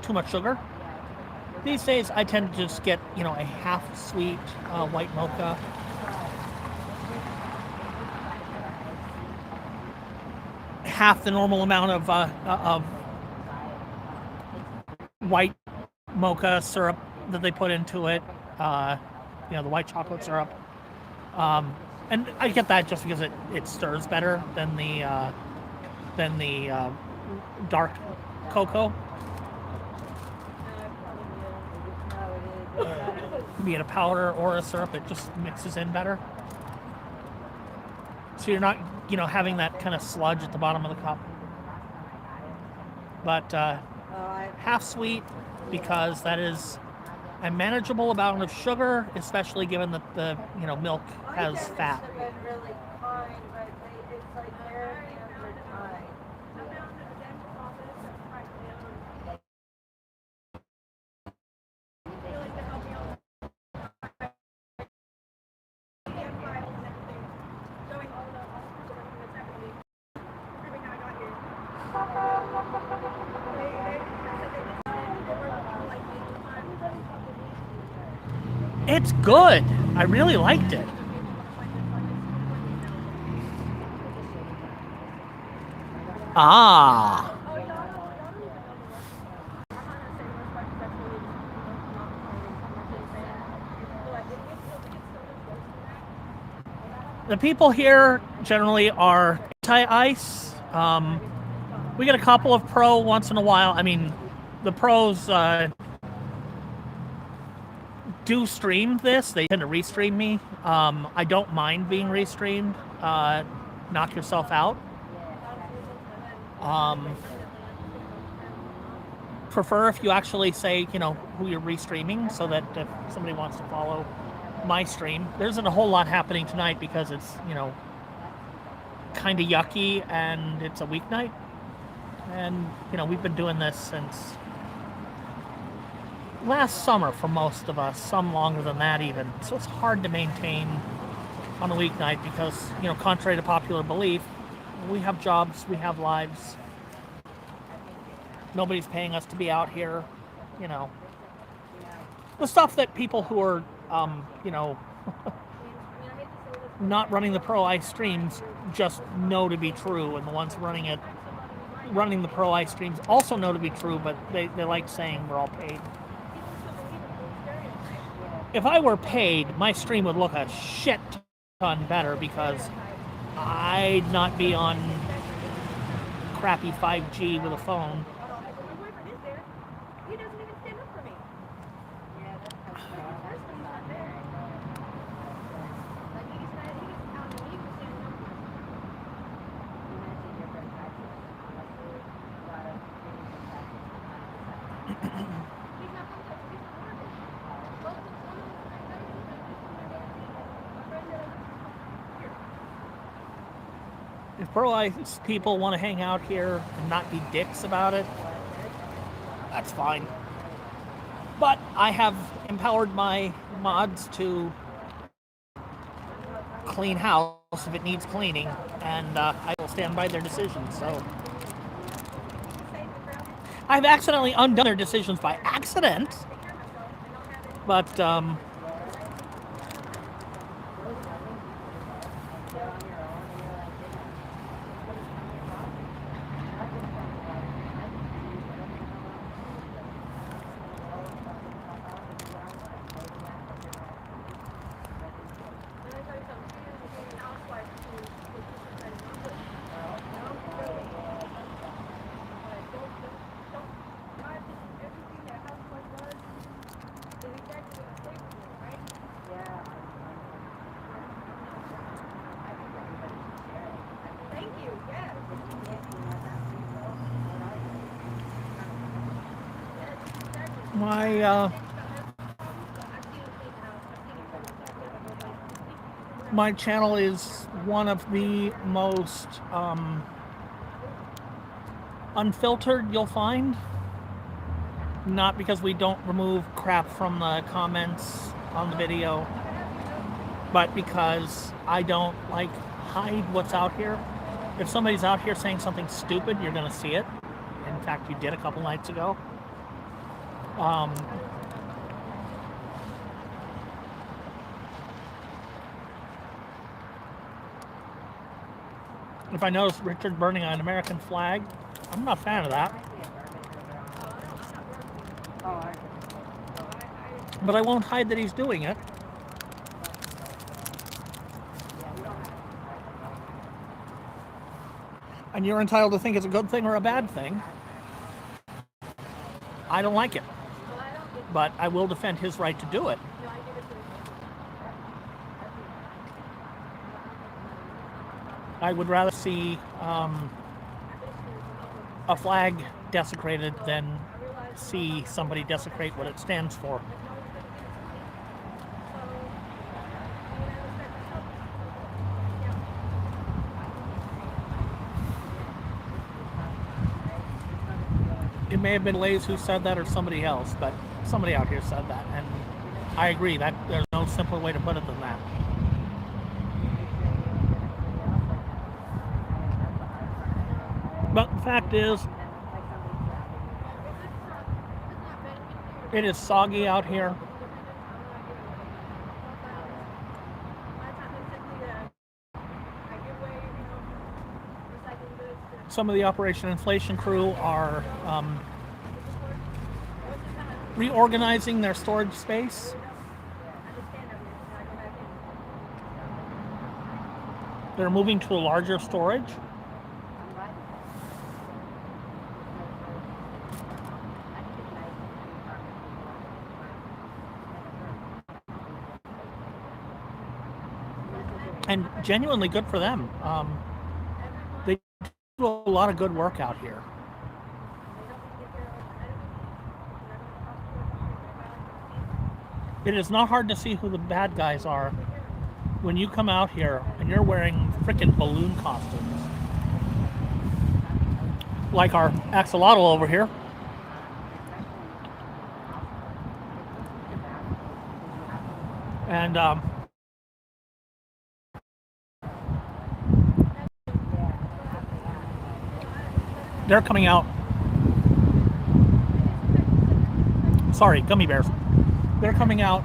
Speaker 1: too much sugar. These days, I tend to just get, a half sweet white mocha. Half the normal amount of white mocha syrup that they put into it, the white chocolate syrup, and I get that just because it stirs better than the dark cocoa. Be it a powder or a syrup, it just mixes in better. So you're not, having that kind of sludge at the bottom of the cup. But half sweet, because that is a manageable amount of sugar, especially given that the milk has fat.
Speaker 2: Really fine, but it's like their hands are tied.
Speaker 1: It's good. I really liked it. Ah. The people here generally are anti-ice. We get a couple of pro once in a while. I mean, the pros do stream this. They tend to restream me. I don't mind being restreamed. Knock yourself out. Prefer if you actually say, who you're restreaming, so that if somebody wants to follow my stream, there isn't a whole lot happening tonight because it's, kind of yucky and it's a weeknight. And, we've been doing this since last summer for most of us, some longer than that even. So it's hard to maintain on a weeknight because, contrary to popular belief, we have jobs, we have lives. Nobody's paying us to be out here, The stuff that people who are, not running the pro ice streams just know to be true, and the ones running the pro ice streams also know to be true, but they like saying we're all paid. if I were paid, my stream would look a shit ton better because I'd not be on crappy 5G with a phone.
Speaker 5: My boyfriend is there. He doesn't even stand up for me.
Speaker 7: Yeah, that's how
Speaker 5: First one's not there. Like, he's out in the league for standing up for me.
Speaker 7: you mentioned your first taxes. Honestly, a lot of really good taxes.
Speaker 5: He's not from the, he's from Oregon. Both of them, one of them, my friend that here.
Speaker 1: If pro-life people want to hang out here and not be dicks about it, that's fine. But I have empowered my mods to clean house if it needs cleaning, and I will stand by their decisions. So I've accidentally undone their decisions by accident, but
Speaker 5: Thank you, yes.
Speaker 1: my channel is one of the most unfiltered you'll find. Not because we don't remove crap from the comments on the video, but because I don't like hide what's out here. If somebody's out here saying something stupid, you're gonna see it. In fact, you did a couple nights ago. If I notice Richard burning an American flag, I'm not a fan of that. But I won't hide that he's doing it. And you're entitled to think it's a good thing or a bad thing. I don't like it. But I will defend his right to do it. I would rather see a flag desecrated than see somebody desecrate what it stands for. It may have been Lays who said that or somebody else, but somebody out here said that, and I agree that there's no simpler way to put it than that. But the fact is, it is soggy out here. Some of the Operation Inflation crew are reorganizing their storage space. They're moving to a larger storage. And genuinely good for them. They do a lot of good work out here. It is not hard to see who the bad guys are when you come out here and you're wearing frickin' balloon costumes. Like our axolotl over here. And they're coming out. Sorry, gummy bears. They're coming out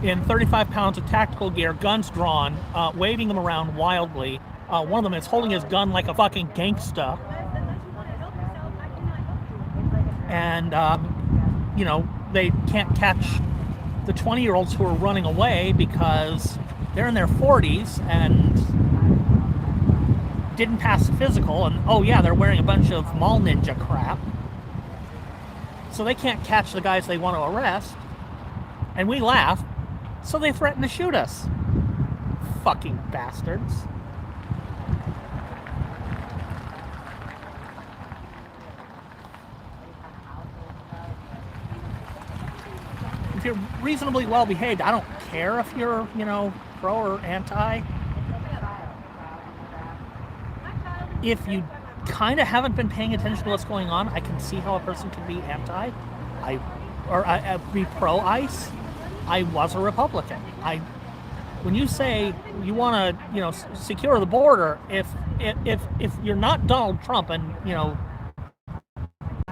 Speaker 1: in 35 pounds of tactical gear, guns drawn, waving them around wildly. One of them is holding his gun like a fucking gangsta. And, you know, they can't catch the 20-year-olds who are running away because they're in their 40s and didn't pass the physical, and oh yeah, they're wearing a bunch of mall ninja crap, so they can't catch the guys they want to arrest, and we laugh, so they threaten to shoot us. Fucking bastards. If you're reasonably well behaved, I don't care if you're, pro or anti. If you kind of haven't been paying attention to what's going on, I can see how a person can be anti. Be pro ICE. I was a Republican. When you say you want to, secure the border, if you're not Donald Trump and,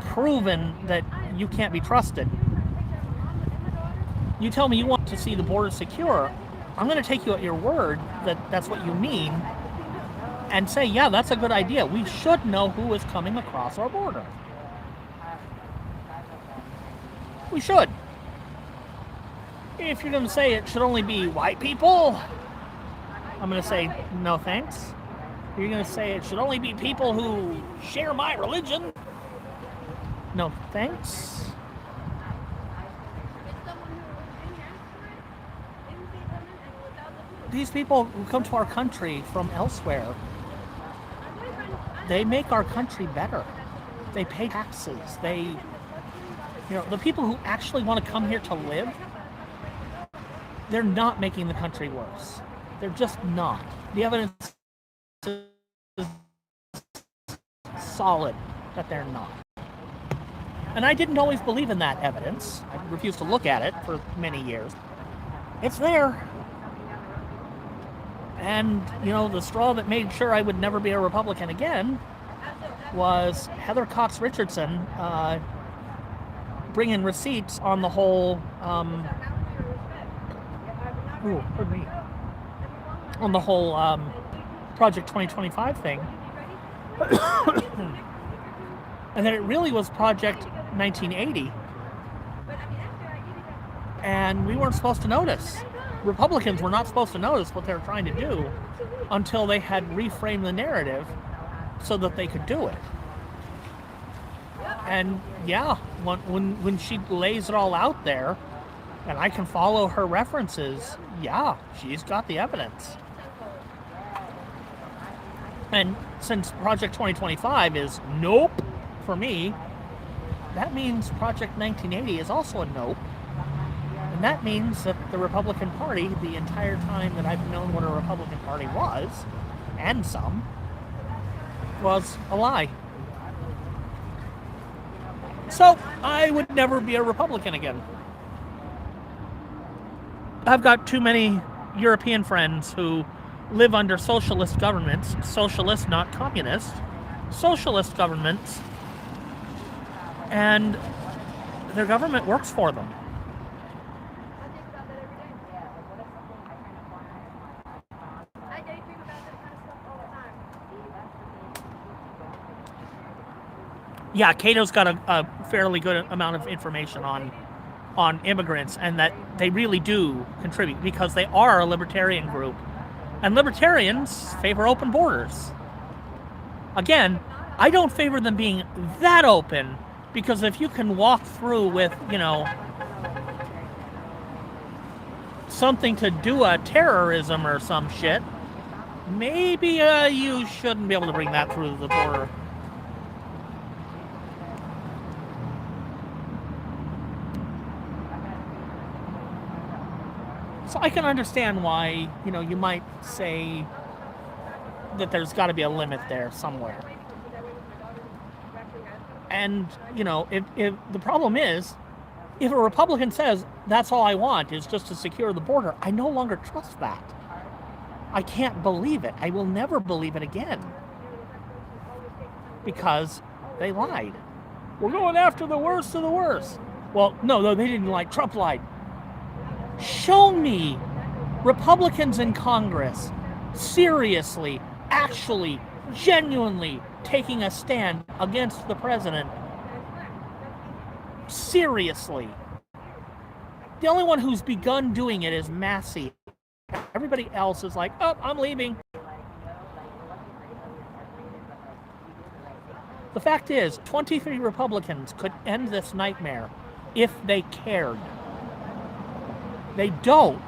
Speaker 1: proven that you can't be trusted, you tell me you want to see the border secure, I'm going to take you at your word that that's what you mean and say, yeah, that's a good idea. We should know who is coming across our border. We should. If you're going to say it should only be white people, I'm going to say no thanks. If you're going to say it should only be people who share my religion, no thanks. These people who come to our country from elsewhere, they make our country better. They pay taxes. The people who actually want to come here to live, they're not making the country worse. They're just not. The evidence is solid that they're not. And I didn't always believe in that evidence. I refused to look at it for many years. It's there. And, the straw that made sure I would never be a Republican again was Heather Cox Richardson bringing receipts on the whole, Project 2025 thing. And that it really was Project 1980. And we weren't supposed to notice. Republicans were not supposed to notice what they were trying to do until they had reframed the narrative so that they could do it. And yeah, when she lays it all out there, and I can follow her references, yeah, she's got the evidence. And since Project 2025 is nope for me, that means Project 1980 is also a nope. And that means that the Republican Party, the entire time that I've known what a Republican Party was, and some, was a lie. So, I would never be a Republican again. I've got too many European friends who live under socialist governments, socialist, not communist, socialist governments, and their government works for them. Yeah, Cato's got a fairly good amount of information on immigrants, and that they really do contribute because they are a libertarian group. And libertarians favor open borders. Again, I don't favor them being that open, because if you can walk through with, something to do a terrorism or some shit, maybe you shouldn't be able to bring that through the border. So I can understand why, you might say that there's got to be a limit there somewhere. And, if the problem is, if a Republican says, that's all I want is just to secure the border, I no longer trust that. I can't believe it. I will never believe it again. Because they lied. We're going after the worst of the worst. Well, no, they didn't lie. Trump lied. Show me Republicans in Congress seriously, actually, genuinely taking a stand against the president. Seriously. The only one who's begun doing it is Massey. Everybody else is like, oh, I'm leaving. The fact is, 23 Republicans could end this nightmare if they cared. They don't.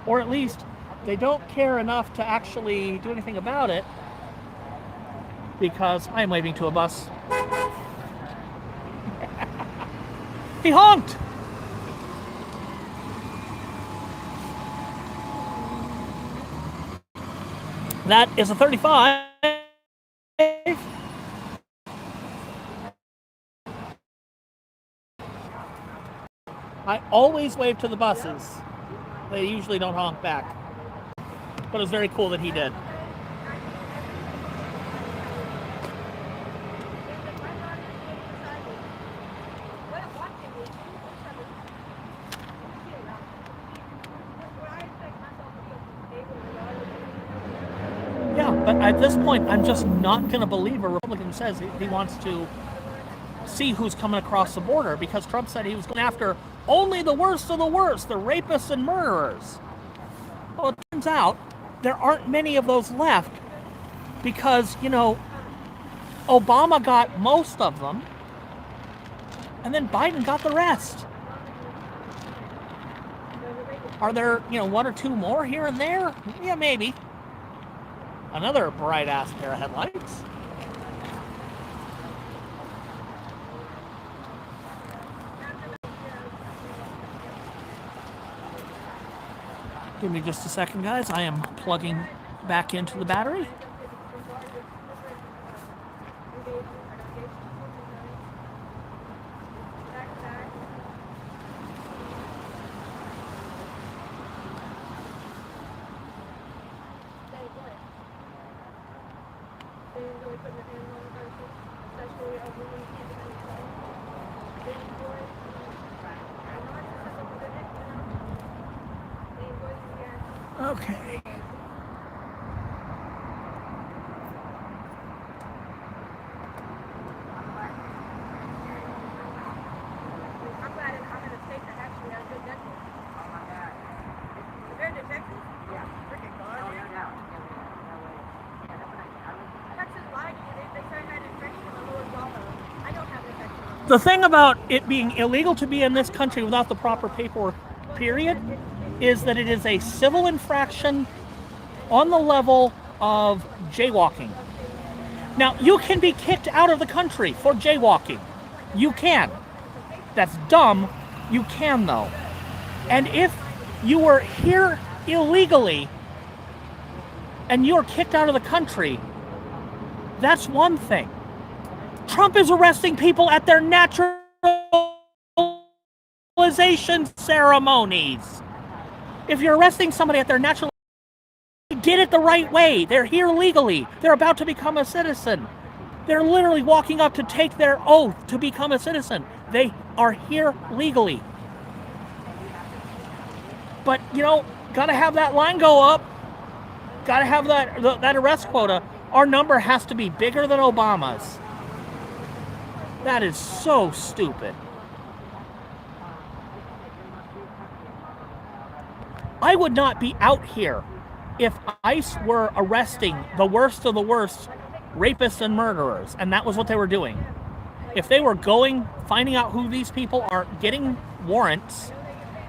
Speaker 1: Or at least, they don't care enough to actually do anything about it, because I'm waving to a bus. He honked! That is a 35. I always wave to the buses. They usually don't honk back. But it was very cool that he did. Yeah, but at this point, I'm just not going to believe a Republican says he wants to see who's coming across the border, because Trump said he was going after only the worst of the worst, the rapists and murderers. Well, it turns out there aren't many of those left because, you know, Obama got most of them and then Biden got the rest. Are there, you know, one or two more here and there? Yeah, maybe. Another bright-ass pair of headlights. Give me just a second, guys. I am plugging back into the battery. Okay. The thing about it being illegal to be in this country without the proper paperwork, period, is that it is a civil infraction on the level of jaywalking. Now, you can be kicked out of the country for jaywalking. You can. That's dumb. You can, though. And if you were here illegally and you're kicked out of the country, that's one thing. Trump is arresting people at their naturalization ceremonies. If you're arresting somebody at their naturalization, get it the right way. They're here legally. They're about to become a citizen. They're literally walking up to take their oath to become a citizen. They are here legally. But, you know, gotta have that line go up. Gotta have that arrest quota. Our number has to be bigger than Obama's. That is so stupid. I would not be out here if ICE were arresting the worst of the worst rapists and murderers, and that was what they were doing. If they were going, finding out who these people are, getting warrants,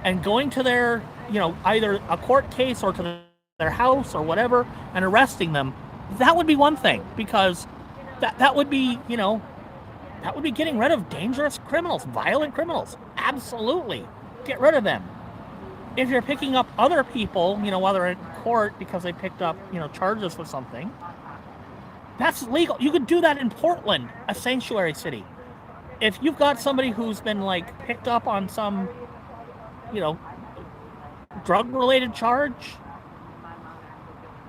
Speaker 1: and going to their, you know, either a court case or to their house or whatever, and arresting them, that would be one thing, because that would be, you know, that would be getting rid of dangerous criminals, violent criminals. Absolutely. Get rid of them. If you're picking up other people, you know, while they're in court because they picked up, you know, charges for something, that's legal. You could do that in Portland, a sanctuary city. If you've got somebody who's been, like, picked up on some, you know, drug-related charge,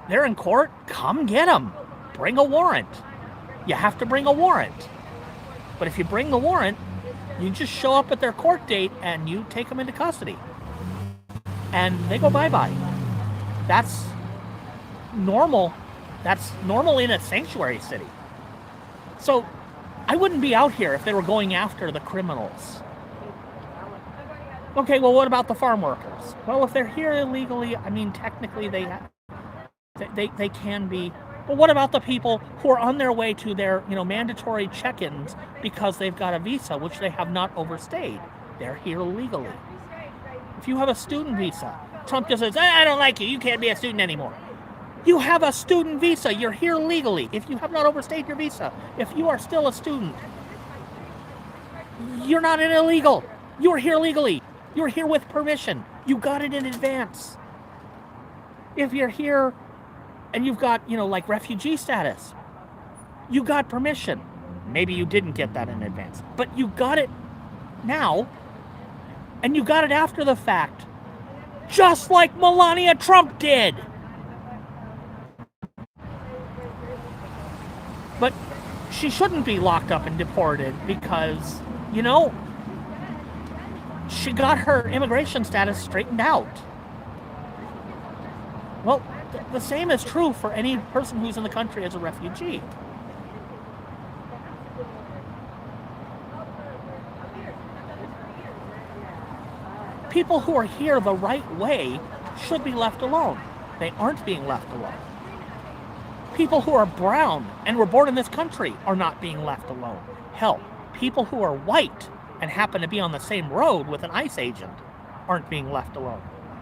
Speaker 1: they're in court, come get them. Bring a warrant. You have to bring a warrant. But if you bring the warrant, you just show up at their court date and you take them into custody. And they go bye-bye. That's normal. That's normal in a sanctuary city. So I wouldn't be out here if they were going after the criminals. Okay, well, what about the farm workers? Well, if they're here illegally, I mean, technically they can be. But what about the people who are on their way to their, mandatory check-ins because they've got a visa, which they have not overstayed? They're here legally. If you have a student visa, Trump just says, I don't like you. You can't be a student anymore. You have a student visa. You're here legally. If you have not overstayed your visa, if you are still a student, you're not an illegal. You're here legally. You're here with permission. You got it in advance. If you're here and you've got, like refugee status, you got permission. Maybe you didn't get that in advance, but you got it now, and you got it after the fact, just like Melania Trump did. But she shouldn't be locked up and deported because, she got her immigration status straightened out. Well, the same is true for any person who's in the country as a refugee. People who are here the right way should be left alone. They aren't being left alone. People who are brown and were born in this country are not being left alone. Hell, people who are white and happen to be on the same road with an ICE agent aren't being left alone.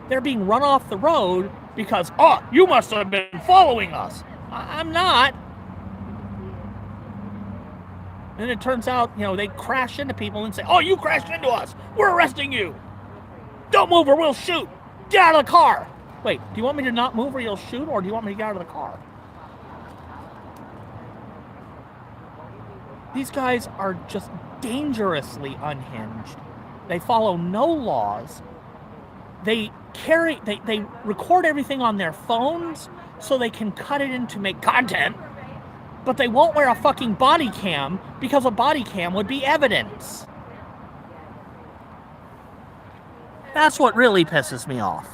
Speaker 1: They're being run off the road because, you must have been following us. I'm not. And it turns out, they crash into people and say, you crashed into us. We're arresting you. Don't move or we'll shoot. Get out of the car. Wait, do you want me to not move or you'll shoot, or do you want me to get out of the car? These guys are just dangerously unhinged. They follow no laws. They record everything on their phones so they can cut it in to make content, but they won't wear a fucking body cam because a body cam would be evidence. That's what really pisses me off.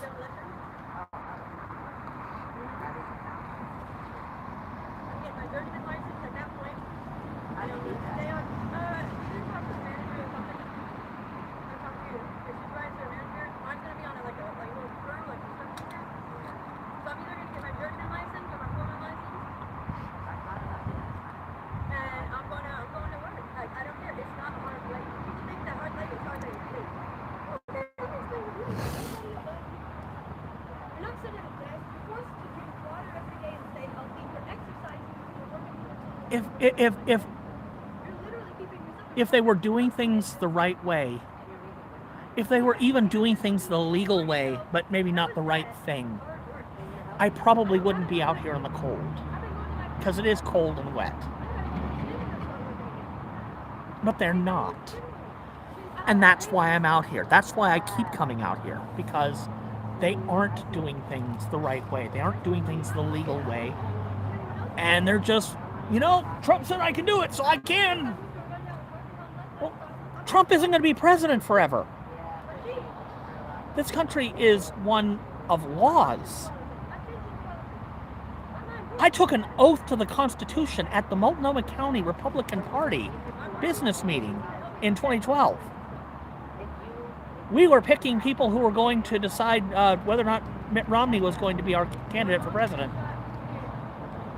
Speaker 1: If they were doing things the right way, if they were even doing things the legal way, but maybe not the right thing, I probably wouldn't be out here in the cold, because it is cold and wet. But they're not. And that's why I'm out here. That's why I keep coming out here, because they aren't doing things the right way. They aren't doing things the legal way. And they're just, Trump said I can do it, so I can. Well, Trump isn't going to be president forever. This country is one of laws. I took an oath to the Constitution at the Multnomah County Republican Party business meeting in 2012. We were picking people who were going to decide whether or not Mitt Romney was going to be our candidate for president.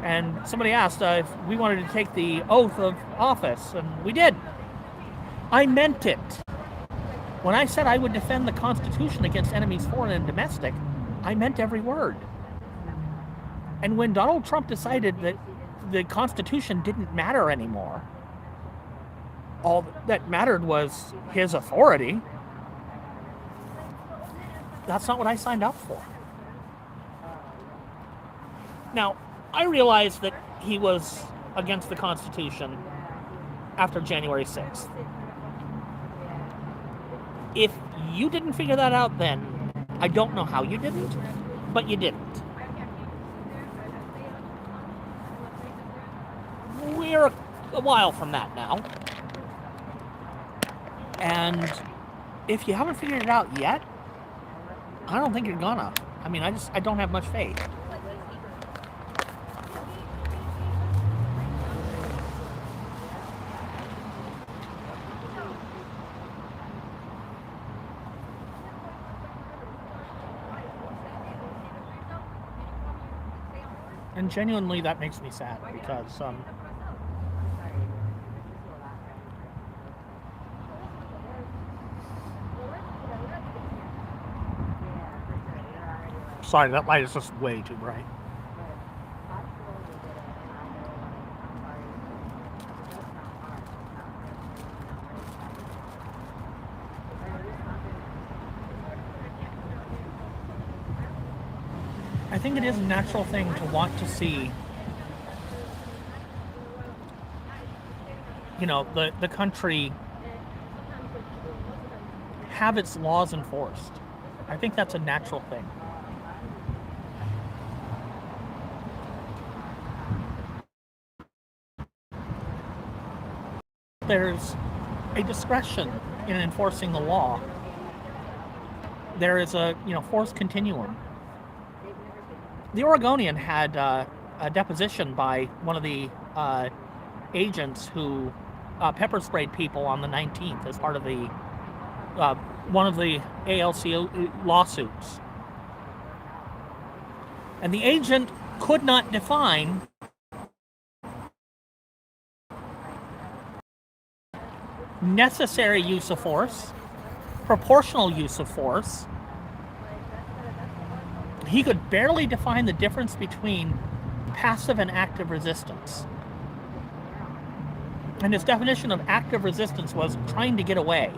Speaker 1: And somebody asked if we wanted to take the oath of office, and we did. I meant it. When I said I would defend the Constitution against enemies foreign and domestic, I meant every word. And when Donald Trump decided that the Constitution didn't matter anymore, all that mattered was his authority, that's not what I signed up for. Now, I realized that he was against the Constitution after January 6th. If you didn't figure that out then, I don't know how you didn't, but you didn't. We're a while from that now. And if you haven't figured it out yet, I don't think you're gonna. I don't have much faith. And genuinely, that makes me sad because sorry, that light is just way too bright. I think it is a natural thing to want to see, you know, the country have its laws enforced. I think that's a natural thing. There's a discretion in enforcing the law. There is a, you know, force continuum. The Oregonian had a deposition by one of the agents who pepper sprayed people on the 19th as part of the one of the ALC lawsuits. And the agent could not define necessary use of force, proportional use of force. He could barely define the difference between passive and active resistance. And his definition of active resistance was trying to get away.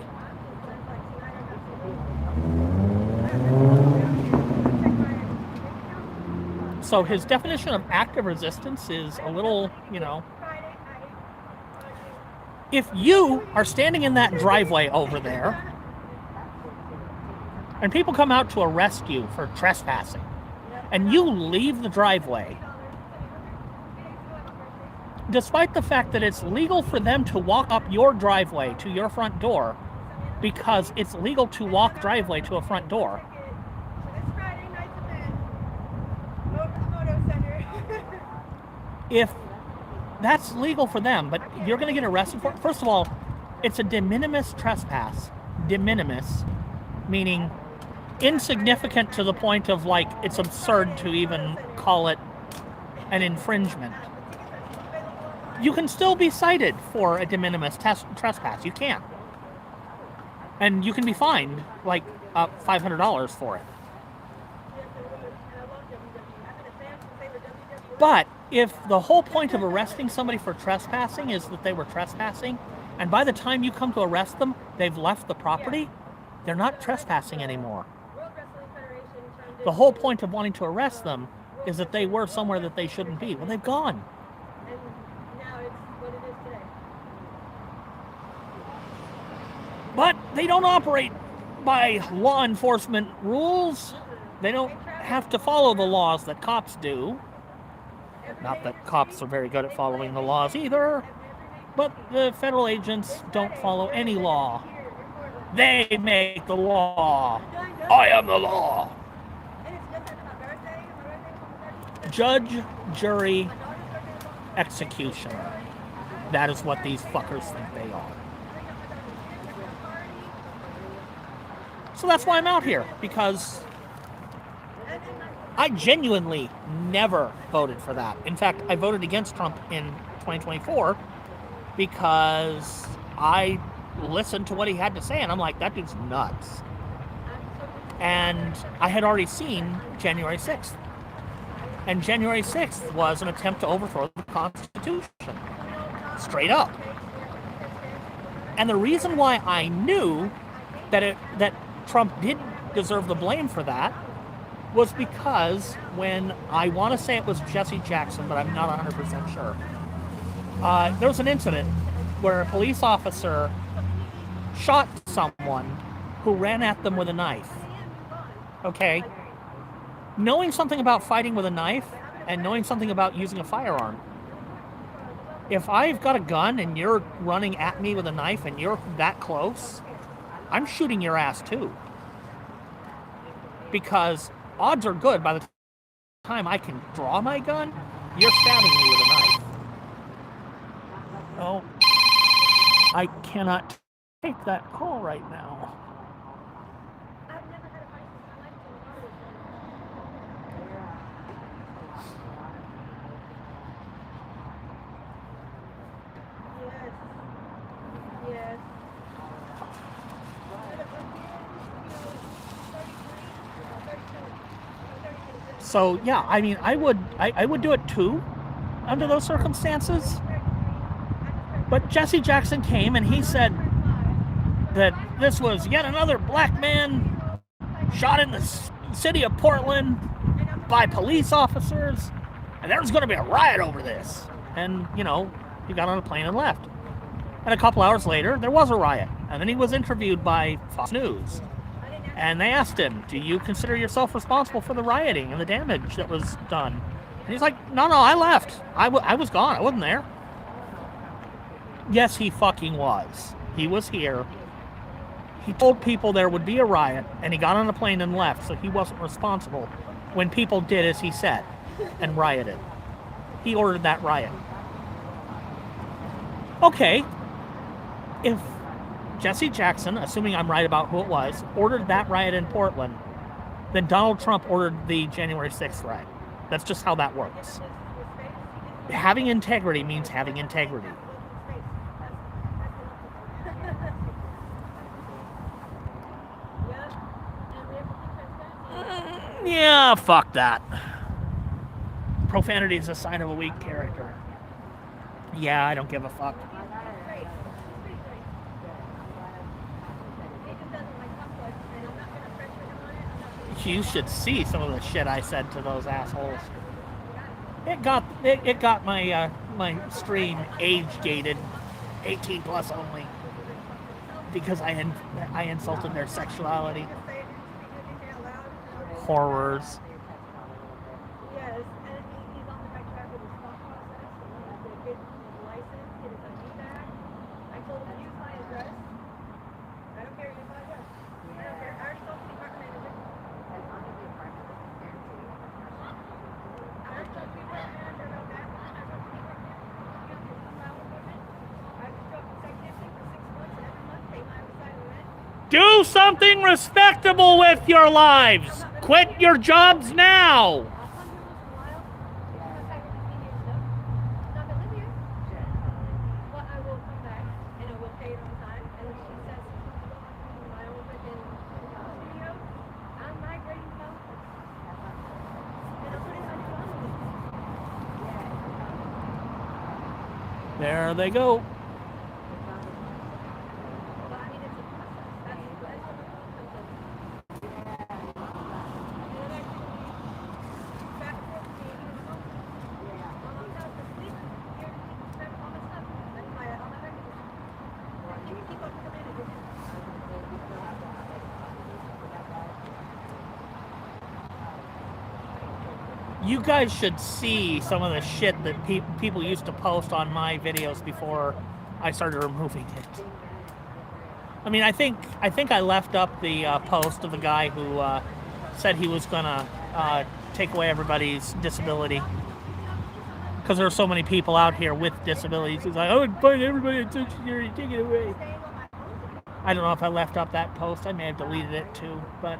Speaker 1: So his definition of active resistance is a little, you know, if you are standing in that driveway over there and people come out to arrest you for trespassing and you leave the driveway, despite the fact that it's legal for them to walk up your driveway to your front door, because it's legal to walk driveway to a front door, if that's legal for them, but you're going to get arrested for it. First of all, it's a de minimis trespass. De minimis, meaning insignificant to the point of, like, it's absurd to even call it an infringement. You can still be cited for a de minimis trespass. You can. And you can be fined, like, $500 for it. But if the whole point of arresting somebody for trespassing is that they were trespassing, and by the time you come to arrest them, they've left the property, they're not trespassing anymore. The whole point of wanting to arrest them is that they were somewhere that they shouldn't be. Well, they've gone. But they don't operate by law enforcement rules. They don't have to follow the laws that cops do. Not that cops are very good at following the laws either, but the federal agents don't follow any law. They make the law. I am the law. Judge, jury, execution. That is what these fuckers think they are. So that's why I'm out here, because I genuinely never voted for that. In fact, I voted against Trump in 2024 because I listened to what he had to say, and I'm like, that dude's nuts. And I had already seen January 6th. And January 6th was an attempt to overthrow the Constitution. Straight up. And the reason why I knew that Trump did deserve the blame for that was because when, I want to say it was Jesse Jackson, but I'm not 100% sure, there was an incident where a police officer shot someone who ran at them with a knife. Okay? Knowing something about fighting with a knife and knowing something about using a firearm, if I've got a gun and you're running at me with a knife and you're that close, I'm shooting your ass too. Because odds are good by the time I can draw my gun, you're stabbing me with a knife. Oh, I cannot take that call right now. So yeah, I mean, I would do it too under those circumstances. But Jesse Jackson came and he said that this was yet another black man shot in the city of Portland by police officers, and there was going to be a riot over this. And, you know, he got on a plane and left. And a couple hours later, there was a riot. And then he was interviewed by Fox News. And they asked him, do you consider yourself responsible for the rioting and the damage that was done? And he's like, no, I left. I was gone. I wasn't there. Yes, he fucking was. He was here. He told people there would be a riot, and he got on a plane and left, so he wasn't responsible when people did as he said and rioted. He ordered that riot. Okay, if Jesse Jackson, assuming I'm right about who it was, ordered that riot in Portland, then Donald Trump ordered the January 6th riot. That's just how that works. Having integrity means having integrity. Yeah, fuck that. Profanity is a sign of a weak character. Yeah, I don't give a fuck. You should see some of the shit I said to those assholes. It got my my stream age gated, 18 plus only, because I insulted their sexuality. Horrors.
Speaker 5: Yes, and he's on the right track with his thought process. He has to get his license, get his ID back. I told him to use my address. I don't care, use my address. I don't care. I already told the department manager. I already told the department manager about that. I told the department manager about the file equipment. I was struck consecutively for 6 months, and every month pay my overtime rent.
Speaker 1: Do something respectable with your lives. Quit your jobs now.
Speaker 5: I'll come here once in a while. Because I really need your stuff. I'm not gonna live here. But I will come back and I will pay it on time. And if she says my own freaking studio, I'm migrating to California. And I'll put it on your
Speaker 1: There they go.
Speaker 5: But I mean, it's a process. That's what it comes
Speaker 1: You guys should see some of the shit that people used to post on my videos before I started removing it. I mean, I think I left up the post of the guy who said he was gonna take away everybody's disability because there are so many people out here with disabilities. He's like, I would find everybody on Social Security, take it away. I don't know if I left up that post. I may have deleted it too, but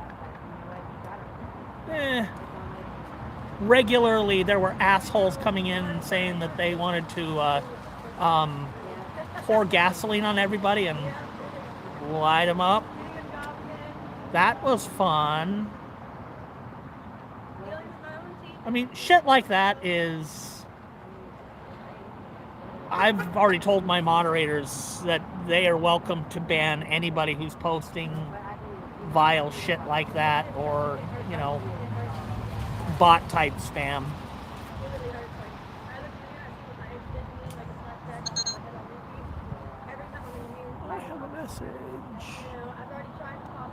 Speaker 1: regularly there were assholes coming in and saying that they wanted to pour gasoline on everybody and light them up. That was fun. I mean, shit like that is... I've already told my moderators that they are welcome to ban anybody who's posting vile shit like that or, you know, bot type spam. I have a message.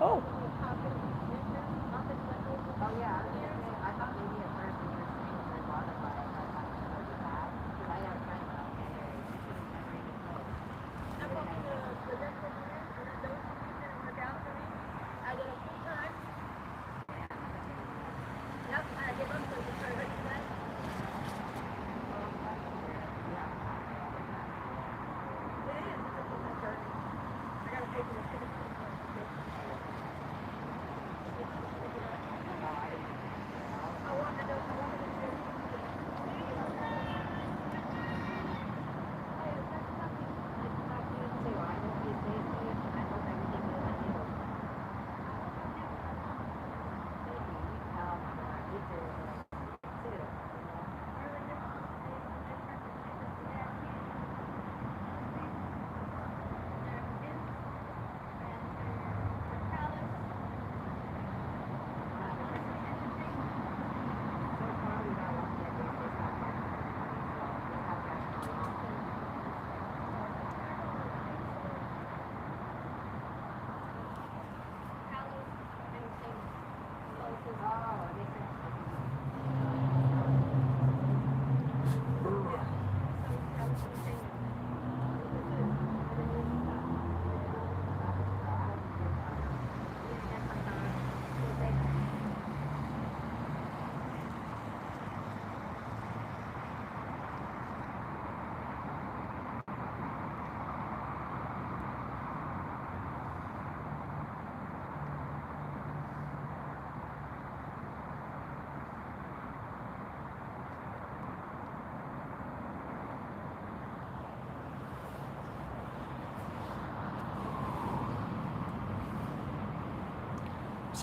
Speaker 1: Oh.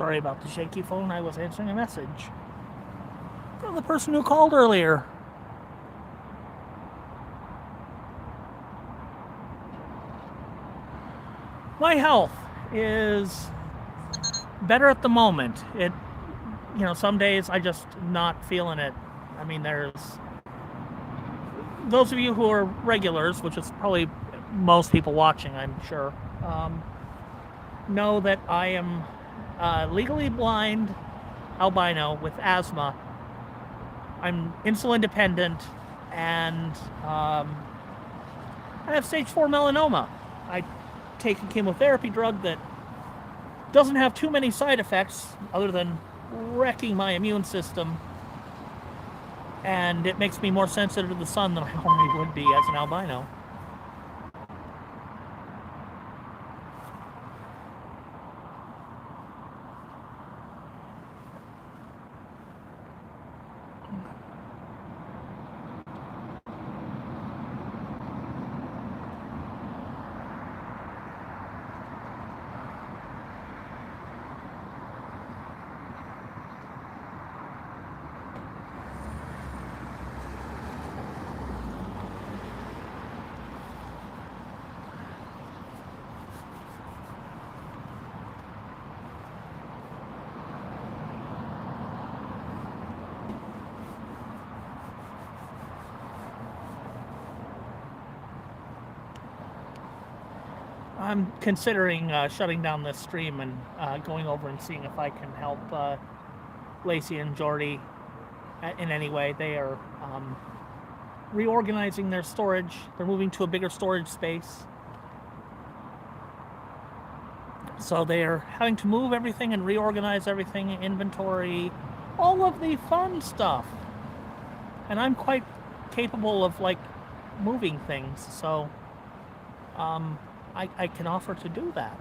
Speaker 1: Sorry about the shaky phone. I was answering a message from the person who called earlier. My health is better at the moment. Some days I just not feeling it. I mean, there's those of you who are regulars, which is probably most people watching, I'm sure, know that I am legally blind albino with asthma. I'm insulin dependent, and I have stage 4 melanoma. I take a chemotherapy drug that doesn't have too many side effects other than wrecking my immune system, and it makes me more sensitive to the sun than I normally would be as an albino. I'm considering shutting down this stream and going over and seeing if I can help Lacey and Jordy in any way. They are reorganizing their storage. They're moving to a bigger storage space. So they are having to move everything and reorganize everything, inventory, all of the fun stuff. And I'm quite capable of moving things, so I can offer to do that.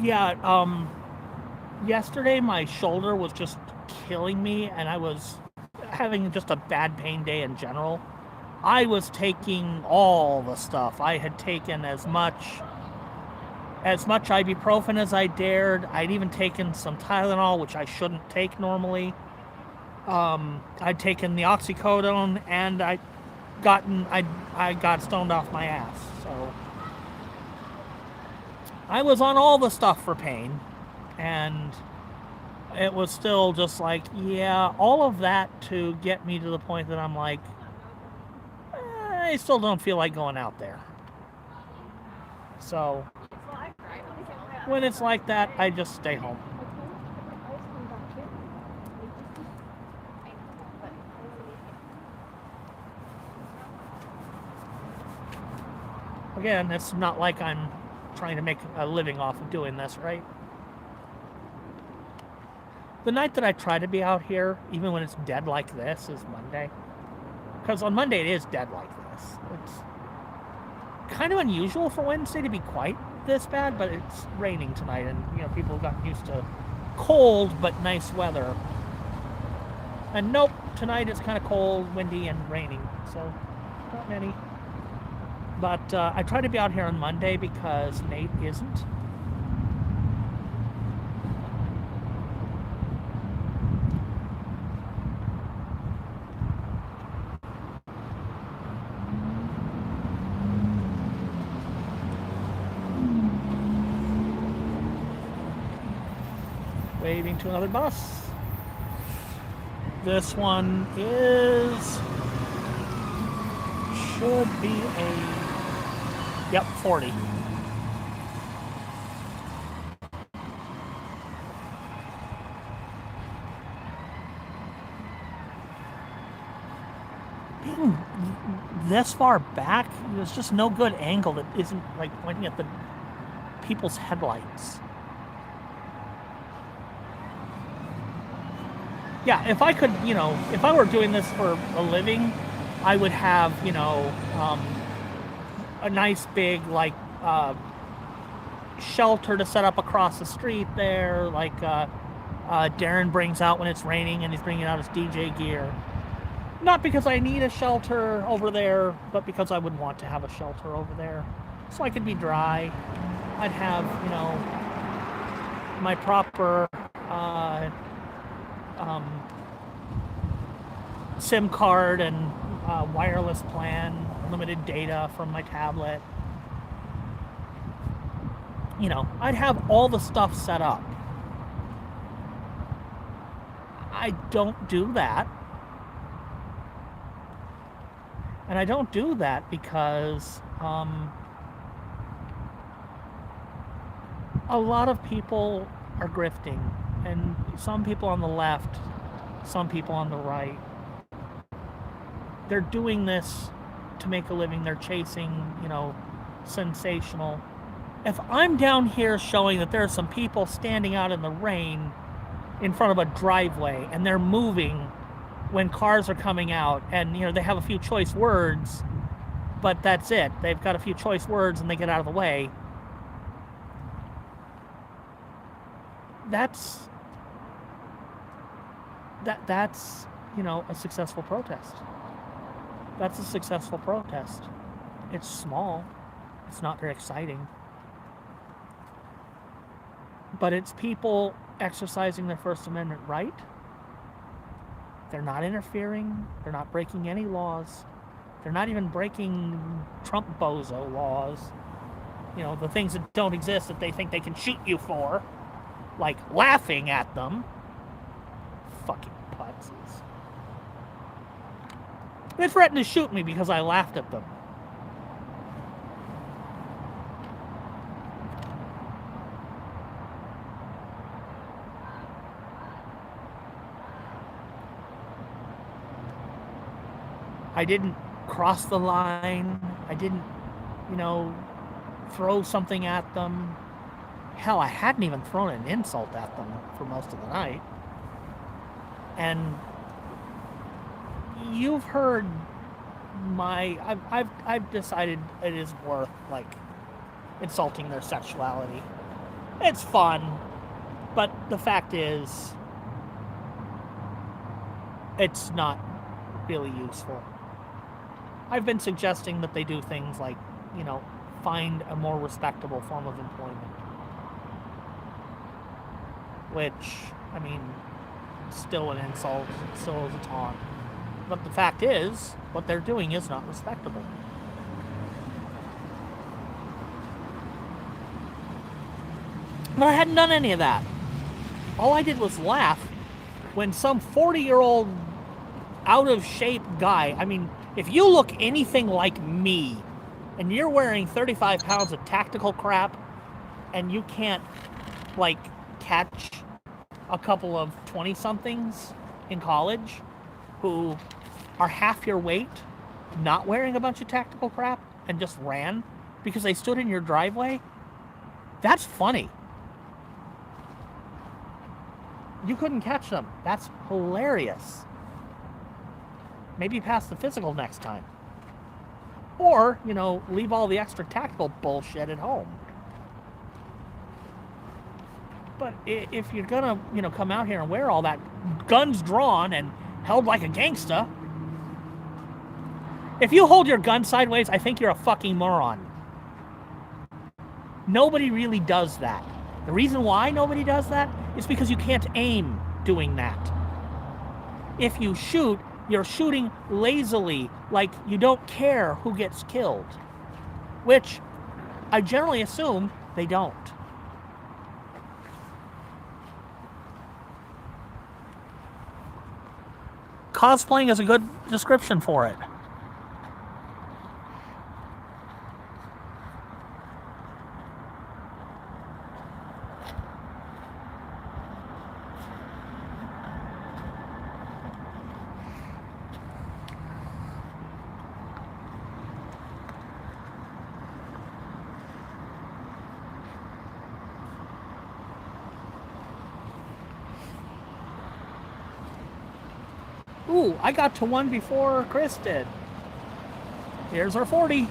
Speaker 1: Yeah, yesterday my shoulder was just killing me, and I was having just a bad pain day in general. I was taking all the stuff. I had taken as much ibuprofen as I dared. I'd even taken some Tylenol, which I shouldn't take normally. I'd taken the oxycodone, and I got stoned off my ass. So I was on all the stuff for pain, and it was still just all of that to get me to the point that I'm like, I still don't feel like going out there. So when it's like that, I just stay home. Again, it's not like I'm trying to make a living off of doing this, right? The night that I try to be out here, even when it's dead like this, is Monday. Because on Monday it is dead like this. It's kind of unusual for Wednesday to be quite this bad, but it's raining tonight, and people have gotten used to cold but nice weather. And nope, tonight it's kind of cold, windy, and raining, so not many. But I try to be out here on Monday because Nate isn't. Waving to another bus. This one should be yep, 40. Being this far back, there's just no good angle that isn't like pointing at the people's headlights. Yeah, if I could, if I were doing this for a living, I would have, a nice big, shelter to set up across the street there, like Darren brings out when it's raining and he's bringing out his DJ gear. Not because I need a shelter over there, but because I would want to have a shelter over there. So I could be dry. I'd have, my proper SIM card and wireless plan, limited data from my tablet. I'd have all the stuff set up. I don't do that. And I don't do that because a lot of people are grifting, and some people on the left, some people on the right. They're doing this to make a living. They're chasing, sensational. If I'm down here showing that there are some people standing out in the rain in front of a driveway and they're moving when cars are coming out, and they have a few choice words, but that's it. They've got a few choice words and they get out of the way. That's a successful protest. That's a successful protest. It's small. It's not very exciting. But it's people exercising their First Amendment right. They're not interfering. They're not breaking any laws. They're not even breaking Trump bozo laws. The things that don't exist that they think they can shoot you for. Like laughing at them. Fucking putzes. They threatened to shoot me because I laughed at them. I didn't cross the line. I didn't, throw something at them. Hell, I hadn't even thrown an insult at them for most of the night. And you've heard I've decided it is worth insulting their sexuality. It's fun, but the fact is it's not really useful. I've been suggesting that they do things like, find a more respectable form of employment. Which, still an insult, still is a taunt. But the fact is, what they're doing is not respectable. But I hadn't done any of that. All I did was laugh when some 40-year-old out-of-shape guy, if you look anything like me, and you're wearing 35 pounds of tactical crap, and you can't, catch a couple of 20-somethings in college who are half your weight, not wearing a bunch of tactical crap, and just ran because they stood in your driveway, that's funny. you couldn't catch them. That's hilarious. Maybe pass the physical next time. Or, leave all the extra tactical bullshit at home. But if you're gonna, come out here and wear all that, guns drawn and held like a gangsta, if you hold your gun sideways, I think you're a fucking moron. Nobody really does that. The reason why nobody does that is because you can't aim doing that. If you shoot, you're shooting lazily, like you don't care who gets killed. Which I generally assume they don't. Cosplaying is a good description for it. Ooh, I got to one before Chris did. Here's our 40.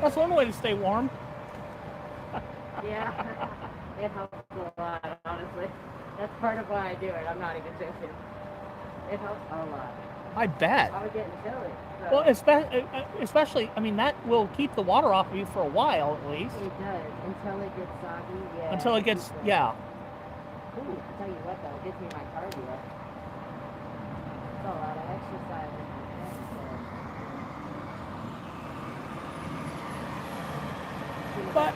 Speaker 1: That's one way to stay warm.
Speaker 7: Yeah, it helps a lot, honestly. That's part of why I do it. I'm not even joking. It helps a lot.
Speaker 1: I bet.
Speaker 7: I was getting chilly. So.
Speaker 1: Well, especially, I mean, that will keep the water off of you for a while at least.
Speaker 7: It does, until it gets soggy, yeah.
Speaker 1: Until it gets, yeah.
Speaker 7: Ooh, I'll tell you what though, it gets me my cardio. It's a lot of exercise.
Speaker 1: But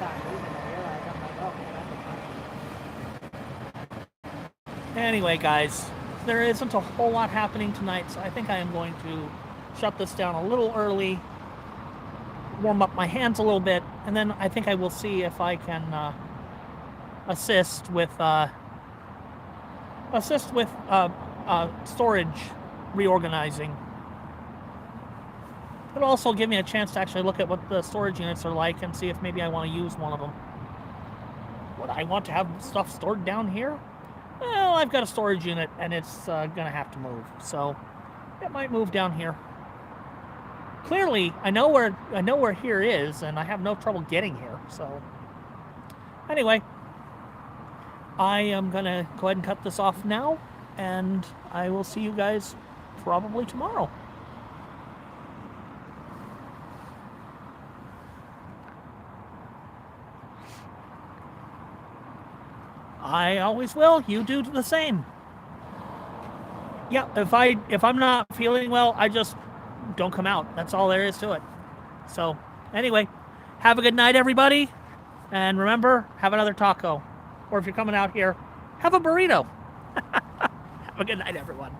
Speaker 1: anyway, guys, there isn't a whole lot happening tonight, so I think I am going to shut this down a little early, warm up my hands a little bit, and then I think I will see if I can assist with storage reorganizing. It'll also give me a chance to actually look at what the storage units are like and see if maybe I want to use one of them. Would I want to have stuff stored down here? Well, I've got a storage unit and it's gonna have to move, so it might move down here. Clearly, I know where here is, and I have no trouble getting here. So anyway, I am gonna go ahead and cut this off now, and I will see you guys probably tomorrow. I always will. You do the same. Yeah, if I'm not feeling well, I just don't come out. That's all there is to it. So, anyway, have a good night, everybody. And remember, have another taco. Or if you're coming out here, have a burrito. Have a good night, everyone.